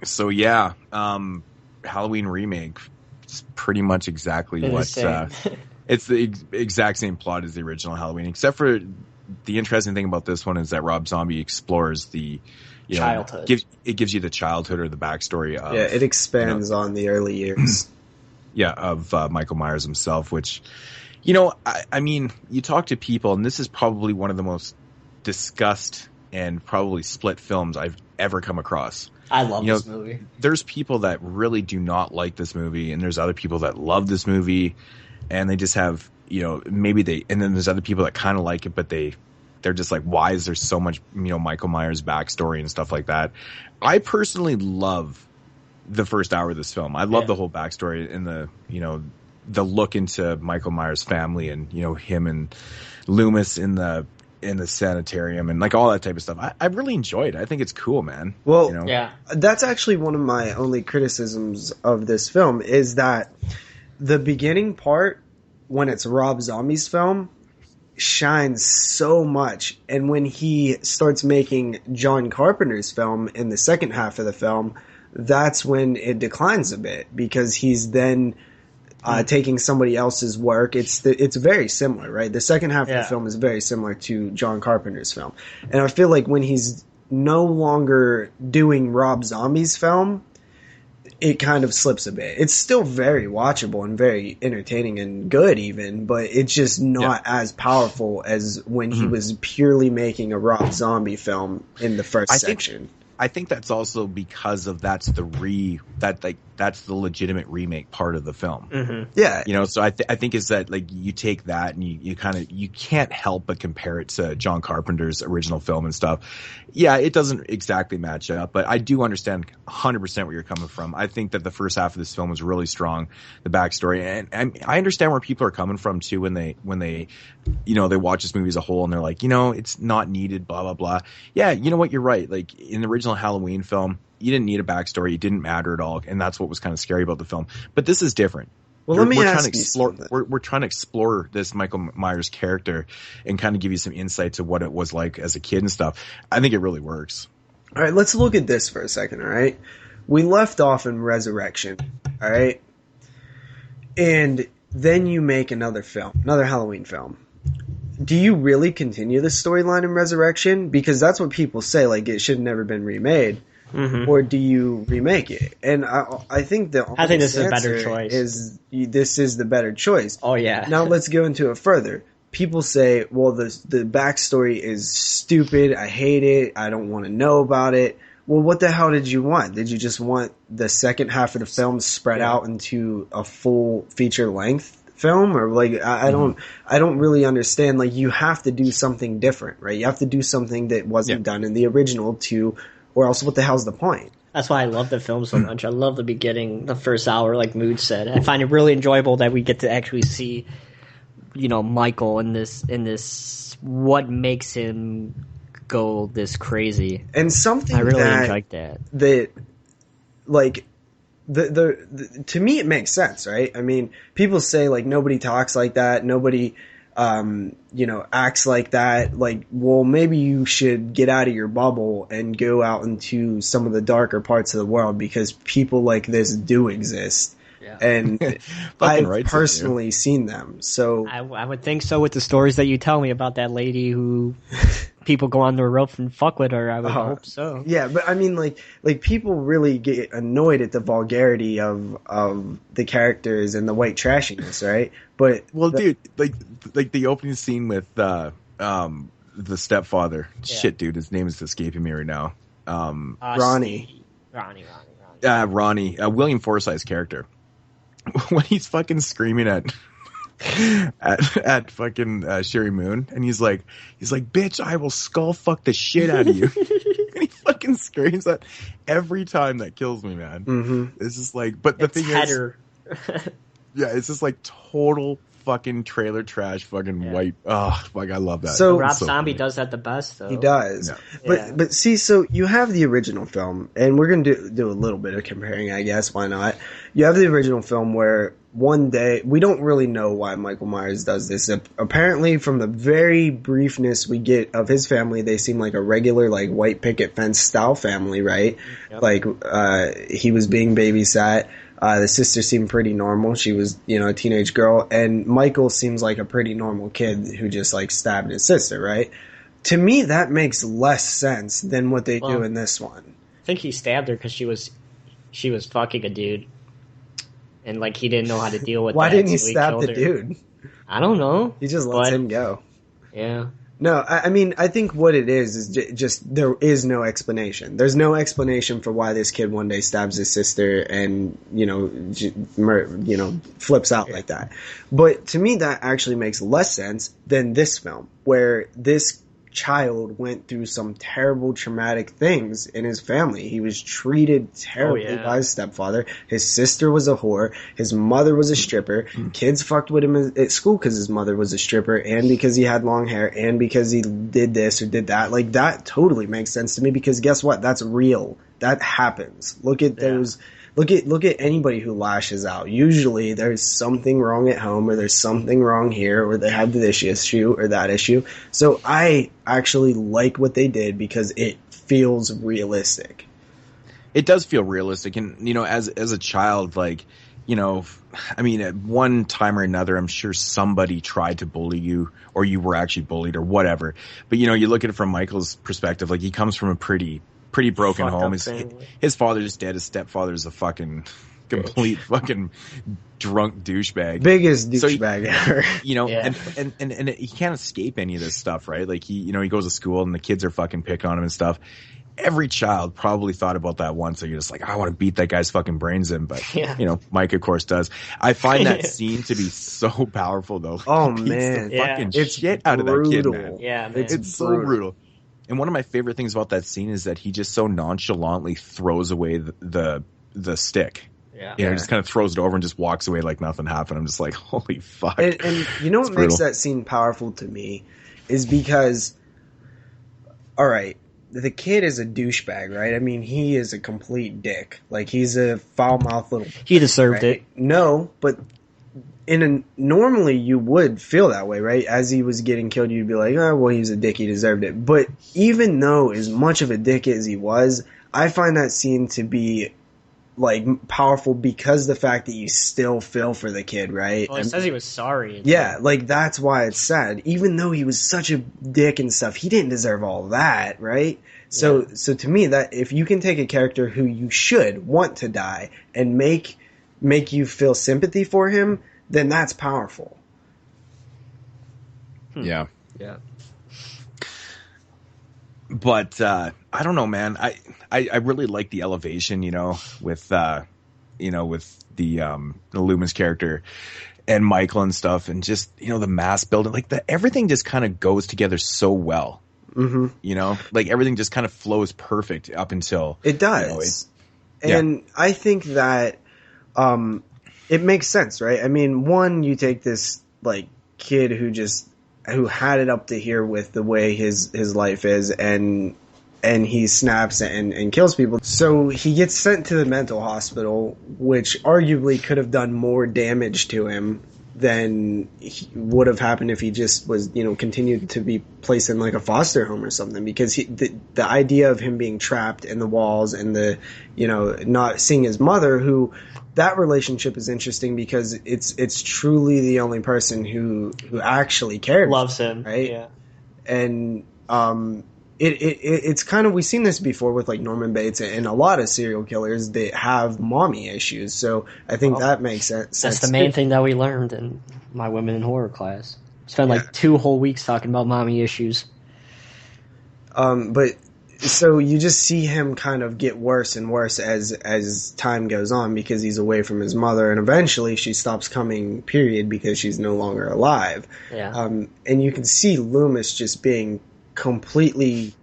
So yeah, Halloween remake. It's pretty much exactly what it's the exact same plot as the original Halloween, except for the interesting thing about this one is that Rob Zombie explores the childhood. It gives you the childhood or the backstory of it expands on the early years. Of Michael Myers himself, which I mean, you talk to people, and this is probably one of the most discussed and probably split films I've ever come across. I love this movie. There's people that really do not like this movie, and there's other people that love this movie, and they just have, maybe and then there's other people that kind of like it, but they're just like, why is there so much, Michael Myers backstory and stuff like that? I personally love the first hour of this film. I love the whole backstory and the look into Michael Myers' family and, him and Loomis in the sanitarium and like all that type of stuff. I really enjoyed it. I think it's cool, man. Well, that's actually one of my only criticisms of this film is that the beginning part, when it's Rob Zombie's film, shines so much. And when he starts making John Carpenter's film in the second half of the film, that's when it declines a bit because he's then taking somebody else's work. It's very similar, right? The second half of the film is very similar to John Carpenter's film. And I feel like when he's no longer doing Rob Zombie's film, it kind of slips a bit. It's still very watchable and very entertaining and good even, but it's just not as powerful as when he was purely making a Rob Zombie film in the first section. I think that's also because of that's the legitimate remake part of the film. Mm-hmm. Yeah. So I think is that like you take that and you can't help but compare it to John Carpenter's original film and stuff. Yeah, it doesn't exactly match up, but I do understand 100% where you're coming from. I think that the first half of this film was really strong, the backstory, and I understand where people are coming from too when they they watch this movie as a whole and they're like, it's not needed, blah blah blah. Yeah, you know what, you're right. Like in the original Halloween film, you didn't need a backstory, it didn't matter at all, and that's what was kind of scary about the film. But this is different. Well, let me ask you something. We're trying to explore this Michael Myers character and kind of give you some insight to what it was like as a kid and stuff. I think it really works. All right, let's look at this for a second, all right? We left off in Resurrection, all right? And then you make another film, another Halloween film. Do you really continue the storyline in Resurrection? Because that's what people say, like it should have never been remade. Mm-hmm. Or do you remake it? And I think this is a better choice. This is the better choice. Oh yeah. Now let's go into it further. People say, well, the backstory is stupid. I hate it. I don't want to know about it. Well, what the hell did you want? Did you just want the second half of the film spread out into a full feature length film? Or like, I don't really understand. Like, you have to do something different, right? You have to do something that wasn't done in the original to or else what the hell's the point? That's why I love the film so much. I love the beginning, the first hour, like Moodz said. I find it really enjoyable that we get to actually see, Michael in this what makes him go this crazy. And something I really enjoyed that. To me it makes sense, right? I mean, people say like nobody talks like that, nobody acts like that. Like, well, maybe you should get out of your bubble and go out into some of the darker parts of the world because people like this do exist. Yeah. And I've personally seen them. So I would think so with the stories that you tell me about that lady who people go on the rope and fuck with her. I would hope so. Yeah, but I mean, like people really get annoyed at the vulgarity of the characters and the white trashiness, right? But dude, like the opening scene with the stepfather. Yeah. Shit, dude, his name is escaping me right now. Ronnie. Ronnie. William Forsythe's character. When he's fucking screaming at fucking Sherry Moon, and he's like, bitch, I will skull fuck the shit out of you. And he fucking screams that every time. That kills me, man. Mm-hmm. It's just like, but the thing is, yeah, it's just like total fucking trailer trash, fucking white. Oh, like I love that. So Rob Zombie does that the best, though. He does. Yeah. But see, so you have the original film, and we're gonna do a little bit of comparing, I guess. Why not? You have the original film where one day we don't really know why Michael Myers does this. Apparently, from the very briefness we get of his family, they seem like a regular like white picket fence style family, right? Yep. Like he was being babysat. The sister seemed pretty normal. She was, a teenage girl. And Michael seems like a pretty normal kid who just, like, stabbed his sister, right? To me, that makes less sense than what they do in this one. I think he stabbed her because she was fucking a dude. And, like, he didn't know how to deal with Why that. Why didn't he stab the dude? I don't know. He just lets him go. Yeah. No, I mean, I think what it is just there is no explanation. There's no explanation for why this kid one day stabs his sister and, flips out like that. But to me, that actually makes less sense than this film, where this child went through some terrible traumatic things in his family. He was treated terribly by his stepfather. His sister was a whore. His mother was a stripper. Kids fucked with him at school because his mother was a stripper and because he had long hair and because he did this or did that. Like, that totally makes sense to me because guess what? That's real. That happens. Look at those. Look at anybody who lashes out. Usually there's something wrong at home or there's something wrong here or they have this issue or that issue. So I actually like what they did because it feels realistic. It does feel realistic. And, as a child, like, I mean, at one time or another, I'm sure somebody tried to bully you or you were actually bullied or whatever. But, you look at it from Michael's perspective, like he comes from a pretty broken home. His father's dead. His stepfather's a fucking complete fucking drunk douchebag. Biggest douchebag ever. And he can't escape any of this stuff, right? Like he goes to school and the kids are fucking picking on him and stuff. Every child probably thought about that once. So you're just like, I want to beat that guy's fucking brains in. But, Mike, of course, does. I find that scene to be so powerful, though. Oh, man. Fucking shit out of that kid, man. Yeah, man. It's so brutal. And one of my favorite things about that scene is that he just so nonchalantly throws away the stick. Yeah. Just kind of throws it over and just walks away like nothing happened. I'm just like, holy fuck. And you know what makes that scene powerful to me is because, all right, the kid is a douchebag, right? I mean, he is a complete dick. Like, he's a foul-mouthed little... He deserved it. No, but... normally you would feel that way, right? As he was getting killed, you'd be like, oh, well, he's a dick, he deserved it. But even though as much of a dick as he was, I find that scene to be, like, powerful because the fact that you still feel for the kid, right? Well, it says he was sorry. Yeah, like, that's why it's sad. Even though he was such a dick and stuff, he didn't deserve all that, right? So to me, that if you can take a character who you should want to die and make you feel sympathy for him, then that's powerful. Yeah. Yeah. But I don't know, man. I really like the elevation, with the Loomis character and Michael and stuff, and just the mass building, like everything just kind of goes together so well. Mm-hmm. You know, like everything just kind of flows perfect up until it does. And I think that it makes sense, right? I mean, one, you take this like kid who had it up to here with the way his life is, and he snaps and kills people. So he gets sent to the mental hospital, which arguably could have done more damage to him than would have happened if he just was, continued to be placed in like a foster home or something. Because the idea of him being trapped in the walls and not seeing his mother, who that relationship is interesting because it's truly the only person who actually cares, loves him, right? Yeah, and it's kind of, we've seen this before with like Norman Bates and a lot of serial killers that have mommy issues. So I think that makes sense. That's the main thing that we learned in my women in horror class. Spent like 2 whole weeks talking about mommy issues. But so you just see him kind of get worse and worse as time goes on because he's away from his mother, and eventually she stops coming, period, because she's no longer alive. Yeah. And you can see Loomis just being completely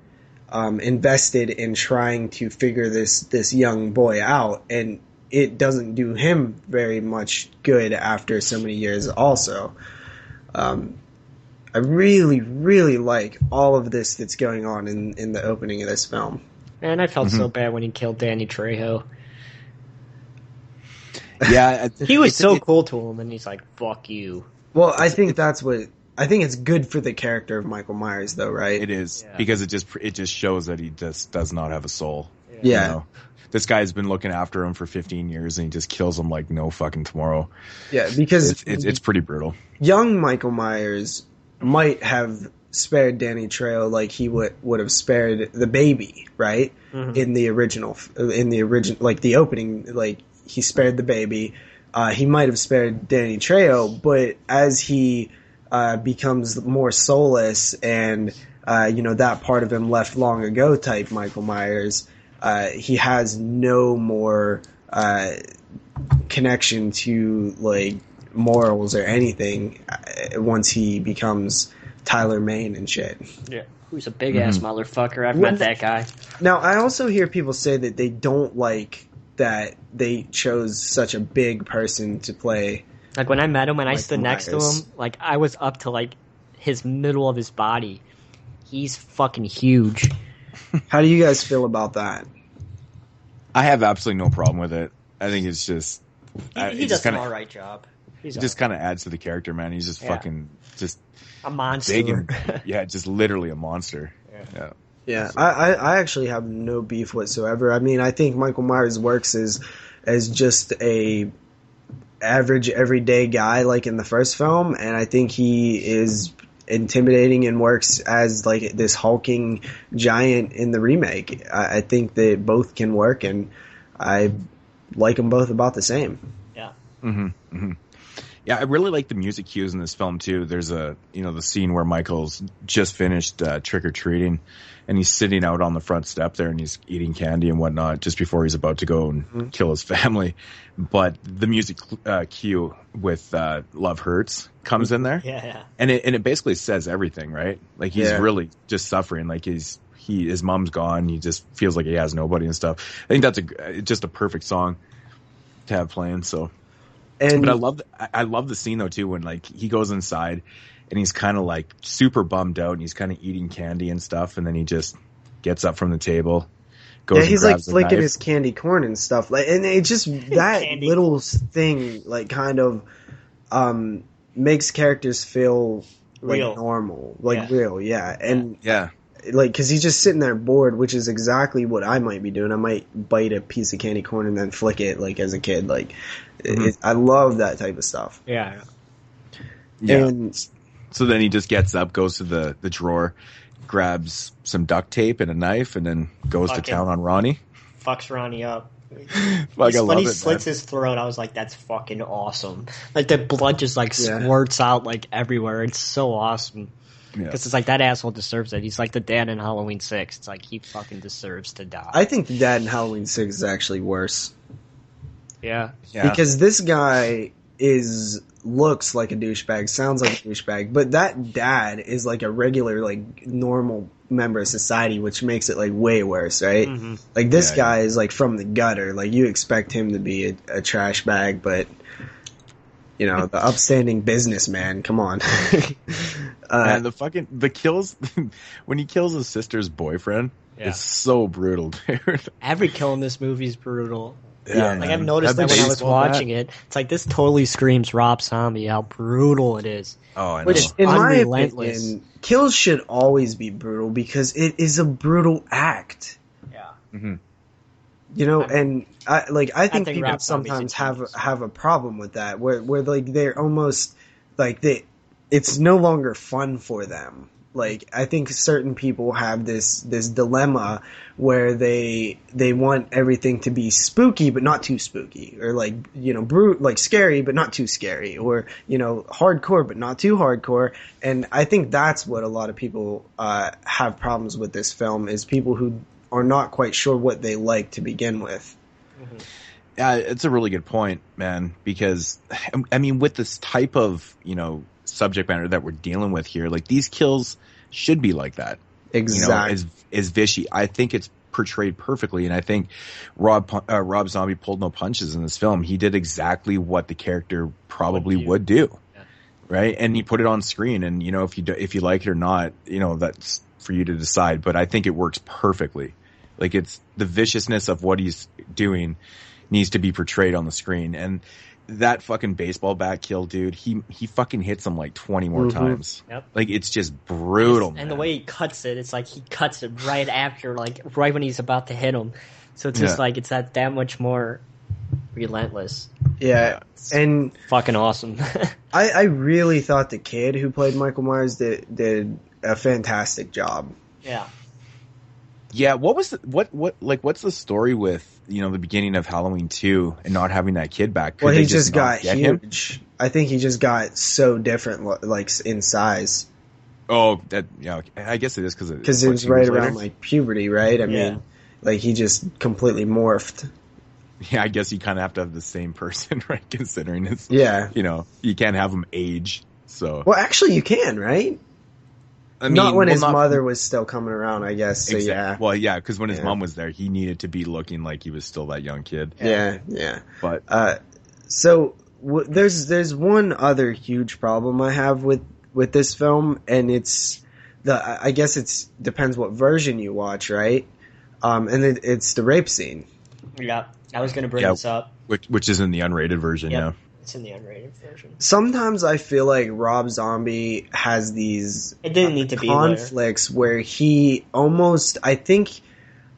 invested in trying to figure this young boy out, and it doesn't do him very much good after so many years also. I really, really like all of this that's going on in the opening of this film. Man, I felt so bad when he killed Danny Trejo. Yeah. He was so cool to him, and he's like, fuck you. Well, I think it's good for the character of Michael Myers, though, right? It is, because it just shows that he just does not have a soul. Yeah. You know? This guy's been looking after him for 15 years, and he just kills him like no fucking tomorrow. Yeah, because it's pretty brutal. Young Michael Myers might have spared Danny Trejo like he would have spared the baby, right? Mm-hmm. In the original, like the opening, like he spared the baby. He might have spared Danny Trejo, but as he becomes more soulless and that part of him left long ago type Michael Myers, he has no more connection to like morals or anything once he becomes Tyler Mane and shit. Yeah, who's a big ass motherfucker. I've met that guy. Now, I also hear people say that they don't like that they chose such a big person to play. Like when I met him and I stood next to him, like I was up to like his middle of his body. He's fucking huge. How do you guys feel about that? I have absolutely no problem with it. I think it's just he does an alright job. It just kind of adds to the character, man. He's just fucking just a monster. Big and, just literally a monster. Yeah. I actually have no beef whatsoever. I mean, I think Michael Myers works as just a average everyday guy like in the first film, and I think he is intimidating and works as like this hulking giant in the remake. I think that both can work, and I like them both about the same. Yeah. Yeah, I really like the music cues in this film too. There's the scene where Michael's just finished trick-or-treating, and he's sitting out on the front step there, and he's eating candy and whatnot just before he's about to go and kill his family. But the music cue with Love Hurts comes in there. Yeah. And it basically says everything, right? Like he's really just suffering. Like his mom's gone. He just feels like he has nobody and stuff. I think that's just a perfect song to have playing. So. But I love the scene though too when like he goes inside and he's kind of like super bummed out and he's kind of eating candy and stuff, and then he just gets up from the table, goes. Yeah, he's like flicking his candy corn and stuff. Like, and it just that little thing like kind of makes characters feel like real. Normal, like real, and yeah. Like, cause he's just sitting there bored, which is exactly what I might be doing. I might bite a piece of candy corn and then flick it, like as a kid. Like, I love that type of stuff. Yeah. And so then he just gets up, goes to the drawer, grabs some duct tape and a knife, and then goes to town on Ronnie. Fucks Ronnie up. When he slits his throat, I was like, "That's fucking awesome!" Like the blood just like squirts out like everywhere. It's so awesome. Because it's like that asshole deserves it. He's like the dad in Halloween 6. It's like he fucking deserves to die. I think the dad in Halloween 6 is actually worse. Yeah. Because this guy looks like a douchebag, sounds like a douchebag, but that dad is like a regular, like normal member of society, which makes it like way worse, right? Mm-hmm. Like this guy is like from the gutter. Like you expect him to be a trash bag, but you know, the upstanding businessman. Come on. And the kills when he kills his sister's boyfriend, it's so brutal, dude. Every kill in this movie is brutal. Yeah, like I've noticed that when I was watching it. It's like this totally screams Rob Zombie, how brutal it is. Oh, I know. Which, in my opinion, kills should always be brutal because it is a brutal act. Yeah. Mm-hmm. You know, and I think people sometimes have a problem with that, where like they're almost like it's no longer fun for them. Like I think certain people have this dilemma where they want everything to be spooky but not too spooky, or like, you know, like scary but not too scary, or, you know, hardcore but not too hardcore. And I think that's what a lot of people have problems with this film, is people who are not quite sure what they like to begin with. Mm-hmm. Yeah, it's a really good point, man, because I mean, with this type of, you know, subject matter that we're dealing with here, like these kills should be like that. Exactly. You know, as Vishy. I think it's portrayed perfectly, and I think Rob Zombie pulled no punches in this film. He did exactly what the character probably would do. Yeah. Right? And he put it on screen, and you know, if you like it or not, you know, that's for you to decide, but I think it works perfectly. Like, it's the viciousness of what he's doing needs to be portrayed on the screen. And that fucking baseball bat kill, dude, he fucking hits him like 20 more times. Yep. Like, it's just brutal, man. And the way he cuts it, it's like he cuts it right after, like right when he's about to hit him. So it's just like, it's that much more relentless. Yeah. And fucking awesome. I really thought the kid who played Michael Myers did a fantastic job. Yeah. Yeah, what's the story with, you know, the beginning of Halloween 2 and not having that kid back? Well, he just got huge. Him? I think he just got so different, like, in size. Oh, I guess it is because it was right around like puberty, right? I mean, like, he just completely morphed. Yeah, I guess you kind of have to have the same person, right? Considering it's, you know, you can't have him age. So, well, actually, you can, right? I mean, not when his mother was still coming around, I guess. So yeah. Well, yeah, because when his mom was there, he needed to be looking like he was still that young kid. Yeah. But so there's one other huge problem I have with this film, and it's I guess it's depends what version you watch, right? And it's the rape scene. Yeah, I was going to bring this up. Which is in the unrated version, yeah. It's in the unrated version. Sometimes I feel like Rob Zombie has these conflicts where he almost, I think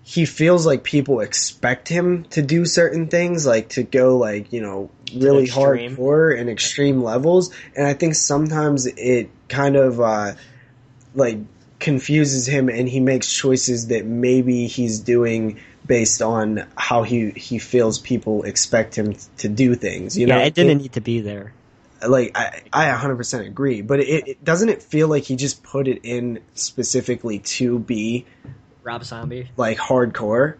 he feels like people expect him to do certain things, like to go like, you know, really hardcore and extreme levels. And I think sometimes it kind of like confuses him, and he makes choices that maybe he's doing based on how he feels people expect him to do things. You know, it didn't need to be there. Like, I 100% agree, but it doesn't it feel like he just put it in specifically to be Rob Zombie, like hardcore.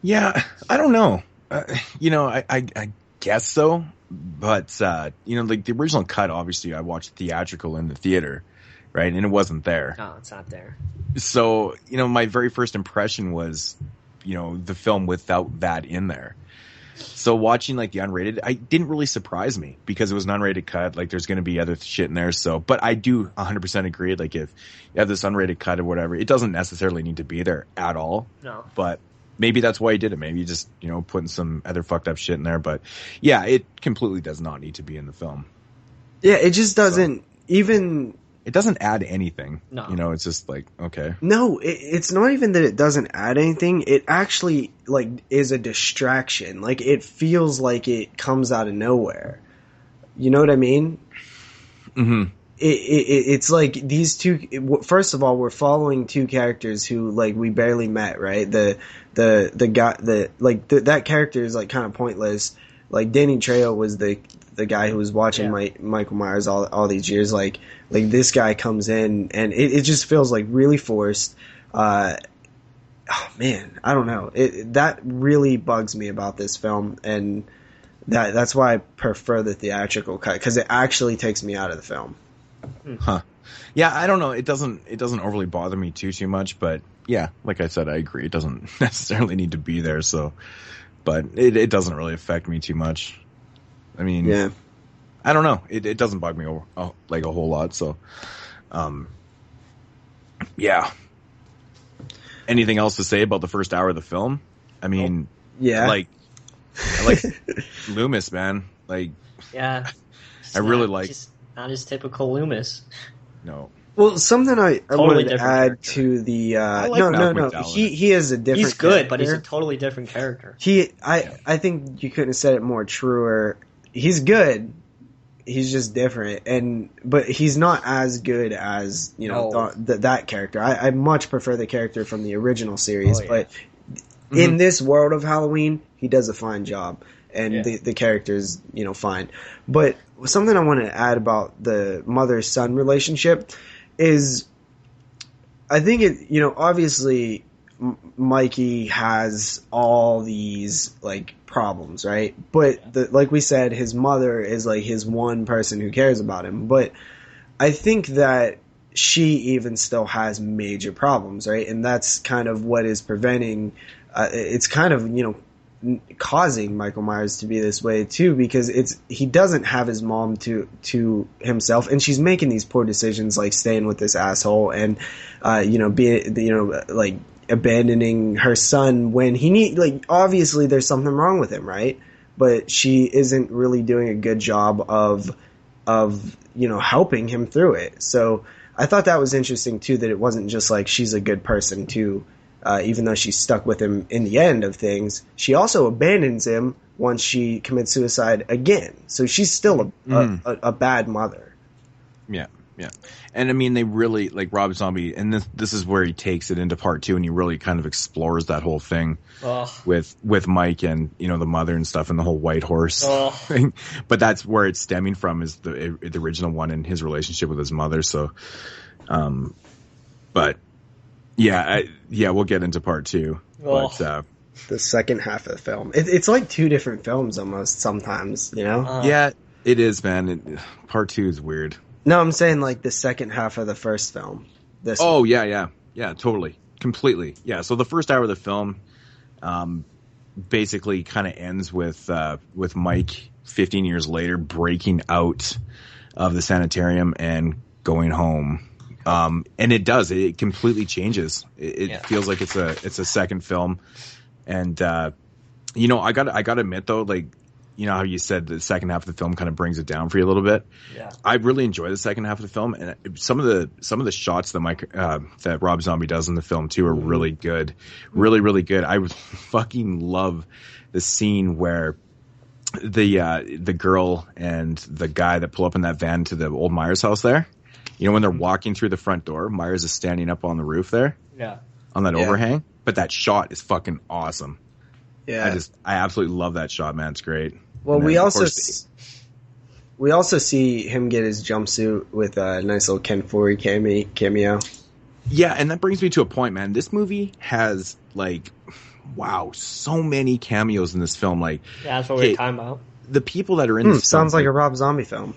Yeah, I don't know. You know, I guess so, but you know, like the original cut, obviously I watched theatrical in the theater, right, and it wasn't there. No, it's not there. So, you know, my very first impression was, you know, the film without that in there. So watching like the unrated, it didn't really surprise me because it was an unrated cut. Like, there's going to be other shit in there. So, but I do 100% agree. Like, if you have this unrated cut or whatever, it doesn't necessarily need to be there at all. No. But maybe that's why he did it. Maybe just, you know, putting some other fucked up shit in there. But yeah, it completely does not need to be in the film. Yeah, it just doesn't even... It doesn't add anything. No. You know, it's just like, okay. No, it's not even that it doesn't add anything. It actually, like, is a distraction. Like, it feels like it comes out of nowhere. You know what I mean? Mm-hmm. It's like these two... First of all, we're following two characters who, like, we barely met, right? The guy... that character is, like, kind of pointless. Like, Danny Trejo was the guy who was watching Michael Myers all these years. Like this guy comes in, and it just feels like really forced. Oh man, I don't know. That really bugs me about this film, and that's why I prefer the theatrical cut, because it actually takes me out of the film. Huh. Yeah, I don't know. It doesn't overly bother me too much, but yeah, like I said, I agree. It doesn't necessarily need to be there. So, but it doesn't really affect me too much. I mean, yeah, I don't know. It doesn't bug me like a whole lot. So, yeah. Anything else to say about the first hour of the film? I mean, yeah, I like Loomis, man. Like, yeah, I really like. Just not his typical Loomis. No. Well, something I Totally wanted to add character. to the like no. McDowell. He is a different. He's good, character. but he's a totally different character. I think you couldn't have said it more truer. He's good. He's just different, but he's not as good as that character. I much prefer the character from the original series, but in this world of Halloween, he does a fine job, and the character's fine. But something I want to add about the mother-son relationship is, I think it obviously Mikey has all these problems, right? But like we said, his mother is his one person who cares about him. But I think that she even still has major problems, right? And that's kind of what is preventing. It's kind of causing Michael Myers to be this way too, because he doesn't have his mom to himself, and she's making these poor decisions like staying with this asshole and abandoning her son when he obviously there's something wrong with him, right? But she isn't really doing a good job of helping him through it. So I thought that was interesting too, that it wasn't just she's a good person too, even though she's stuck with him in the end of things. She also abandons him once she commits suicide again. So she's still a bad mother. Yeah. Yeah. And I mean, they really, Rob Zombie, and this is where he takes it into part 2, and he really kind of explores that whole thing with Mike and, the mother and stuff, and the whole white horse thing. But that's where it's stemming from, is the original one and his relationship with his mother. So, but yeah, we'll get into part 2. But, the second half of the film, it's like 2 different films almost sometimes, Yeah, it is, man. Part 2 is weird. No, I'm saying the second half of the first film. Yeah, totally, completely. Yeah, so the first hour of the film, basically kind of ends with Mike 15 years later breaking out of the sanitarium and going home. And it completely changes. It feels like it's a second film, and I gotta admit though, how you said the second half of the film kind of brings it down for you a little bit. Yeah. I really enjoy the second half of the film, and some of the shots that Rob Zombie does in the film too are really good, really really good. I fucking love the scene where the girl and the guy that pull up in that van to the old Myers house there. When they're walking through the front door, Myers is standing up on the roof there. Yeah. On that overhang, but that shot is fucking awesome. Yeah. I absolutely love that shot, man. It's great. Well, we also see him get his jumpsuit with a nice little Ken Foree cameo. Yeah, and that brings me to a point, man. This movie has so many cameos in this film. That's what we're talking about. The people that are in this sounds like a Rob Zombie film.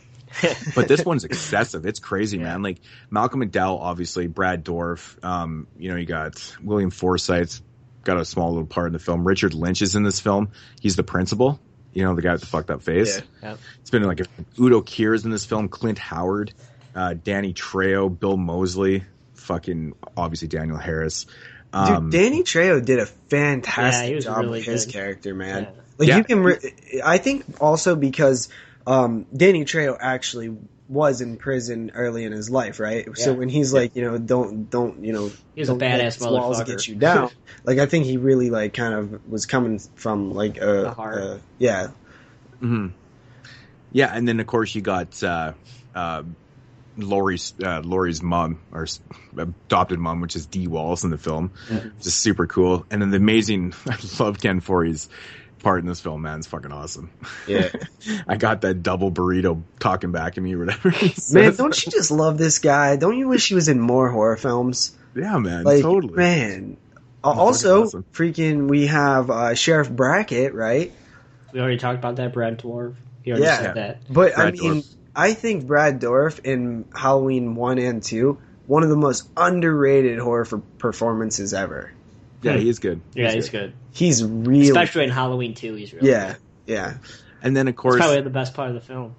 But this one's excessive. It's crazy, man. Malcolm McDowell, obviously, Brad Dourif. You got William Forsythe's got a small little part in the film. Richard Lynch is in this film. He's the principal. The guy with the fucked up face. Yeah. It's been Udo Kier's in this film. Clint Howard, Danny Trejo, Bill Moseley, fucking obviously Daniel Harris. Dude, Danny Trejo did a fantastic job with his character, man. Yeah. You can. I think also because Danny Trejo actually was in prison early in his life, right? Yeah. So when he's don't he's a badass motherfucker. Walls get you down. I think he really kind of was coming from the heart. Yeah. Mm-hmm. Yeah, and then of course you got Laurie's mom, or adopted mom, which is Dee Wallace in the film, which is super cool. And then the amazing, I love Ken Foree's part in this film, man. It's fucking awesome. Yeah. I got that double burrito talking back at me or whatever he says. Man, don't you just love this guy? Don't you wish he was in more horror films? Yeah, man. Totally. Man. Also, awesome. Freaking, we have Sheriff Brackett, right? We already talked about that, Brad Dourif. He already said that. But Brad I mean, Dourif. I think Brad Dourif in Halloween 1 and 2, one of the most underrated horror performances ever. Yeah, he's good. He's good. He's really... Especially in Halloween 2, he's really good. Yeah. And then, of course... It's probably the best part of the film.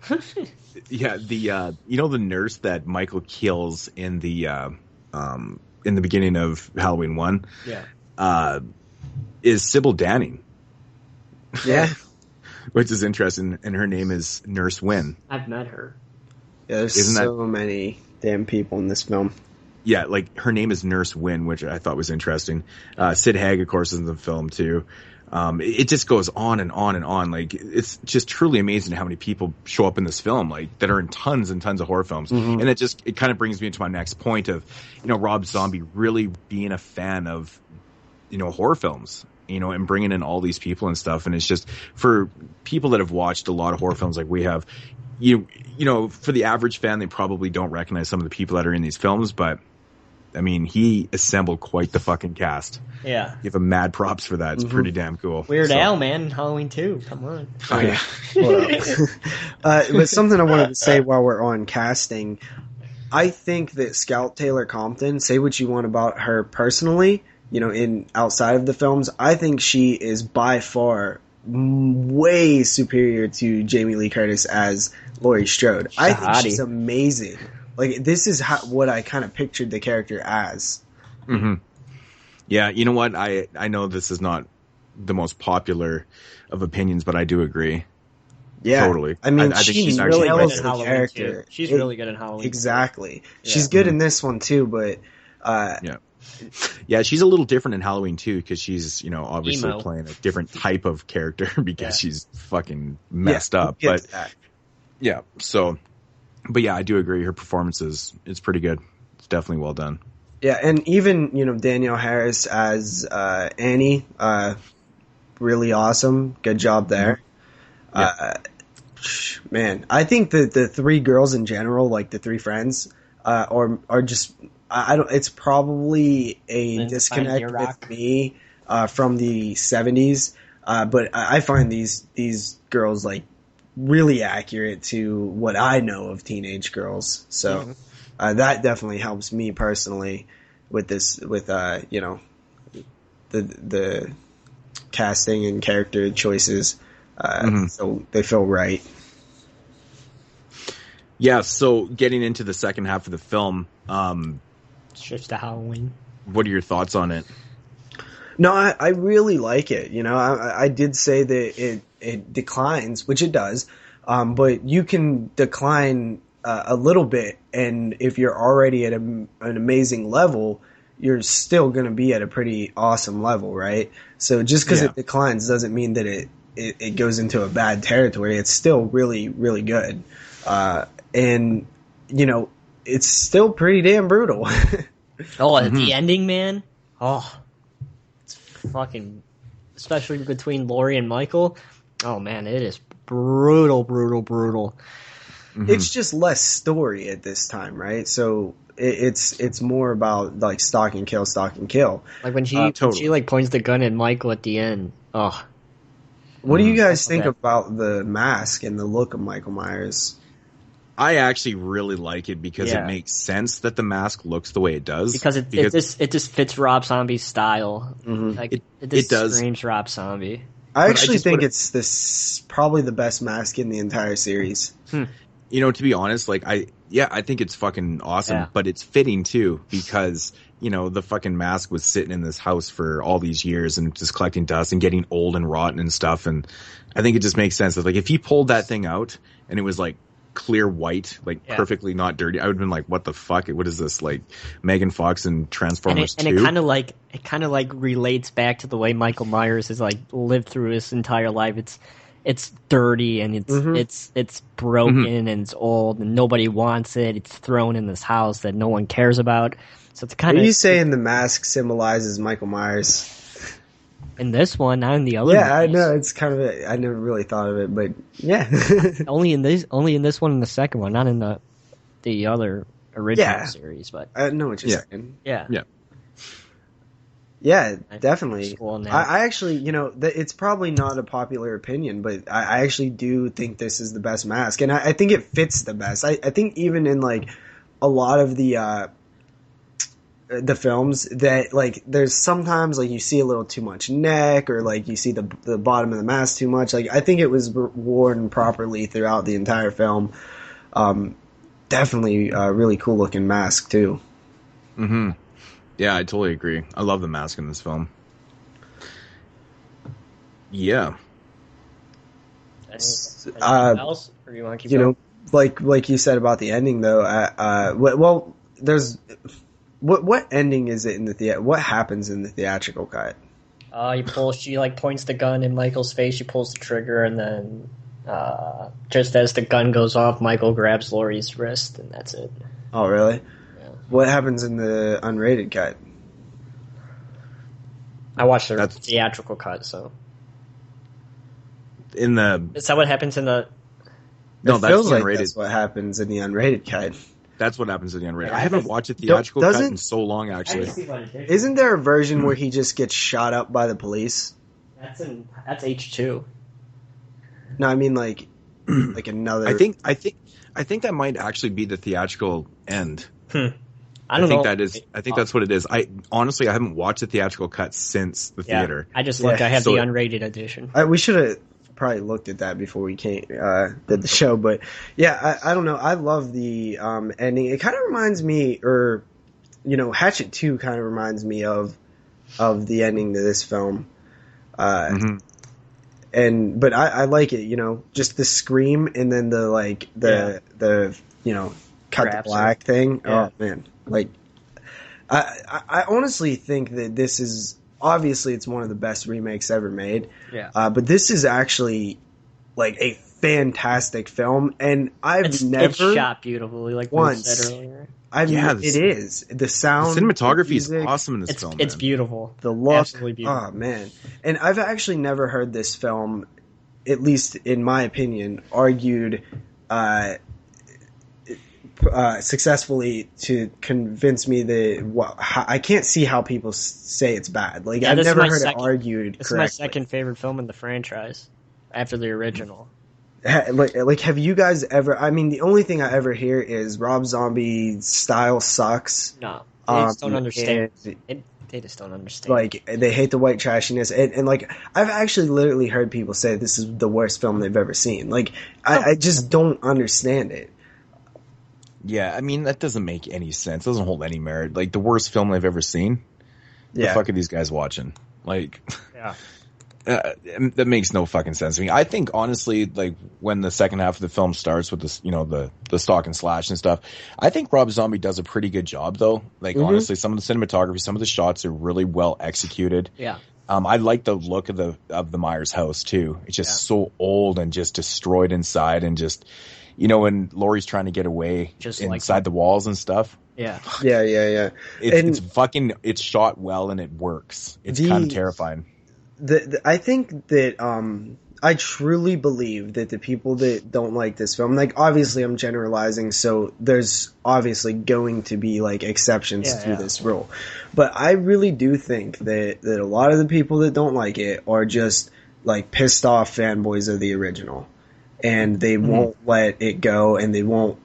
Yeah, the the nurse that Michael kills in the beginning of Halloween 1 is Sybil Danning. Yeah. Which is interesting, and her name is Nurse Wynn. I've met her. Yeah, there's so many damn people in this film. Yeah, like, her name is Nurse Wynn, which I thought was interesting. Sid Haig, of course, is in the film, too. It just goes on and on and on. Like, it's just truly amazing how many people show up in this film, like, that are in tons and tons of horror films. Mm-hmm. And it kind of brings me into my next point of, Rob Zombie really being a fan of, horror films, and bringing in all these people and stuff. And it's just, for people that have watched a lot of horror films like we have, for the average fan, they probably don't recognize some of the people that are in these films, but I mean, he assembled quite the fucking cast. Yeah. Give him mad props for that. It's pretty damn cool. Weird Al, man. Halloween 2. Come on. Oh, yeah. But something I wanted to say while we're on casting, I think that Scout Taylor Compton, say what you want about her personally, in outside of the films, I think she is by far way superior to Jamie Lee Curtis as Laurie Strode. I think she's amazing. Like, this is what I kind of pictured the character as. Mm-hmm. Yeah, you know what? I know this is not the most popular of opinions, but I do agree. Yeah, totally. I mean, I think she's really good in Halloween character. She's really good in Halloween. Exactly. Yeah. She's good in this one too, but yeah, she's a little different in Halloween too, because she's obviously emo. playing a different type of character because she's fucking messed up. But yeah, so. But yeah, I do agree. Her performance is pretty good. It's definitely well done. Yeah, and even Danielle Harris as Annie, really awesome. Good job there. Yeah. Man, I think that the three girls in general, like the three friends, are just I don't. It's probably a disconnect with me from the 70s, but I find these girls like really accurate to what I know of teenage girls. So that definitely helps me personally with this, with the casting and character choices. So they feel right. Yeah. So getting into the second half of the film, shifts to Halloween. What are your thoughts on it? No, I really like it. I did say that it declines, which it does, but you can decline a little bit, and if you're already at an amazing level, you're still going to be at a pretty awesome level, right? So just because it declines doesn't mean that it goes into a bad territory. It's still really, really good. And, it's still pretty damn brutal. The ending, man. Oh, it's fucking, especially between Laurie and Michael. Oh man, it is brutal. It's just less story at this time, right? So it's more about like stalk and kill. Like when she like points the gun at Michael at the end. Oh, what do you guys think about the mask and the look of Michael Myers? I actually really like it because it makes sense that the mask looks the way it does. Because it just fits Rob Zombie's style. Like it does screams Rob Zombie. I actually think it's probably the best mask in the entire series. To be honest, like I think it's fucking awesome, but it's fitting too because the fucking mask was sitting in this house for all these years and just collecting dust and getting old and rotten and stuff, and I think it just makes sense that like if he pulled that thing out and it was like clear white, like perfectly not dirty, I would have been like, what the fuck? What is this, like Megan Fox and Transformers 2? And it kind of like relates back to the way Michael Myers has like lived through his entire life. It's dirty and it's broken and it's old and nobody wants it. It's thrown in this house that no one cares about. So it's kind of. Are you saying the mask symbolizes Michael Myers? In this one, not in the other. Yeah, movies. I know it's kind of. I never really thought of it, but yeah. only in this one, and the second one, not in the other original series. But I know what you're saying. Yeah. Yeah, definitely. School now. I actually, it's probably not a popular opinion, but I actually do think this is the best mask, and I think it fits the best. I think even in like a lot of the films that like there's sometimes like you see a little too much neck or like you see the bottom of the mask too much. Like I think it was worn properly throughout the entire film. Definitely a really cool looking mask too. Mm-hmm. Yeah, I totally agree. I love the mask in this film. Yeah. Anything else? Or you want to keep going? Like you said about the ending though. Well, there's what ending is it in the what happens in the theatrical cut? She like points the gun in Michael's face. She pulls the trigger, and then just as the gun goes off, Michael grabs Laurie's wrist, and that's it. Oh, really? What happens in the unrated cut? I watched the theatrical cut, so. Is that what happens in the... No, that's unrated. Like that's what happens in the unrated cut. That's what happens in the unrated. I haven't watched the theatrical cut in so long, actually. Isn't there a version where he just gets shot up by the police? That's H2. No, I mean like another... I think that might actually be the theatrical end. I don't know. I think that's what it is. I haven't watched the theatrical cut since the theater. I just looked. I have the unrated edition. We should have probably looked at that before we did the show. But yeah, I don't know. I love the ending. It kind of reminds me, or Hatchet 2 kind of reminds me of the ending to this film. But I like it. Just the scream and then the cut to black thing. Yeah. Oh man. Like, I honestly think that this is obviously it's one of the best remakes ever made. Yeah. But this is actually like a fantastic film, and it's shot beautifully, like once we said earlier. It is the sound, the cinematography is awesome in this film. It's beautiful. The look, absolutely beautiful. Oh man! And I've actually never heard this film, at least in my opinion, argued. Successfully to convince me that I can't see how people say it's bad. Like I've never heard it argued. It's my second favorite film in the franchise, after the original. Like, have you guys ever? I mean, the only thing I ever hear is Rob Zombie's style sucks. No, they just don't understand. They just don't understand. Like they hate the white trashiness, and like I've actually literally heard people say this is the worst film they've ever seen. Like I just don't understand it. Yeah, I mean, that doesn't make any sense. It doesn't hold any merit. Like, the worst film I've ever seen? The fuck are these guys watching? Like, that makes no fucking sense to me. I think, honestly, like, when the second half of the film starts with this, the stalk and slash and stuff, I think Rob Zombie does a pretty good job, though. Like, honestly, some of the cinematography, some of the shots are really well executed. Yeah. I like the look of the Myers house, too. It's just so old and just destroyed inside and just... when Laurie's trying to get away just inside the walls and stuff. Yeah. Yeah. It's shot well and it works. It's kind of terrifying. I think that I truly believe that the people that don't like this film, like obviously I'm generalizing, so there's obviously going to be like exceptions to this rule. But I really do think that a lot of the people that don't like it are just like pissed off fanboys of the original. And they won't let it go, and they won't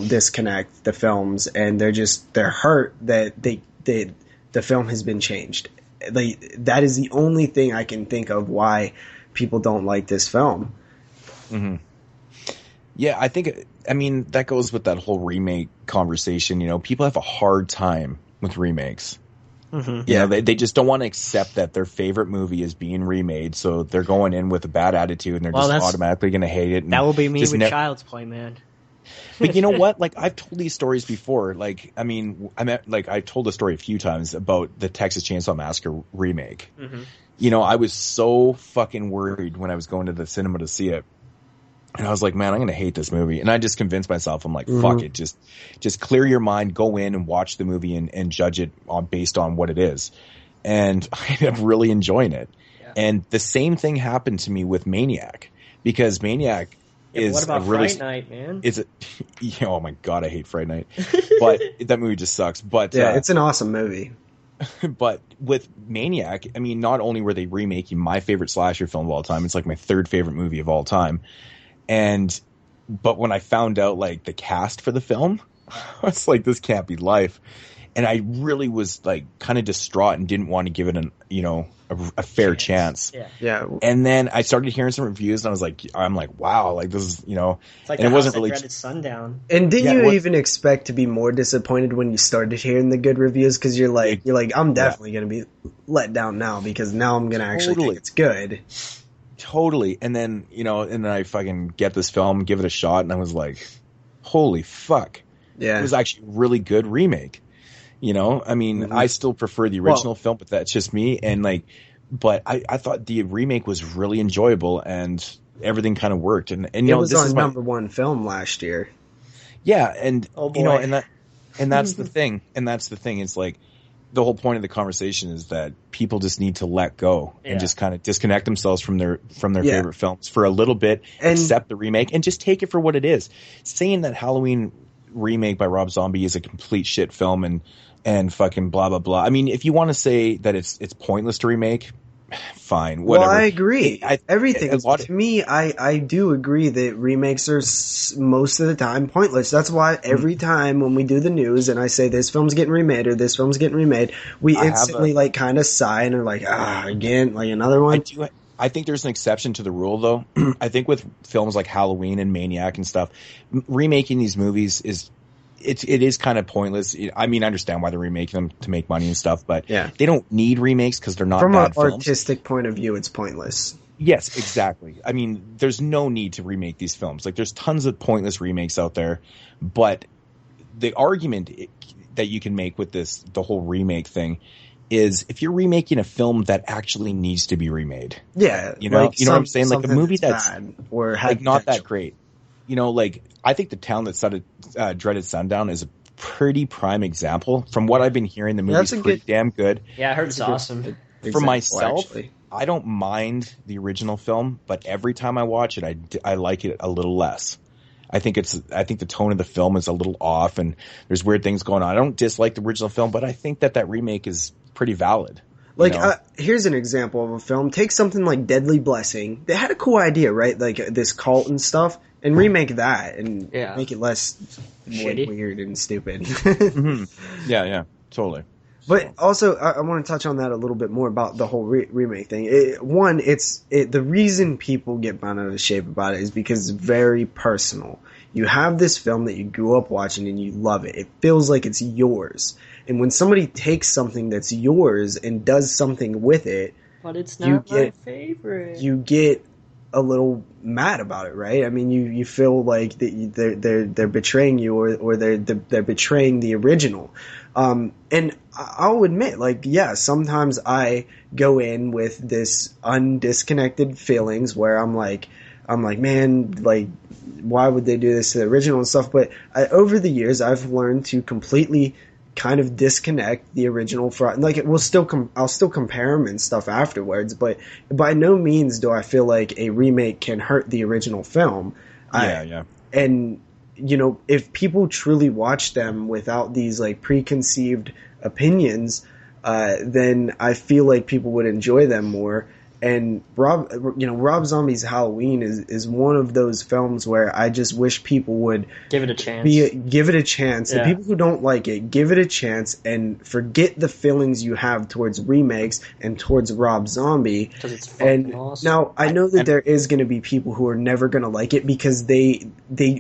disconnect the films, and they're hurt that the film has been changed. That is the only thing I can think of why people don't like this film. Mm-hmm. Yeah, I mean that goes with that whole remake conversation. People have a hard time with remakes. Mm-hmm. Yeah, they just don't want to accept that their favorite movie is being remade, so they're going in with a bad attitude, and they're just automatically going to hate it. And that will be me with Child's Play, man. But you know what? Like, I've told these stories before. Like, I mean, I've told the story a few times about the Texas Chainsaw Massacre remake. Mm-hmm. I was so fucking worried when I was going to the cinema to see it. And I was like, man, I'm going to hate this movie. And I just convinced myself, I'm like, fuck it. Just clear your mind, go in and watch the movie and judge it based on what it is. And I ended up really enjoying it. Yeah. And the same thing happened to me with Maniac, because Maniac is what about Fright Night, man? Oh my God, I hate Fright Night. But that movie just sucks. But yeah, it's an awesome movie. But with Maniac, I mean, not only were they remaking my favorite slasher film of all time, it's like my third favorite movie of all time. But when I found out like the cast for the film, I was like, this can't be life. And I really was like kind of distraught and didn't want to give it a fair chance. Yeah. And then I started hearing some reviews, and I'm like, wow, like this is, It's like and it wasn't really Dreaded Sundown. And didn't you even expect to be more disappointed when you started hearing the good reviews? Because you're like, I'm definitely going to be let down now because now I'm going to actually think it's good. Totally. And then, and then I fucking get this film, give it a shot, and I was like, holy fuck. Yeah. It was actually a really good remake. I mean, I still prefer the original film, but that's just me. And but I thought the remake was really enjoyable and everything kind of worked. And it was our number one film last year. Yeah. And, and that's the thing. And that's the thing. It's like the whole point of the conversation is that people just need to let go and just kind of disconnect themselves from their favorite films for a little bit, accept the remake and just take it for what it is. Saying that Halloween remake by Rob Zombie is a complete shit film and fucking blah blah blah. I mean, if you want to say that it's pointless to remake, fine, whatever. Well, I agree. To me, I do agree that remakes are most of the time pointless. That's why every time when we do the news and I say this film's getting remade or this film's getting remade, we instantly kind of sigh and are like, again, like another one. I think there's an exception to the rule, though. I think with films like Halloween and Maniac and stuff, remaking these movies it is kind of pointless. I mean, I understand why they're remaking them to make money and stuff, but they don't need remakes because they're not bad films. From an artistic point of view, it's pointless. Yes, exactly. I mean, there's no need to remake these films. Like, there's tons of pointless remakes out there, but the argument that you can make with the whole remake thing is if you're remaking a film that actually needs to be remade. Yeah. You know what I'm saying? Like a movie that's bad or like not that great. I think The Town That Started Dreaded Sundown is a pretty prime example. From what I've been hearing, the movie's pretty damn good. Yeah, I heard it's awesome. For myself, I don't mind the original film, but every time I watch it, I like it a little less. I think the tone of the film is a little off and there's weird things going on. I don't dislike the original film, but I think that remake is pretty valid. Here's an example of a film. Take something like Deadly Blessing. They had a cool idea, right? Like this cult and stuff, and remake that and make it less weird and stupid. Mm-hmm. Yeah, totally. But also, I want to touch on that a little bit more about the whole remake thing. The reason people get bent out of shape about it is because it's very personal. You have this film that you grew up watching and you love it. It feels like it's yours. And when somebody takes something that's yours and does something with it, but it's not my favorite. You get a little mad about it, right? I mean, you feel like that they're betraying you or they're betraying the original. And I'll admit, sometimes I go in with this undisconnected feelings where I'm like, man, like, why would they do this to the original and stuff? But over the years, I've learned to completely kind of disconnect the original from, I'll still compare them and stuff afterwards, but by no means do I feel like a remake can hurt the original film. Yeah. And, if people truly watch them without these preconceived opinions, then I feel like people would enjoy them more. And Rob Zombie's Halloween is one of those films where I just wish people would give it a chance. Give it a chance. Yeah. The people who don't like it, give it a chance and forget the feelings you have towards remakes and towards Rob Zombie. Because it's fucking awesome. Now, I know that there is going to be people who are never going to like it because they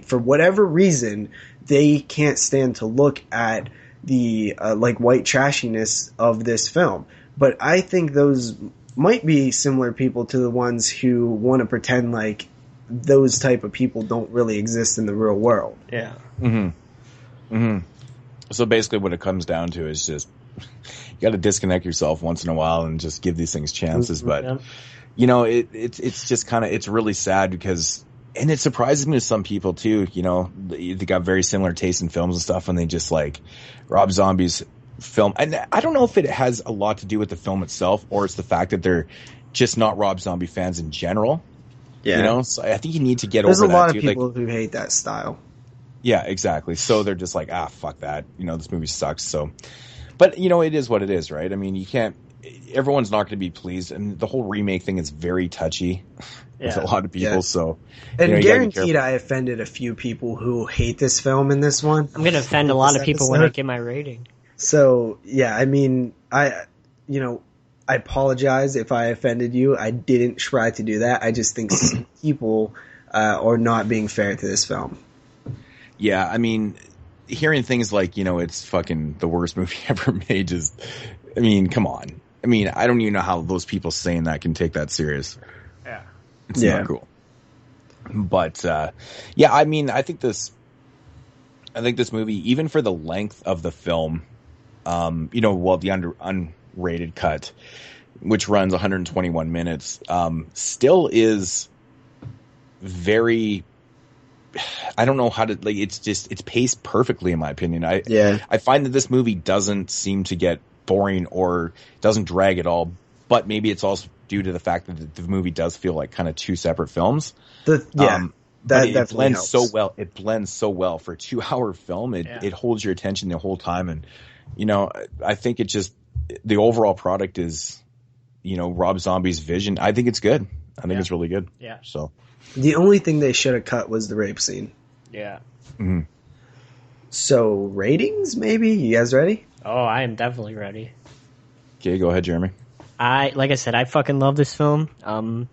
for whatever reason they can't stand to look at the white trashiness of this film. But I think those might be similar people to the ones who want to pretend like those type of people don't really exist in the real world. Yeah. Mm-hmm. Mm-hmm. So basically what it comes down to is just you got to disconnect yourself once in a while and just give these things chances. But, it's just kind of, it's really sad because, and it surprises me to some people too, they got very similar tastes in films and stuff and they just like Rob Zombie's film, and I don't know if it has a lot to do with the film itself or it's the fact that they're just not Rob Zombie fans in general. Yeah. So I think you need to get There's over that. There's a lot of people who hate that style. Yeah, exactly. So they're just like, fuck that. This movie sucks. So, But, it is what it is, right? I mean, you can't... Everyone's not going to be pleased, and the whole remake thing is very touchy with a lot of people, so... And guaranteed I offended a few people who hate this film in this one. I'm going to offend a lot of people when I get my rating. So, yeah, I mean, I apologize if I offended you. I didn't try to do that. I just think some people are not being fair to this film. Yeah, I mean, hearing things like, it's fucking the worst movie ever made I mean, come on. I mean, I don't even know how those people saying that can take that serious. Yeah. It's not cool. But, I mean, I think this movie, even for the length of the film, the unrated cut, which runs 121 minutes, still is very, I don't know how to, it's paced perfectly in my opinion. I find that this movie doesn't seem to get boring or doesn't drag at all, but maybe it's also due to the fact that the movie does feel like kind of two separate films. That it blends helps. so well. It blends so well for a 2-hour film. It holds your attention the whole time, and I think the overall product is, Rob Zombie's vision. I think it's good. I think it's really good. Yeah. So the only thing they should have cut was the rape scene. Yeah. Mm-hmm. So ratings, maybe? You guys ready? Oh, I am definitely ready. Okay, go ahead, Jeremy. Like I said, I fucking love this film. Like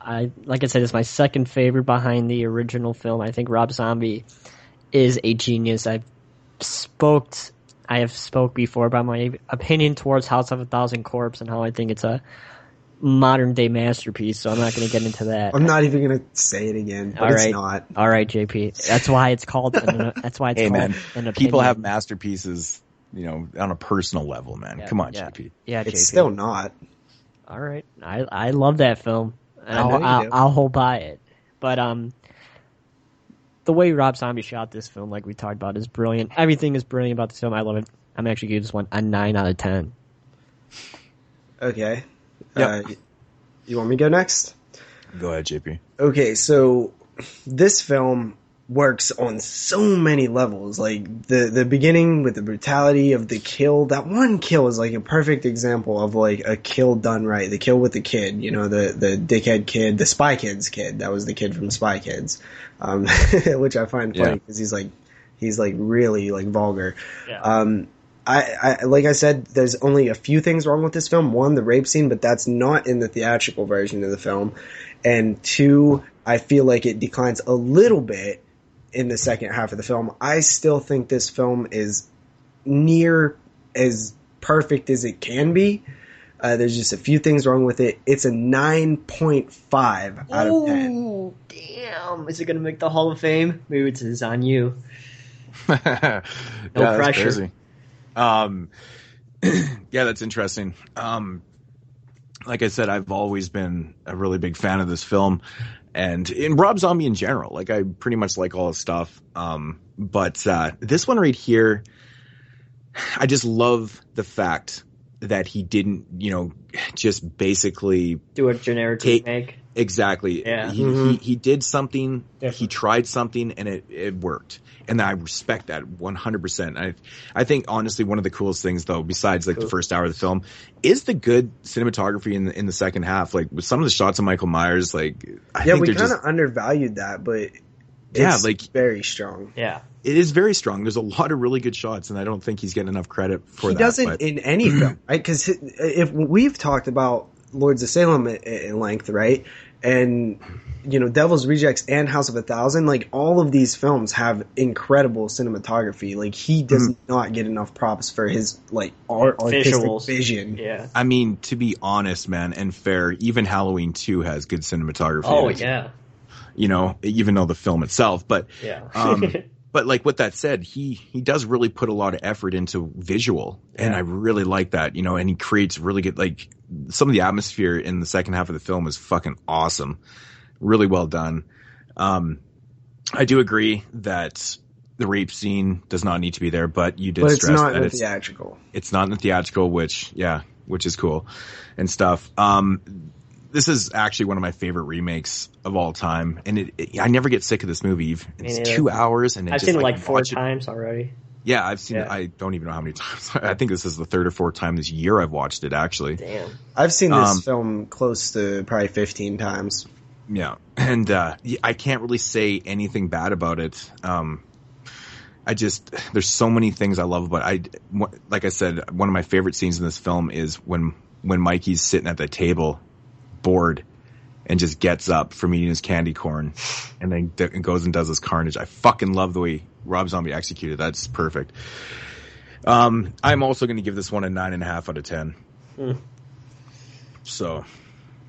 I said, it's my second favorite behind the original film. I think Rob Zombie is a genius. I have spoke before about my opinion towards House of a Thousand Corpse and how I think it's a modern day masterpiece. So I'm not going to get into that. I'm not even going to say it again. But it's not. All right, JP. That's why it's called. That's why it's called an opinion. People have masterpieces, on a personal level, man. Yeah, Come on, yeah. JP. Yeah, it's JP. still not. All right, I love that film. And I know I'll hold by it. But the way Rob Zombie shot this film, like we talked about, is brilliant. Everything is brilliant about this film. I love it. I'm actually giving this one a 9 out of 10. Okay. Yep. You want me to go next? Go ahead, JP. Okay, so this film works on so many levels. Like the beginning with the brutality of the kill. That one kill is like a perfect example of like a kill done right. The kill with the kid, the dickhead kid, the Spy Kids kid. That was the kid from Spy Kids, which I find funny because he's really like vulgar. Yeah. I like I said, there's only a few things wrong with this film. One, the rape scene, but that's not in the theatrical version of the film. And two, I feel like it declines a little bit in the second half of the film. I still think this film is near as perfect as it can be. There's just a few things wrong with it. It's a 9.5 out of 10. Oh, damn. Is it going to make the Hall of Fame? Moodz is on you. No pressure. Crazy. Yeah, that's interesting. Like I said, I've always been a really big fan of this film. And in Rob Zombie in general, like I pretty much like all his stuff. But this one right here, I just love the fact that he didn't, just basically do a generic remake. Exactly. Yeah. He did something. Different. He tried something, and it worked. And I respect that 100%. I think honestly, one of the coolest things though, besides like the first hour of the film, is the good cinematography in the second half. Like with some of the shots of Michael Myers, like I think we kind of undervalued that, but it's very strong. Yeah. It is very strong. There's a lot of really good shots, and I don't think he's getting enough credit for that. He doesn't in any film, right? Because if we've talked about Lords of Salem in length, right? And, Devil's Rejects and House of a Thousand, like all of these films have incredible cinematography. Like he does not get enough props for his like artistic vision. Yeah. I mean, to be honest, man, and fair, even Halloween 2 has good cinematography. Oh, yeah. Even though the film itself, but yeah. But like with that said, he does really put a lot of effort into visual, and I really like that, and he creates really good, like some of the atmosphere in the second half of the film is fucking awesome. Really well done. I do agree that the rape scene does not need to be there, but you did stress that it's theatrical. It's not in the theatrical, which is cool and stuff. This is actually one of my favorite remakes of all time, and I never get sick of this movie. It's 2 hours, and I've seen it like 4 times already. Yeah, I've seen it. I don't even know how many times. I think this is the third or fourth time this year I've watched it, actually. Damn. I've seen this film close to probably 15 times. Yeah, and I can't really say anything bad about it. There's so many things I love about it. Like I said, one of my favorite scenes in this film is when Mikey's sitting at the table, bored, and just gets up from eating his candy corn, and then goes and does this carnage. I fucking love the way Rob Zombie executed. That's perfect. I'm also going to give this one a 9.5 out of 10. So,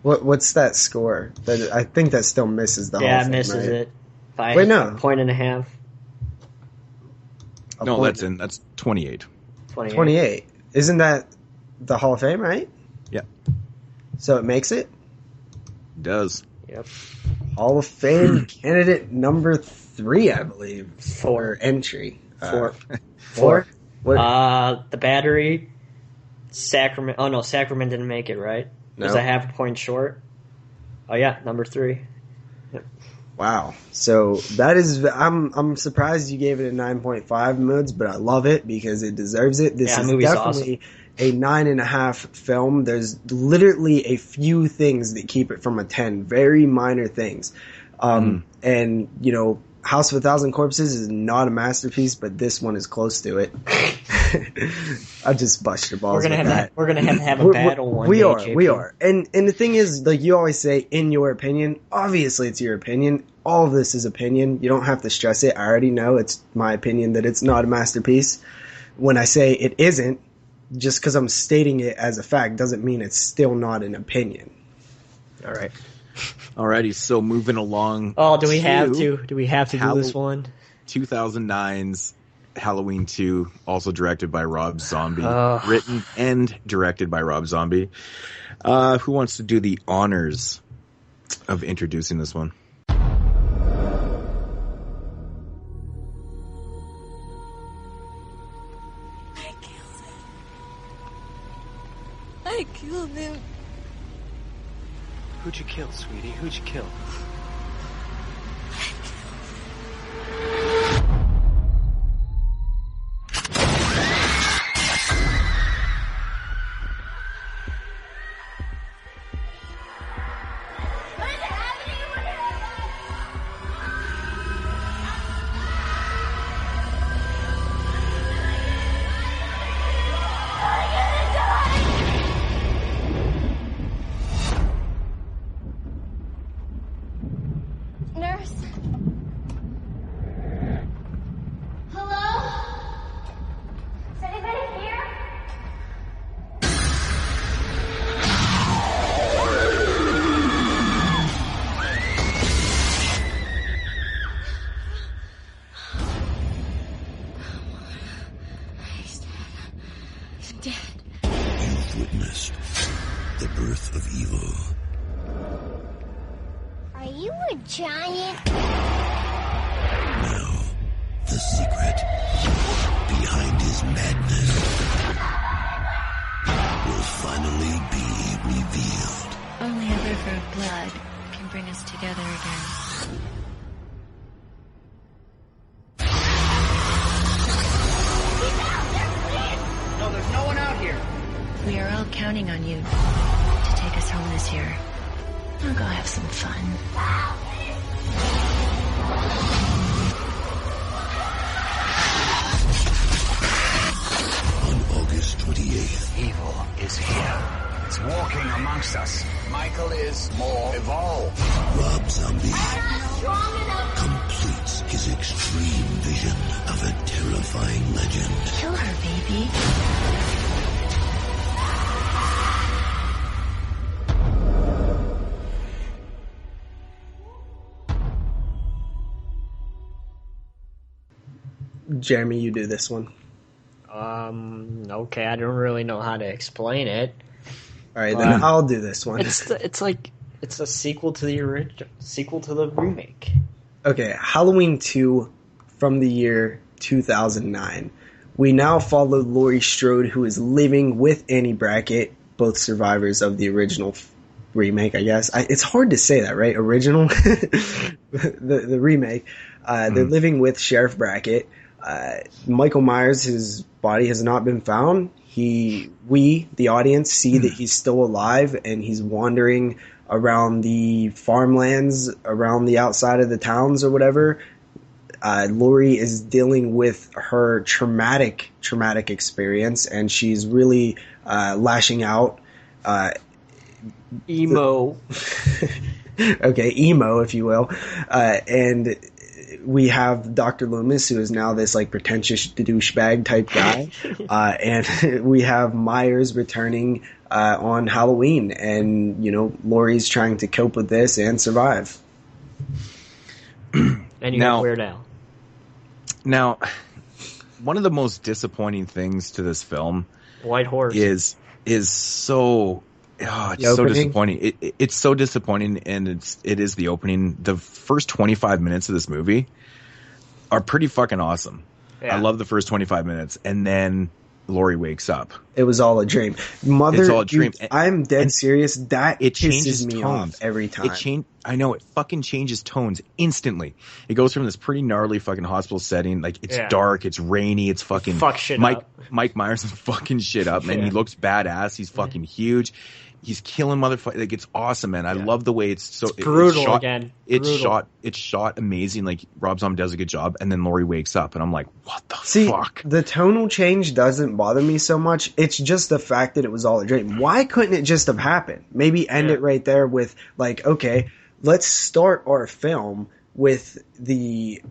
what's that score? I think that still misses the whole thing. Yeah, misses it. Wait, no. 1.5. No, that's 28. 28. Isn't that the Hall of Fame, right? Yeah. So it makes it? It does. Yep. Hall of Fame candidate number 3, I believe, for entry. 4. 4? The Battery, Sacrament. Oh no, Sacrament didn't make it, right? No. Was a half a point short? Oh yeah, number 3. Yep. Wow. So that is, I'm surprised you gave it a 9.5, Moodz, but I love it because it deserves it. This is definitely a 9.5 film. There's literally a few things that keep it from a 10, very minor things. And, you know, House of a Thousand Corpses is not a masterpiece, but this one is close to it. I just bust your balls. We're gonna have a battle one day. We are. And the thing is, like you always say, in your opinion, obviously it's your opinion. All of this is opinion. You don't have to stress it. I already know it's my opinion that it's not a masterpiece. When I say it isn't, just because I'm stating it as a fact doesn't mean it's still not an opinion. All right. Alrighty, so moving along. Oh, do we have to do this one? 2009's Halloween 2, also directed by Rob Zombie, written and directed by Rob Zombie. Who wants to do the honors of introducing this one? I killed him. Who'd you kill, sweetie? Who'd you kill? Jeremy, you do this one. Okay, I don't really know how to explain it. All right, then I'll do this one. It's like it's a sequel to the remake. Okay, Halloween 2 from the year 2009. We now follow Laurie Strode, who is living with Annie Brackett, both survivors of the original remake, I guess. It's hard to say that, right? Original? the remake. They're living with Sheriff Brackett. Michael Myers, his body has not been found. We, the audience, see that he's still alive and he's wandering around the farmlands, around the outside of the towns or whatever. Laurie is dealing with her traumatic experience, and she's really lashing out. Emo. Okay, emo, if you will. And we have Dr. Loomis, who is now this like pretentious douchebag type guy. And we have Myers returning on Halloween, and Laurie's trying to cope with this and survive. And you have Weird Al. Now, one of the most disappointing things to this film, White Horse, is so it's so disappointing. It's so disappointing, and it is the opening. The first 25 minutes of this movie are pretty fucking awesome. Yeah. I love the first 25 minutes, and then Laurie wakes up. It was all a dream. Mother, it's all a dream. I'm dead serious. It changes me tones off every time. I know, it fucking changes tones instantly. It goes from this pretty gnarly fucking hospital setting, like it's dark, it's rainy, it's fucking Mike Myers is fucking shit up, man. He looks badass. He's fucking huge. He's killing motherfuckers. Like, it's awesome, man. I love the way it's brutal again. It's shot amazing. Like, Rob Zombie does a good job, and then Laurie wakes up, and I'm like, what the fuck? The tonal change doesn't bother me so much. It's just the fact that it was all a dream. Why couldn't it just have happened? Maybe end it right there with, like, okay, let's start our film with the,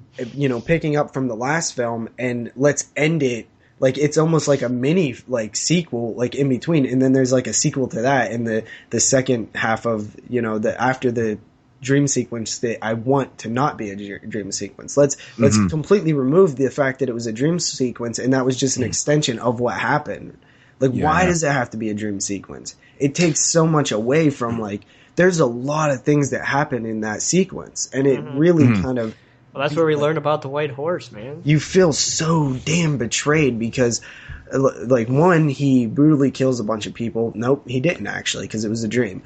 picking up from the last film, and let's end it. Like, it's almost like a mini, like, sequel, like, in between. And then there's, like, a sequel to that in the second half of, after the dream sequence that I want to not be a dream sequence. Let's completely remove the fact that it was a dream sequence and that was just an extension of what happened. Like, why does it have to be a dream sequence? It takes so much away from, like, there's a lot of things that happen in that sequence. And it really kind of... Well, that's where we learned about the White Horse, man. You feel so damn betrayed because, like, one, he brutally kills a bunch of people. Nope, he didn't actually, because it was a dream.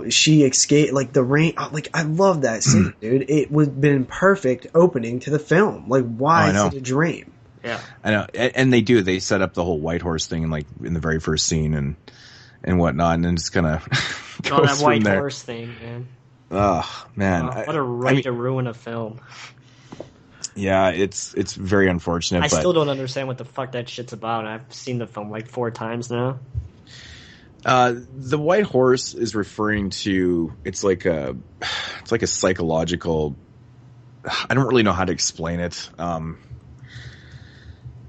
She escaped, like, the rain. Like, I love that scene, dude. It would have been perfect opening to the film. Like, why is it a dream? Yeah, I know, and they do. They set up the whole White Horse thing, like, in the very first scene and whatnot, and then just kind of that White Horse thing, man. Oh man! What a right to ruin a film. Yeah, it's very unfortunate. I still don't understand what the fuck that shit's about. I've seen the film like 4 times now. The White Horse is referring to it's like a psychological. I don't really know how to explain it.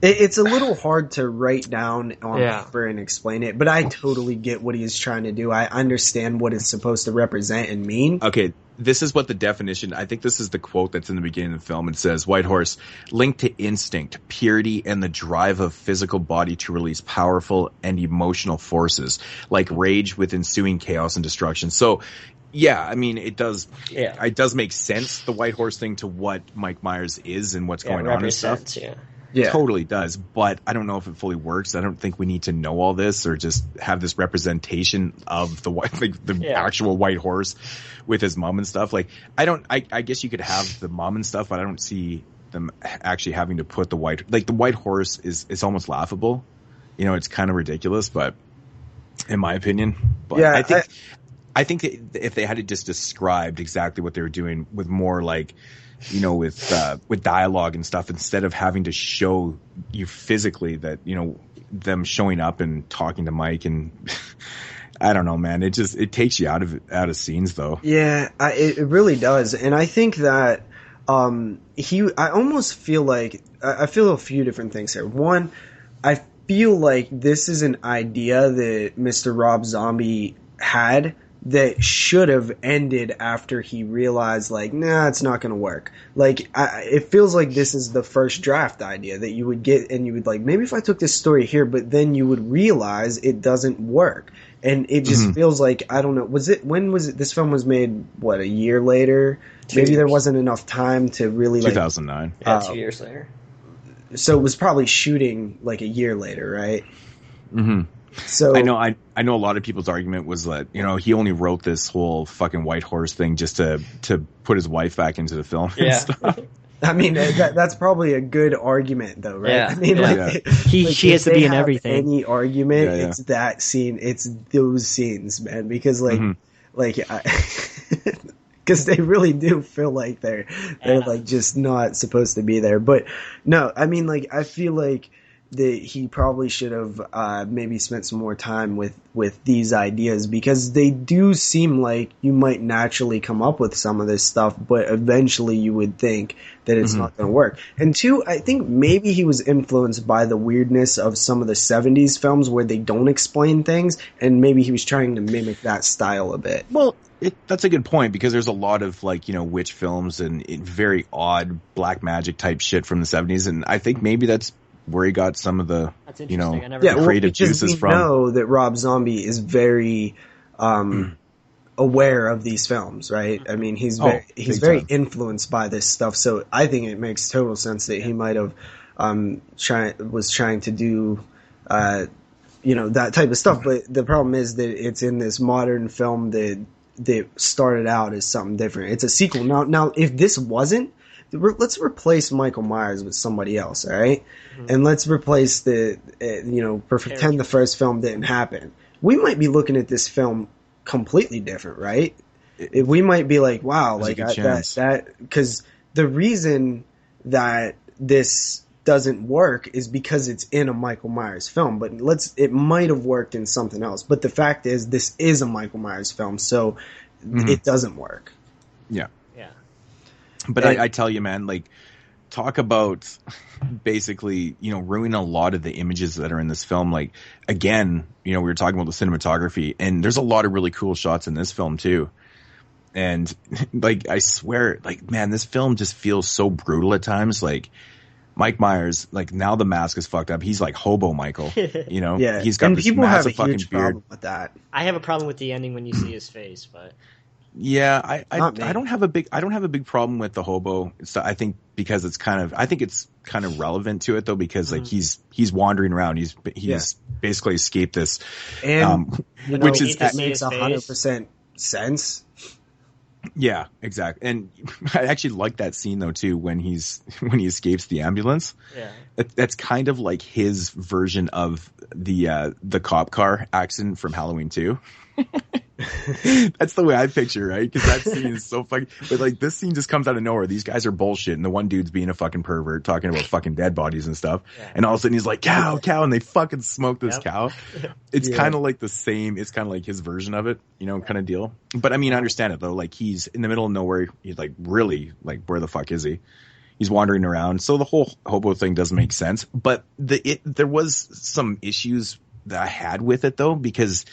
It's a little hard to write down on paper and explain it, but I totally get what he is trying to do. I understand what it's supposed to represent and mean. Okay, this is what the definition, I think this is the quote that's in the beginning of the film. It says, White Horse, linked to instinct, purity, and the drive of physical body to release powerful and emotional forces, like rage with ensuing chaos and destruction. So, yeah, I mean, it does make sense, the White Horse thing, to what Mike Myers is and what's going on and stuff. Yeah. Totally does, but I don't know if it fully works. I don't think we need to know all this or just have this representation of the actual White Horse with his mom and stuff. Like, I guess you could have the mom and stuff, but I don't see them actually having to put the White Horse is almost laughable. It's kind of ridiculous, but in my opinion, but yeah, I think that if they had just described exactly what they were doing with more like, with dialogue and stuff, instead of having to show you physically that, them showing up and talking to Mike, and I don't know, man, it takes you out of scenes though. Yeah, it really does. And I think that, I almost feel like, I feel a few different things here. One, I feel like this is an idea that Mr. Rob Zombie had that should have ended after he realized, like, nah, it's not going to work. Like, it feels like this is the first draft idea that you would get, and you would like, maybe if I took this story here, but then you would realize it doesn't work. And it just feels like, I don't know, when was it, this film was made, what, a year later? Maybe there wasn't enough time to really, 2009. Yeah, 2 years later. So it was probably shooting, like, a year later, right? Mm-hmm. So I know a lot of people's argument was that, he only wrote this whole fucking White Horse thing just to put his wife back into the film and stuff. I mean, that's probably a good argument, though, right? Yeah, I mean, she has to be in everything. Any argument, it's that scene, it's those scenes, man. Because because they really do feel like they're like just not supposed to be there. But no, I mean, like I feel like he probably should have maybe spent some more time with these ideas, because they do seem like you might naturally come up with some of this stuff, but eventually you would think that it's not going to work. And two, I think maybe he was influenced by the weirdness of some of the 70s films where they don't explain things, and maybe he was trying to mimic that style a bit. Well, that's a good point, because there's a lot of witch films and very odd black magic type shit from the 70s, and I think maybe that's where he got some of the creative juices from. We know that Rob Zombie is very aware of these films, right? I mean, he's very influenced by this stuff, so I think it makes total sense that he might have was trying to do that type of stuff. But the problem is that it's in this modern film that started out as something different. It's a sequel. Now if this wasn't, let's replace Michael Myers with somebody else, all right? And let's replace pretend the first film didn't happen. We might be looking at this film completely different, right? We might be like, wow, like that, because the reason that this doesn't work is because it's in a Michael Myers film, but it might have worked in something else. But the fact is, this is a Michael Myers film, so it doesn't work. Yeah. But I tell you, man, like, talk about basically, ruining a lot of the images that are in this film. Like, again, we were talking about the cinematography, and there's a lot of really cool shots in this film too. And like, I swear, like, man, this film just feels so brutal at times. Like, Mike Myers, like, now the mask is fucked up. He's like Hobo Michael, Yeah. He's got and this people massive have a fucking huge beard. problem with that. I have a problem with the ending when you see his face, but yeah, I don't have a big problem with the hobo. I think because it's kind of relevant to it though, because like he's wandering around. He's basically escaped this, and which that makes 100% sense. Yeah, exactly. And I actually like that scene though too, when he escapes the ambulance. Yeah, that's kind of like his version of the cop car accident from Halloween 2. That's the way I picture, right? Because that scene is so fucking. But like, this scene just comes out of nowhere. These guys are bullshit, and the one dude's being a fucking pervert, talking about fucking dead bodies and stuff. Yeah. And all of a sudden, he's like, "Cow, cow," and they fucking smoke this cow. It's kind of like the same. It's kind of like his version of it, kind of deal. But I mean, I understand it though. Like, he's in the middle of nowhere. He's like, really, like, where the fuck is he? He's wandering around. So the whole hobo thing doesn't make sense. But there was some issues that I had with it though, because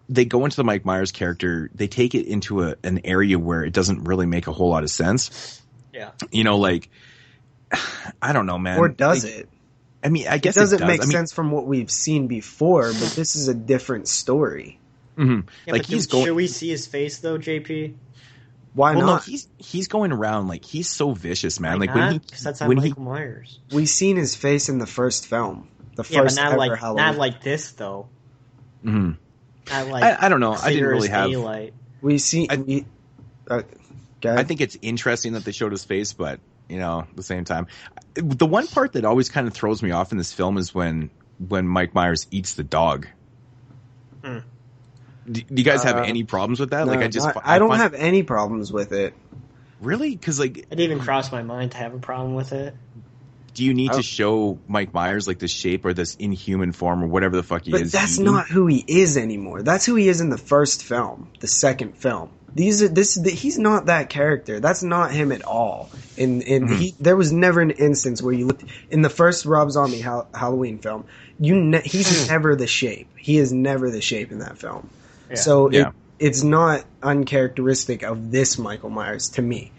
they go into the Mike Myers character, they take it into an area where it doesn't really make a whole lot of sense. Yeah. Like, I don't know, man. Or does it? I mean, I guess it doesn't make sense from what we've seen before, but this is a different story. Mm-hmm. Yeah, like, should we see his face though, JP? Why not? No, he's going around like, he's so vicious, man. Why like not? Because that's not Michael Myers. We seen his face in the first film, the first but ever Halloween. Not like this though. Mm-hmm. I don't know. I didn't really have. Daylight. We see. I think it's interesting that they showed his face, but at the same time, the one part that always kind of throws me off in this film is when Mike Myers eats the dog. Do you guys have any problems with that? No, like, I don't have any problems with it. Really? Because like, it didn't even cross my mind to have a problem with it. Do you need to show Mike Myers like this shape or this inhuman form or whatever the fuck he is? But that's not who he is anymore. That's who he is in the first film, the second film. He's not that character. That's not him at all. There was never an instance where you looked in the first Rob Zombie Halloween film. He's never the shape. He is never the shape in that film. Yeah. So it's not uncharacteristic of this Michael Myers to me.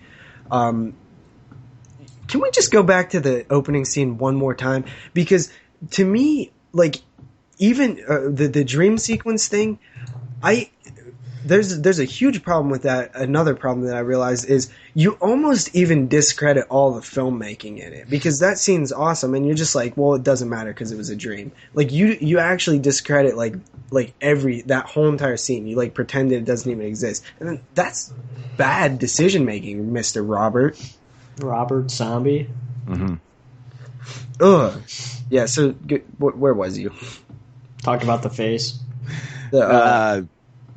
Can we just go back to the opening scene one more time? Because to me, like, even the dream sequence thing, there's a huge problem with that. Another problem that I realized is you almost even discredit all the filmmaking in it, because that scene's awesome, and you're just like, well, it doesn't matter because it was a dream. Like, you actually discredit like that whole entire scene. You like pretend it doesn't even exist, and then that's bad decision making, Mr. Robert. Robert Zombie. Mm-hmm. Ugh. Yeah. So where was you? Talked about the face. The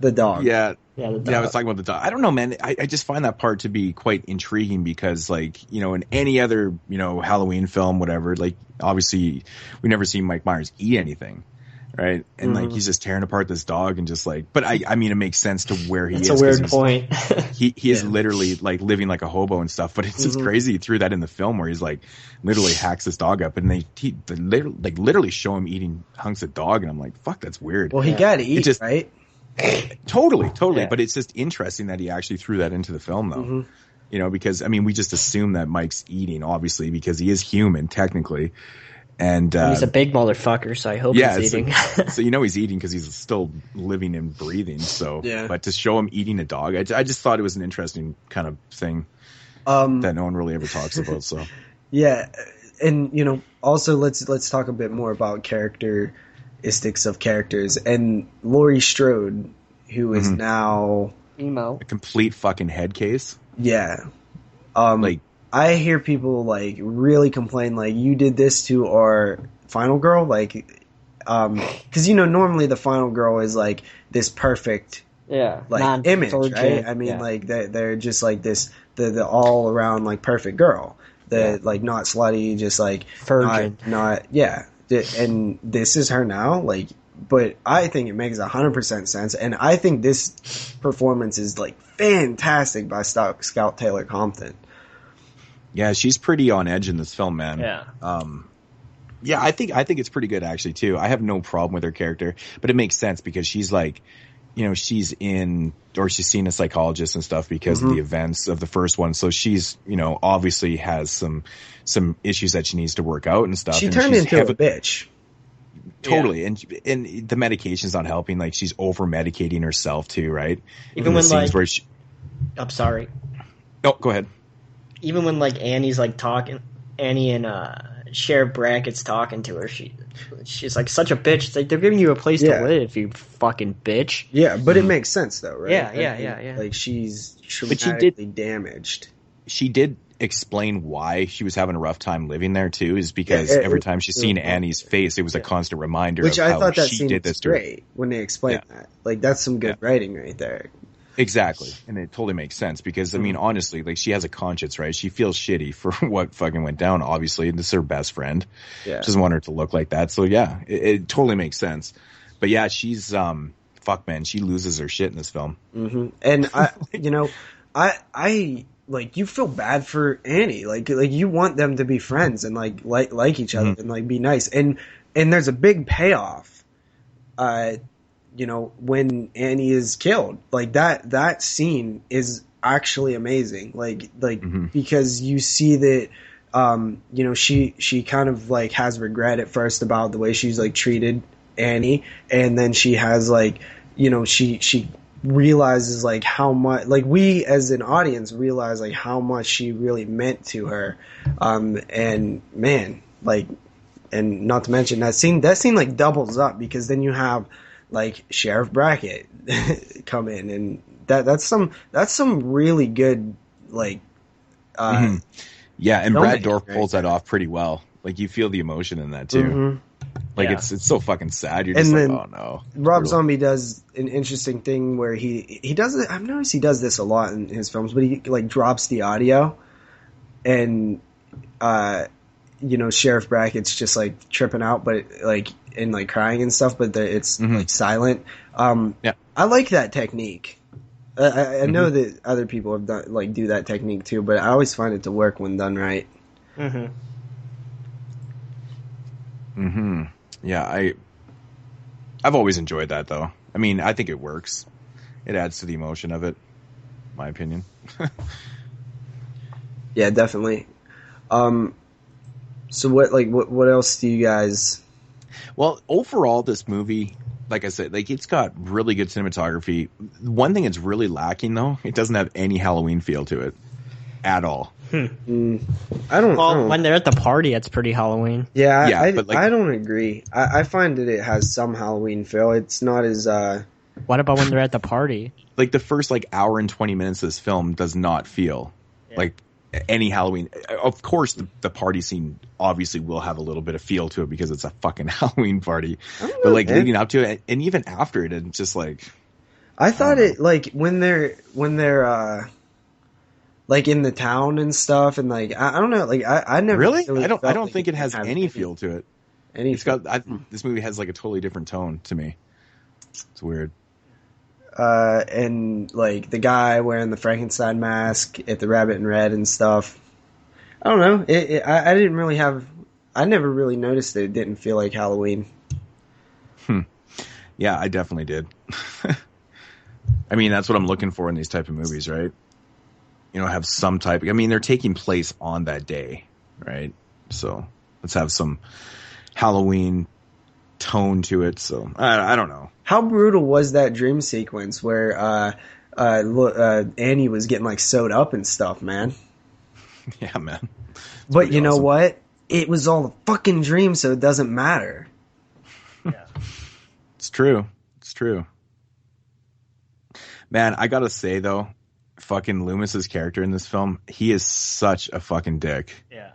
dog. Yeah. Yeah, the dog. Yeah, I was talking about the dog. I don't know, man. I just find that part to be quite intriguing because, like, you know, in any other, you know, Halloween film, whatever, like, obviously, we never see Mike Myers eat anything, right? And, like, he's just tearing apart this dog and just, like, but I mean, it makes sense to where he is. It's a weird point. He is literally, like, living like a hobo and stuff, but it's just crazy. He threw that in the film where he's, like, literally hacks this dog up and they literally show him eating hunks of dog, and I'm like, fuck, that's weird. Well, he got to eat, right? Totally. Yeah. But it's just interesting that he actually threw that into the film, though. You know, because, I mean, we just assume that Mike's eating, obviously, because he is human, technically. And he's a big motherfucker, so I hope he's eating. So you know he's eating because he's still living and breathing. So, but to show him eating a dog, I just thought it was an interesting kind of thing that no one really ever talks about. So, yeah, and you know, also let's talk a bit more about characteristics of characters, and Laurie Strode, who is now emo, a complete fucking head case. Yeah, like. I hear people like really complain like you did this to our final girl, like, cause you know, normally the final girl is like this perfect, like image, right? I mean, like they're just like this, the all around like perfect girl, like not slutty, just like virgin, and this is her now, like, but I think it makes 100% sense, and I think this performance is like fantastic by Scout Taylor Compton. Yeah, she's pretty on edge in this film, man. Yeah. Yeah, I think it's pretty good actually too. I have no problem with her character, but it makes sense because she's like, you know, she's seen a psychologist and stuff because of the events of the first one. So she's, you know, obviously has some issues that she needs to work out and stuff. She turned into a bitch. Totally. Yeah. And the medication's not helping. Like she's over medicating herself too, right? Even when like, I'm sorry. Oh, go ahead. Even when like Annie's like talking, Annie and Sheriff Brackett's talking to her, she's like such a bitch. It's like they're giving you a place to live, you fucking bitch. Yeah, but it makes sense though, right? Yeah. Like she's traumatically damaged. She did explain why she was having a rough time living there too, is because every time she's seen Annie's face, it was a constant reminder of how she did this to her. Great when they explain that. Like that's some good writing right there. Exactly. And it totally makes sense because, I mean, honestly, like she has a conscience, right? She feels shitty for what fucking went down, obviously. And this is her best friend. Yeah. She doesn't want her to look like that. So yeah, it totally makes sense. But yeah, she's, fuck man, she loses her shit in this film. And I, you know, I like, you feel bad for Annie. Like you want them to be friends and like each other and like be nice. And there's a big payoff, you know, when Annie is killed, like that scene is actually amazing. Like, because you see that, you know, she kind of like has regret at first about the way she's like treated Annie. And then she has like, you know, she realizes like how much, like we as an audience realize like how much she really meant to her. And man, like, and not to mention that scene like doubles up because then you have, like Sheriff Brackett come in, and that's some really good like yeah, and Brad Dourif pulls that off pretty well. Like you feel the emotion in that too. Like it's so fucking sad. You're just like, oh no. Rob Zombie does an interesting thing where he does it. I've noticed he does this a lot in his films, but he like drops the audio, and you know, Sheriff Brackett's just like tripping out, but like and like crying and stuff, but it's like silent. I like that technique. I know that other people have done like do that technique too, but I always find it to work when done right. Yeah, I've always enjoyed that though. I mean, I think it works. It adds to the emotion of it, in my opinion. Yeah, definitely. So what else do you guys? Well, overall, this movie, like I said, like it's got really good cinematography. One thing it's really lacking though, it doesn't have any Halloween feel to it at all. I don't. Well, when they're at the party, it's pretty Halloween. Yeah, but like, I don't agree. I find that it has some Halloween feel. It's not as. What about when they're at the party? Like the first like hour and 20 minutes of this film does not feel like any Halloween. Of course, the party scene obviously will have a little bit of feel to it because it's a fucking Halloween party. But like leading up to it, and even after it, it's just like I thought it like when they're like in the town and stuff, and like I don't know, like I never really I don't think it has any feel to it. It's got this movie has like a totally different tone to me. It's weird. And like the guy wearing the Frankenstein mask at the Rabbit in Red and stuff. I don't know. I didn't really have. I never really noticed that it didn't feel like Halloween. Yeah, I definitely did. I mean, that's what I'm looking for in these type of movies, right? You know, have some type. I mean, they're taking place on that day, right? So let's have some Halloween tone to it. So I don't know. How brutal was that dream sequence where Annie was getting like sewed up and stuff, man? Yeah, man. But you know what? It was all a fucking dream, so it doesn't matter. Yeah. It's true. It's true. Man, I gotta say though, fucking Loomis's character in this film, he is such a fucking dick. Yeah.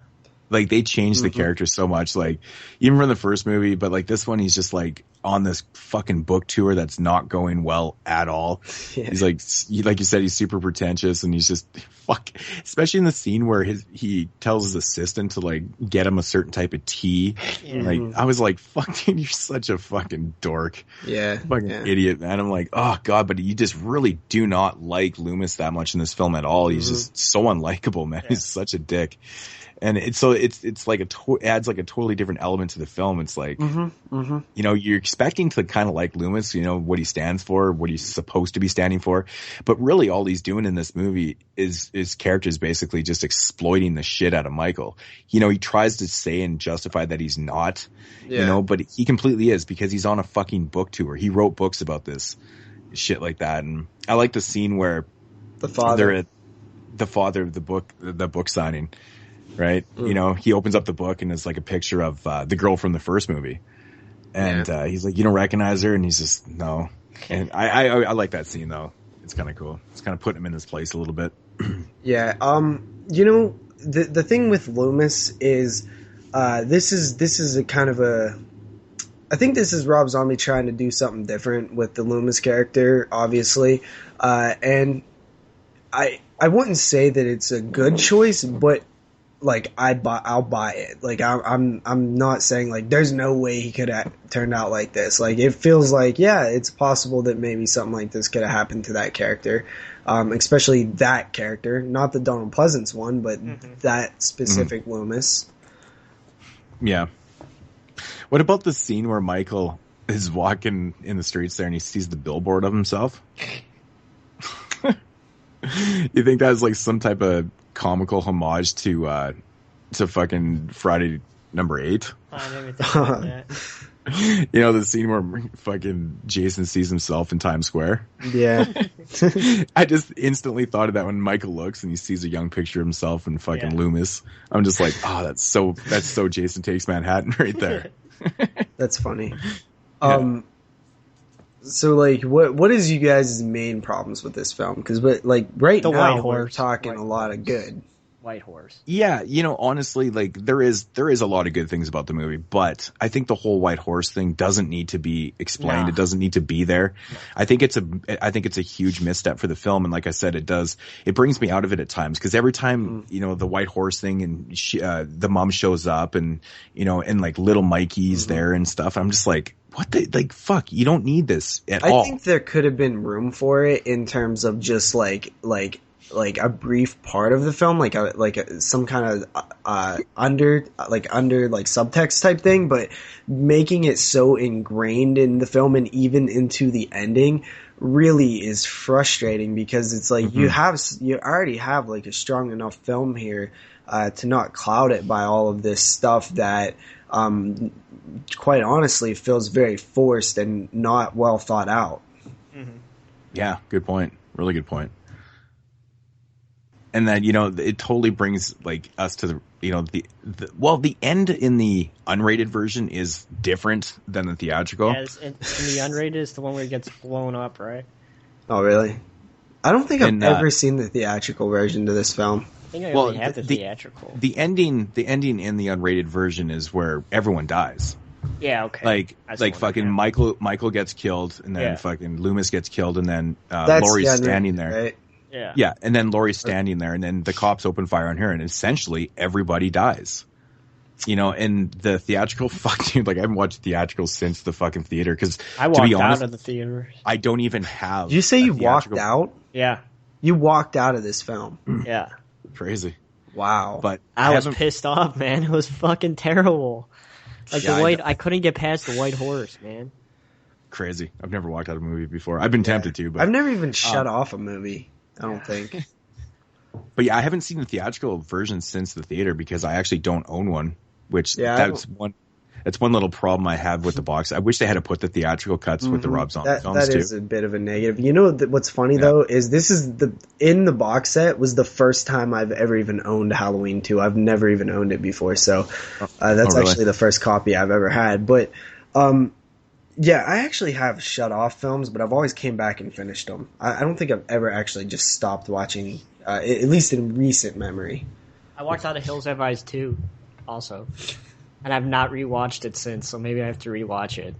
Like they changed the character so much, like even from the first movie, but like this one, he's just like on this fucking book tour that's not going well at all. Yeah. He's like you said, he's super pretentious, and he's just especially in the scene where he tells his assistant to like get him a certain type of tea. Yeah. Like I was like, fuck, dude, you're such a fucking dork. Yeah. Fucking idiot, man. I'm like, oh god, but you just really do not like Loomis that much in this film at all. He's just so unlikable, man. Yeah. He's such a dick. And it's like adds like a totally different element to the film. It's like, you know, you're expecting to kind of like Loomis, you know, what he stands for, what he's supposed to be standing for. But really all he's doing in this movie is his character's basically just exploiting the shit out of Michael. You know, he tries to say and justify that he's not, you know, but he completely is because he's on a fucking book tour. He wrote books about this shit like that. And I like the scene where the father of the book signing. Right. You know, he opens up the book and it's like a picture of the girl from the first movie. And he's like, you don't recognize her? And he's just, no. And I like that scene, though. It's kind of cool. It's kind of putting him in his place a little bit. Yeah. You know, the thing with Loomis is this is a kind of a... I think this is Rob Zombie trying to do something different with the Loomis character, obviously. And I wouldn't say that it's a good choice, but... like I'll buy it. Like I'm not saying like there's no way he could have turned out like this. Like it feels like it's possible that maybe something like this could have happened to that character, especially that character, not the Donald Pleasance one, but that specific Loomis. Yeah. What about the scene where Michael is walking in the streets there and he sees the billboard of himself? You think that's like some type of comical homage to fucking Friday number 8? I never thought of that. You know, the scene where fucking Jason sees himself in Times Square? Yeah. I just instantly thought of that when Michael looks and he sees a young picture of himself in fucking Loomis. I'm just like, oh, that's so Jason Takes Manhattan right there. That's funny. So, like, what is you guys' main problems with this film? Because, like, right now we're talking a lot of good. White Horse. Yeah, you know, honestly, like there is a lot of good things about the movie, but I think the whole White Horse thing doesn't need to be explained. No. It doesn't need to be there. No. I think it's a huge misstep for the film, and like I said, it brings me out of it at times because every time you know the White Horse thing and the mom shows up and you know and like little Mikey's there and stuff, I'm just like. What the, like, fuck, you don't need this at all. I think there could have been room for it in terms of just like a brief part of the film, some kind of under subtext type thing, but making it so ingrained in the film and even into the ending really is frustrating because it's like you already have like a strong enough film here to not cloud it by all of this stuff that quite honestly feels very forced and not well thought out. Yeah, good point. Really good point. And then, you know, it totally brings like us to the, you know, the end in the unrated version is different than the theatrical. Yeah, and the unrated is the one where it gets blown up, right? Oh, really? I don't think I've ever seen the theatrical version to this film. think I only have the theatrical. The ending in the unrated version is where everyone dies. Yeah, okay. Like fucking Michael gets killed, and then fucking Loomis gets killed, and then Laurie's standing there. Right? Yeah, and then Laurie's standing there, and then the cops open fire on her, and essentially everybody dies. You know, and the theatrical, fuck, dude, like I haven't watched theatrical since the fucking theater, because to be honest, out of the theater. I don't even have. Did you say you walked out? Yeah. You walked out of this film. Yeah. Crazy. Wow. But I was pissed off, man. It was fucking terrible. Like I couldn't get past the white horse, man. Crazy. I've never walked out of a movie before. I've been tempted to, but I've never even shut off a movie, I don't think. But yeah, I haven't seen the theatrical version since the theater because I actually don't own one, which that's one little problem I have with the box. I wish they had to put the theatrical cuts with the Rob Zombie films too. That is a bit of a negative. You know what's funny though is this is in the box set was the first time I've ever even owned Halloween 2. I've never even owned it before, so that's actually the first copy I've ever had. But yeah, I actually have shut off films, but I've always came back and finished them. I don't think I've ever actually just stopped watching, at least in recent memory. I walked out of Hills Have Eyes 2 also. And I've not rewatched it since, so maybe I have to rewatch it.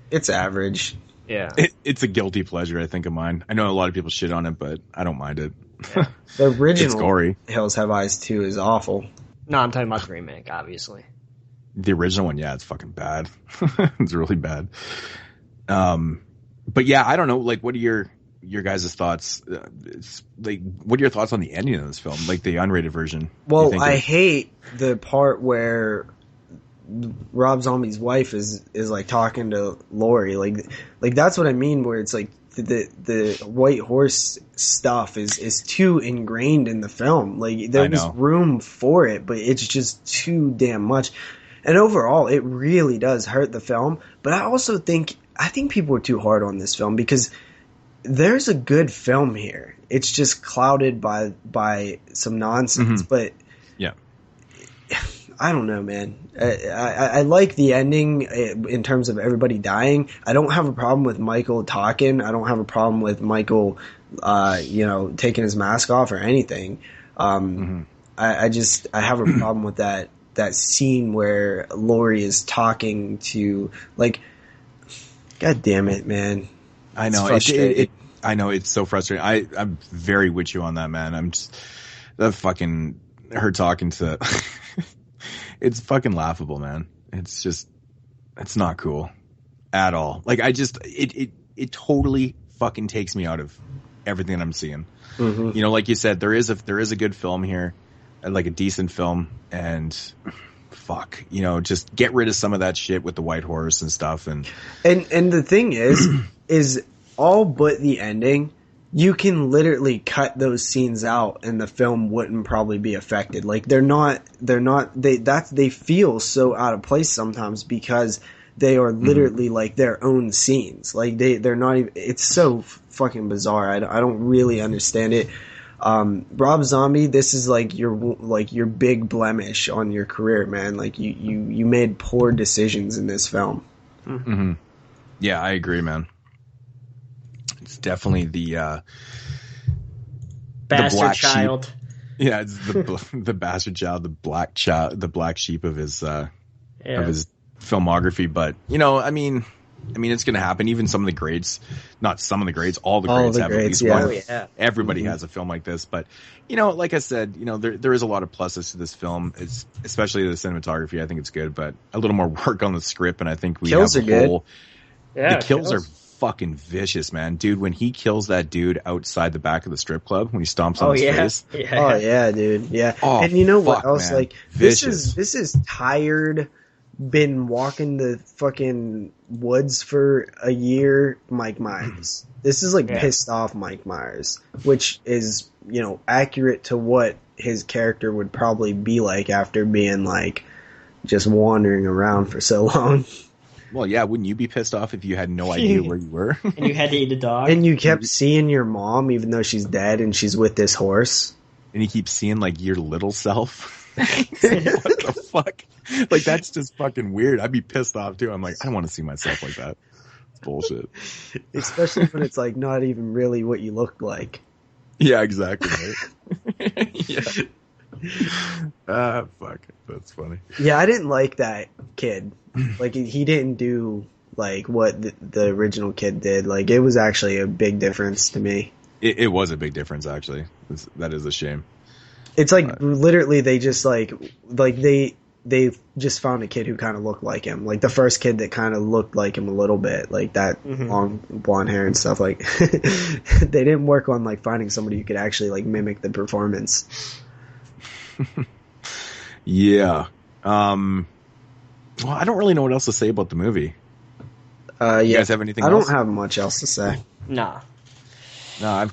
It's average. Yeah. It's a guilty pleasure, I think, of mine. I know a lot of people shit on it, but I don't mind it. Yeah. The original it's gory. Hills Have Eyes 2 is awful. No, I'm talking about the remake, obviously. The original one, yeah, it's fucking bad. It's really bad. But yeah, I don't know. Like, what are your guys' thoughts? What are your thoughts on the ending of this film? Like the unrated version? Well, I hate the part where Rob Zombie's wife is like talking to Laurie. Like that's what I mean. Where it's like the white horse stuff is too ingrained in the film. Like there was room for it, but it's just too damn much. And overall, it really does hurt the film. But I also think people are too hard on this film because there's a good film here. It's just clouded by some nonsense. But yeah, I don't know, man. I like the ending in terms of everybody dying. I don't have a problem with Michael talking. I don't have a problem with Michael, taking his mask off or anything. I have a problem with that scene where Laurie is talking to, like, God damn it, man. I know. I know it's so frustrating. I'm very with you on that, man. I'm just her talking to. It's fucking laughable, man. It's not cool at all. Like it totally fucking takes me out of everything that I'm seeing. Mm-hmm. You know, like you said, there is a good film here, like a decent film, and fuck, just get rid of some of that shit with the white horse and stuff. And the thing is all but the ending, you can literally cut those scenes out and the film wouldn't probably be affected. Like they feel so out of place sometimes because they are literally like their own scenes. Like they're not even, it's so fucking bizarre. I don't really understand it. Rob Zombie, this is like your big blemish on your career, man. Like you made poor decisions in this film. Mm-hmm. Yeah, I agree, man. It's definitely the bastard black child. Sheep. Yeah, it's the bastard child, the black sheep of his filmography. But I mean, it's going to happen. Even some of the greats, not some of the greats, all the greats have at least one. Yeah. Everybody has a film like this. But, like I said, there is a lot of pluses to this film. It's especially the cinematography. I think it's good, but a little more work on the script. And I think kills have are good. The kills are fucking vicious, man. Dude, when he kills that dude outside the back of the strip club, when he stomps on his face. Yeah. Oh, yeah, dude. Yeah. Oh, and you know what else? Man. Like, this is tired, been walking the fucking woods for a year, Mike Myers. This is like pissed off Mike Myers, which is, accurate to what his character would probably be like after being like just wandering around for so long. Well, yeah, wouldn't you be pissed off if you had no idea where you were? And you had to eat a dog? And you kept seeing your mom even though she's dead and she's with this horse? And you keep seeing, like, your little self? What the fuck? Like, that's just fucking weird. I'd be pissed off, too. I'm like, I don't want to see myself like that. It's bullshit. Especially when it's, like, not even really what you look like. Yeah, exactly. Right? Yeah. Fuck. That's funny. Yeah, I didn't like that kid. Like, he didn't do like what the original kid did. Like, it was actually a big difference to me. It was a big difference, actually. That is a shame. It's like literally they just like they just found a kid who kind of looked like him. Like the first kid that kind of looked like him a little bit, like that long blonde hair and stuff. Like they didn't work on like finding somebody who could actually like mimic the performance. Yeah. Well, I don't really know what else to say about the movie. You guys have anything else? I don't have much else to say. Nah. No,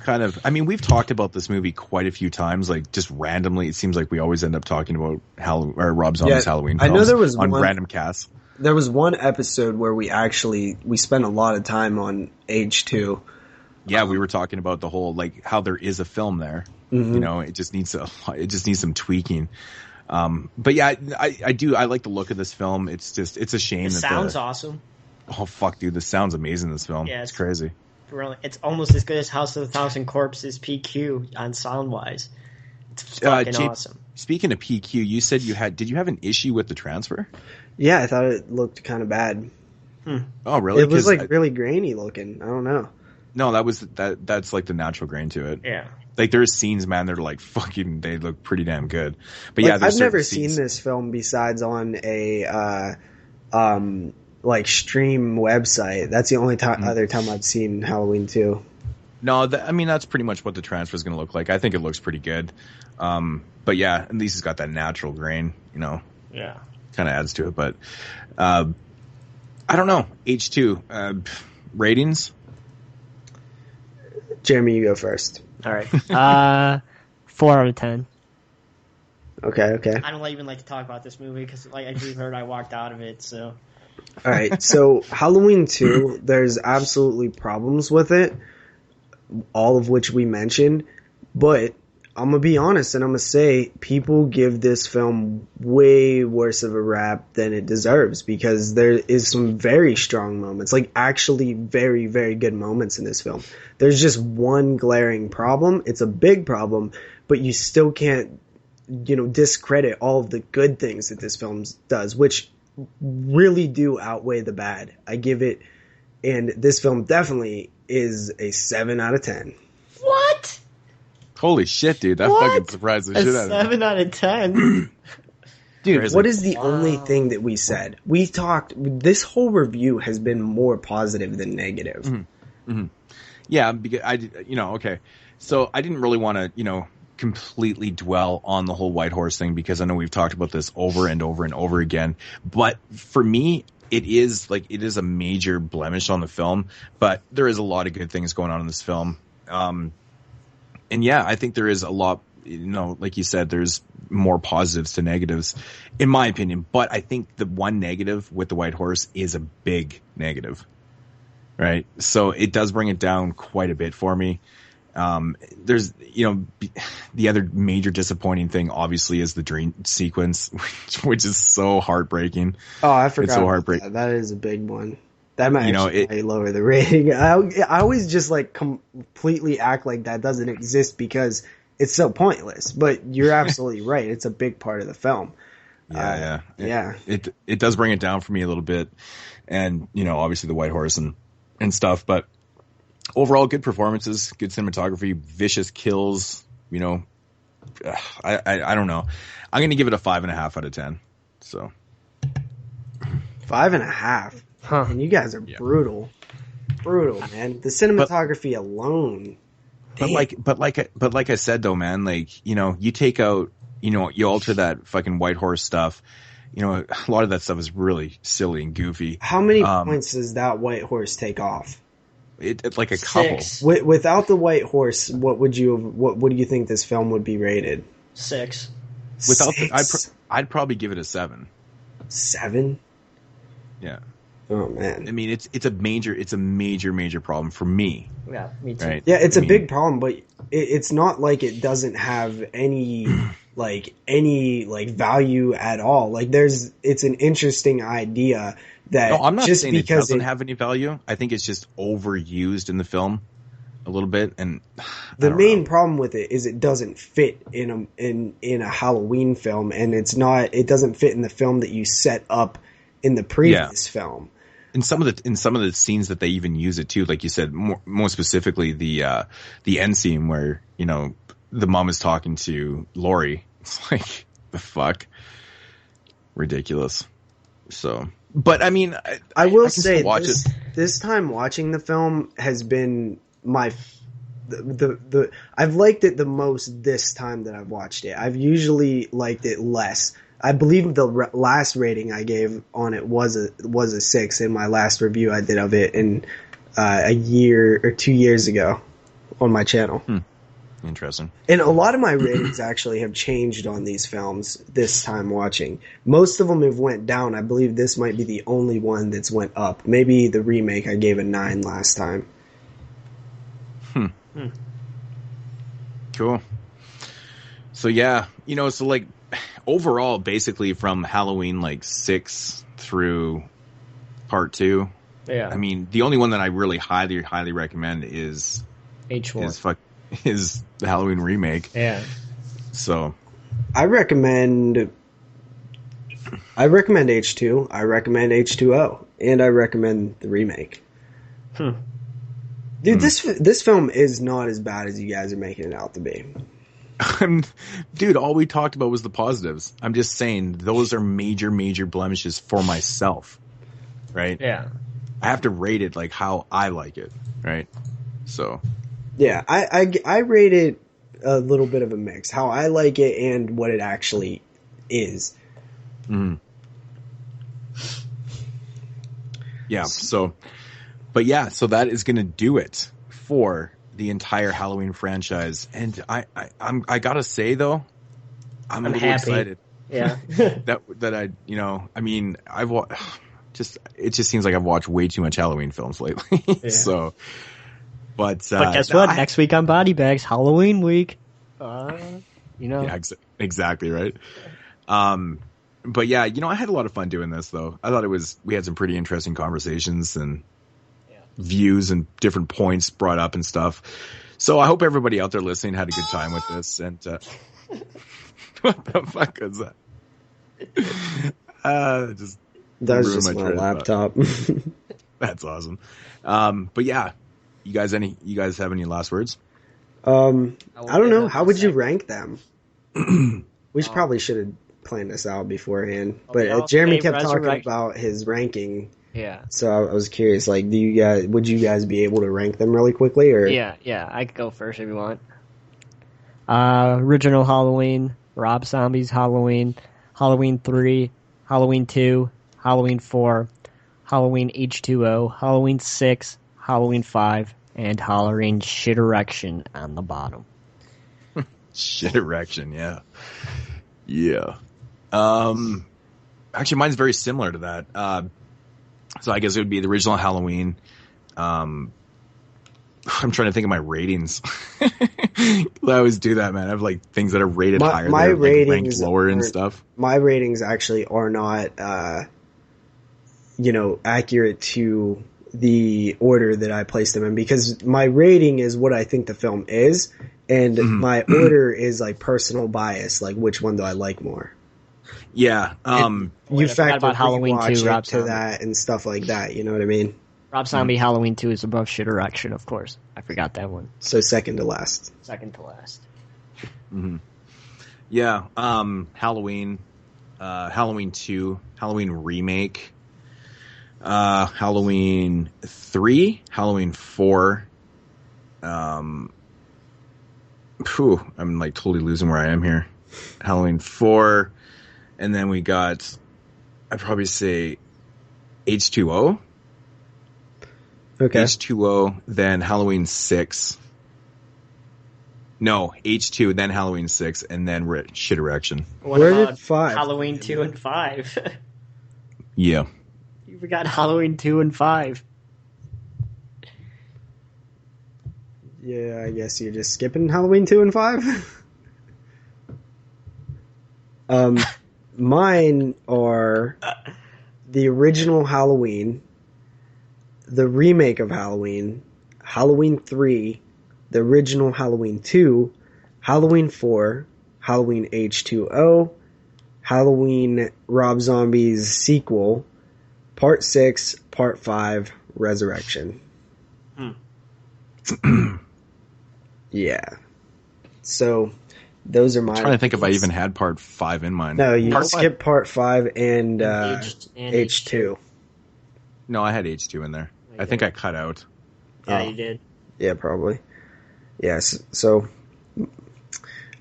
we've talked about this movie quite a few times, like just randomly. It seems like we always end up talking about Rob Zombie's Halloween films. I know there was on random casts. There was one episode where we spent a lot of time on Age 2. Yeah, we were talking about the whole, like, how there is a film there. Mm-hmm. You know, it just needs some tweaking. But yeah, I like the look of this film. It's a shame. It sounds awesome. Oh fuck, dude, this sounds amazing. This film, yeah, it's crazy. Really, it's almost as good as House of a Thousand Corpses PQ on sound wise. It's fucking awesome. Speaking of PQ, you said did you have an issue with the transfer? Yeah, I thought it looked kind of bad. Oh, really? It was like really grainy looking. I don't know. No, that's like the natural grain to it. Yeah. Like there's scenes, man, they're like fucking, they look pretty damn good. But yeah, I've never seen this film besides on a like stream website. That's the only other time I've seen Halloween 2. No, that's pretty much what the transfer is going to look like. I think it looks pretty good. But yeah, at least it's got that natural grain, you know. Yeah. Kind of adds to it, but I don't know. H2 ratings. Jeremy, you go first. All right. 4 out of 10. Okay. I don't even like to talk about this movie because, like, as you heard, I walked out of it. So. All right. So Halloween 2, there's absolutely problems with it, all of which we mentioned. But I'm gonna be honest, and I'm gonna say people give this film way worse of a rap than it deserves because there is some very strong moments, like actually very, very good moments in this film. There's just one glaring problem. It's a big problem, but you still can't, discredit all of the good things that this film does, which really do outweigh the bad. I give it, and this film definitely is a 7 out of 10. What? Holy shit, dude. That fucking surprised the shit out of me. 7 out of 10? Dude, crazy. What is the only thing that we said? We talked, this whole review has been more positive than negative. Mm-hmm. Mm-hmm. Yeah, because okay. So I didn't really want to, completely dwell on the whole White Horse thing because I know we've talked about this over and over and over again. But for me, it is a major blemish on the film, but there is a lot of good things going on in this film. And yeah, I think there is a lot, like you said, there's more positives to negatives, in my opinion. But I think the one negative with the White Horse is a big negative, right? So it does bring it down quite a bit for me. There's, the other major disappointing thing, obviously, is the dream sequence, which is so heartbreaking. Oh, I forgot. It's so heartbreaking. That is a big one. That might actually lower the rating. I always just completely act like that doesn't exist because it's so pointless. But you're absolutely right. It's a big part of the film. Yeah. It does bring it down for me a little bit, and obviously the White Horse and stuff. But overall, good performances, good cinematography, vicious kills. I don't know. I'm going to give it a 5.5 out of 10. So 5.5. Huh. And you guys are brutal, man. The cinematography alone. But like I said though, man, you take out, you alter that fucking White Horse stuff. A lot of that stuff is really silly and goofy. How many points does that White Horse take off? It's like a couple. Without the White Horse, what do you think this film would be rated? 6. Without I'd probably give it a 7. 7? Yeah. Oh man. I mean, it's a major problem for me. Yeah, me too. Right? Yeah, it's a big problem, but it's not like it doesn't have any value at all. It's an interesting idea that I'm not just saying because it doesn't have any value. I think it's just overused in the film a little bit, and the main problem with it is it doesn't fit in a Halloween film, and it doesn't fit in the film that you set up in the previous film. In some of the scenes that they even use it too, like you said, more specifically the end scene where, you know, the mom is talking to Laurie. It's like, the fuck, ridiculous. So, but I mean, I will say this time watching the film has been I've liked it the most this time that I've watched it. I've usually liked it less. I believe the last rating I gave on it was a 6 in my last review I did of it in a year or 2 years ago on my channel. Interesting. And a lot of my ratings actually have changed on these films this time watching. Most of them have went down. I believe this might be the only one that's went up. Maybe the remake I gave a 9 last time. Cool. So yeah, you know, so like overall, basically from Halloween like 6 through part 2. Yeah. I mean, the only one that I really highly recommend is H1. Is the Halloween remake. Yeah. So I recommend H2, I recommend H2O, and I recommend the remake. Dude, this film is not as bad as you guys are making it out to be. Dude, all we talked about was the positives. I'm just saying those are major blemishes for myself, right? Yeah. I have to rate it like how I like it, right? So yeah, I rate it a little bit of a mix, how I like it and what it actually is. Yeah, so that is going to do it for the entire Halloween franchise. And I gotta say though, I'm a little excited. Yeah. that I, you know, I mean, it just seems like I've watched way too much Halloween films lately. Yeah. So, but guess what? Next week on Body Bags, Halloween week. You know. Yeah, exactly right. But yeah, you know, I had a lot of fun doing this though. I thought we had some pretty interesting conversations and views and different points brought up and stuff. So I hope everybody out there listening had a good time with this. And what the fuck is that? That was just my laptop. That's awesome. But yeah, you guys have any last words? I don't know. How would you rank them? We probably should have planned this out beforehand. But Jeremy kept talking about his ranking. Yeah. So I was curious, like, would you guys be able to rank them really quickly, or? Yeah, I could go first if you want. Original Halloween, Rob Zombie's Halloween, Halloween 3, Halloween 2, Halloween 4, Halloween H2O, Halloween 6, Halloween 5, and Halloween Shit Erection on the bottom. Shit Erection, yeah. Yeah. Actually, mine's very similar to that. So I guess it would be the original Halloween. I'm trying to think of my ratings. I always do that, man. I have like things that are rated higher, my ratings like ranked lower and stuff. My ratings actually are not, accurate to the order that I placed them in, because my rating is what I think the film is, and my order is like personal bias, like which one do I like more. Yeah. You factor about Halloween 2, Rob to that and stuff like that. You know what I mean? Rob Zombie Halloween 2 is above Shit Erection, of course. I forgot that one. So second to last. Mm-hmm. Yeah. Halloween, Halloween 2, Halloween remake, Halloween 3, Halloween 4. I'm like totally losing where I am here. Halloween 4. And then we got, I'd probably say H2O. Okay. H2O, then Halloween 6. No, H2, then Halloween 6, and then Shit Erection. Where did 5? Halloween 2 and 5. Yeah. You forgot Halloween 2 and 5. Yeah, I guess you're just skipping Halloween 2 and 5. Mine are the original Halloween, the remake of Halloween, Halloween 3, the original Halloween 2, Halloween 4, Halloween H2O, Halloween Rob Zombie's sequel, Part 6, Part 5, Resurrection. Yeah. So, those are my... I'm trying to think if I even had Part 5 in mind. No, you skipped Part 5 and H2. No, I had H2 in there. I think I cut out. Yeah, you did. Yeah, probably. Yes. So,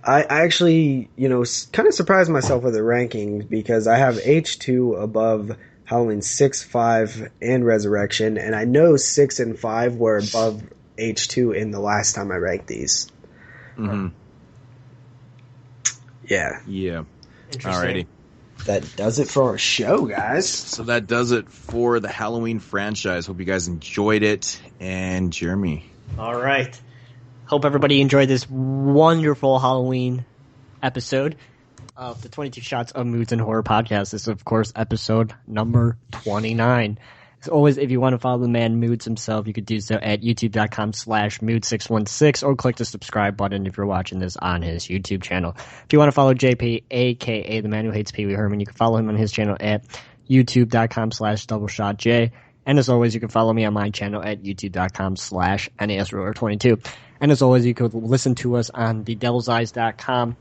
I actually, kind of surprised myself with the rankings because I have H2 above Halloween 6, 5, and Resurrection, and I know 6 and 5 were above H2 in the last time I ranked these. Mm-hmm. Yeah. Yeah. Alrighty. That does it for our show, guys. So that does it for the Halloween franchise. Hope you guys enjoyed it. And Jeremy. All right. Hope everybody enjoyed this wonderful Halloween episode of the 22 Shots of Moodz and Horror podcast. This is, of course, episode number 29. As always, if you want to follow the man Moodz himself, you could do so at youtube.com/Moodz616 or click the subscribe button if you're watching this on his YouTube channel. If you want to follow JP, aka the man who hates Pee Wee Herman, you can follow him on his channel at youtube.com/DoubleshotJ. And as always, you can follow me on my channel at youtube.com/NASRuler22. And as always, you could listen to us on thedevilseyes.com.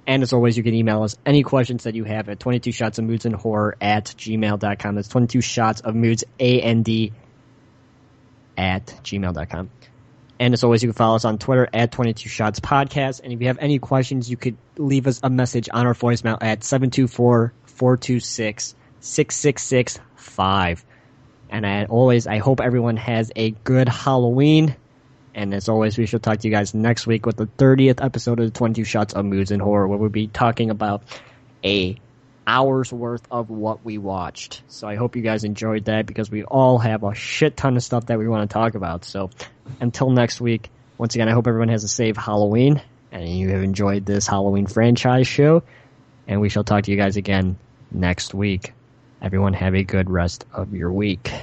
And as always, you can email us any questions that you have at 22shotsofmoodsandhorror@gmail.com. That's 22shotsofmoods, AND, @gmail.com. And as always, you can follow us on Twitter at 22shotspodcast. And if you have any questions, you could leave us a message on our voicemail at 724-426-6665. And as always, I hope everyone has a good Halloween. And as always, we shall talk to you guys next week with the 30th episode of the 22 Shots of Moodz and Horror, where we'll be talking about a hour's worth of what we watched. So I hope you guys enjoyed that because we all have a shit ton of stuff that we want to talk about. So until next week, once again, I hope everyone has a safe Halloween and you have enjoyed this Halloween franchise show. And we shall talk to you guys again next week. Everyone have a good rest of your week.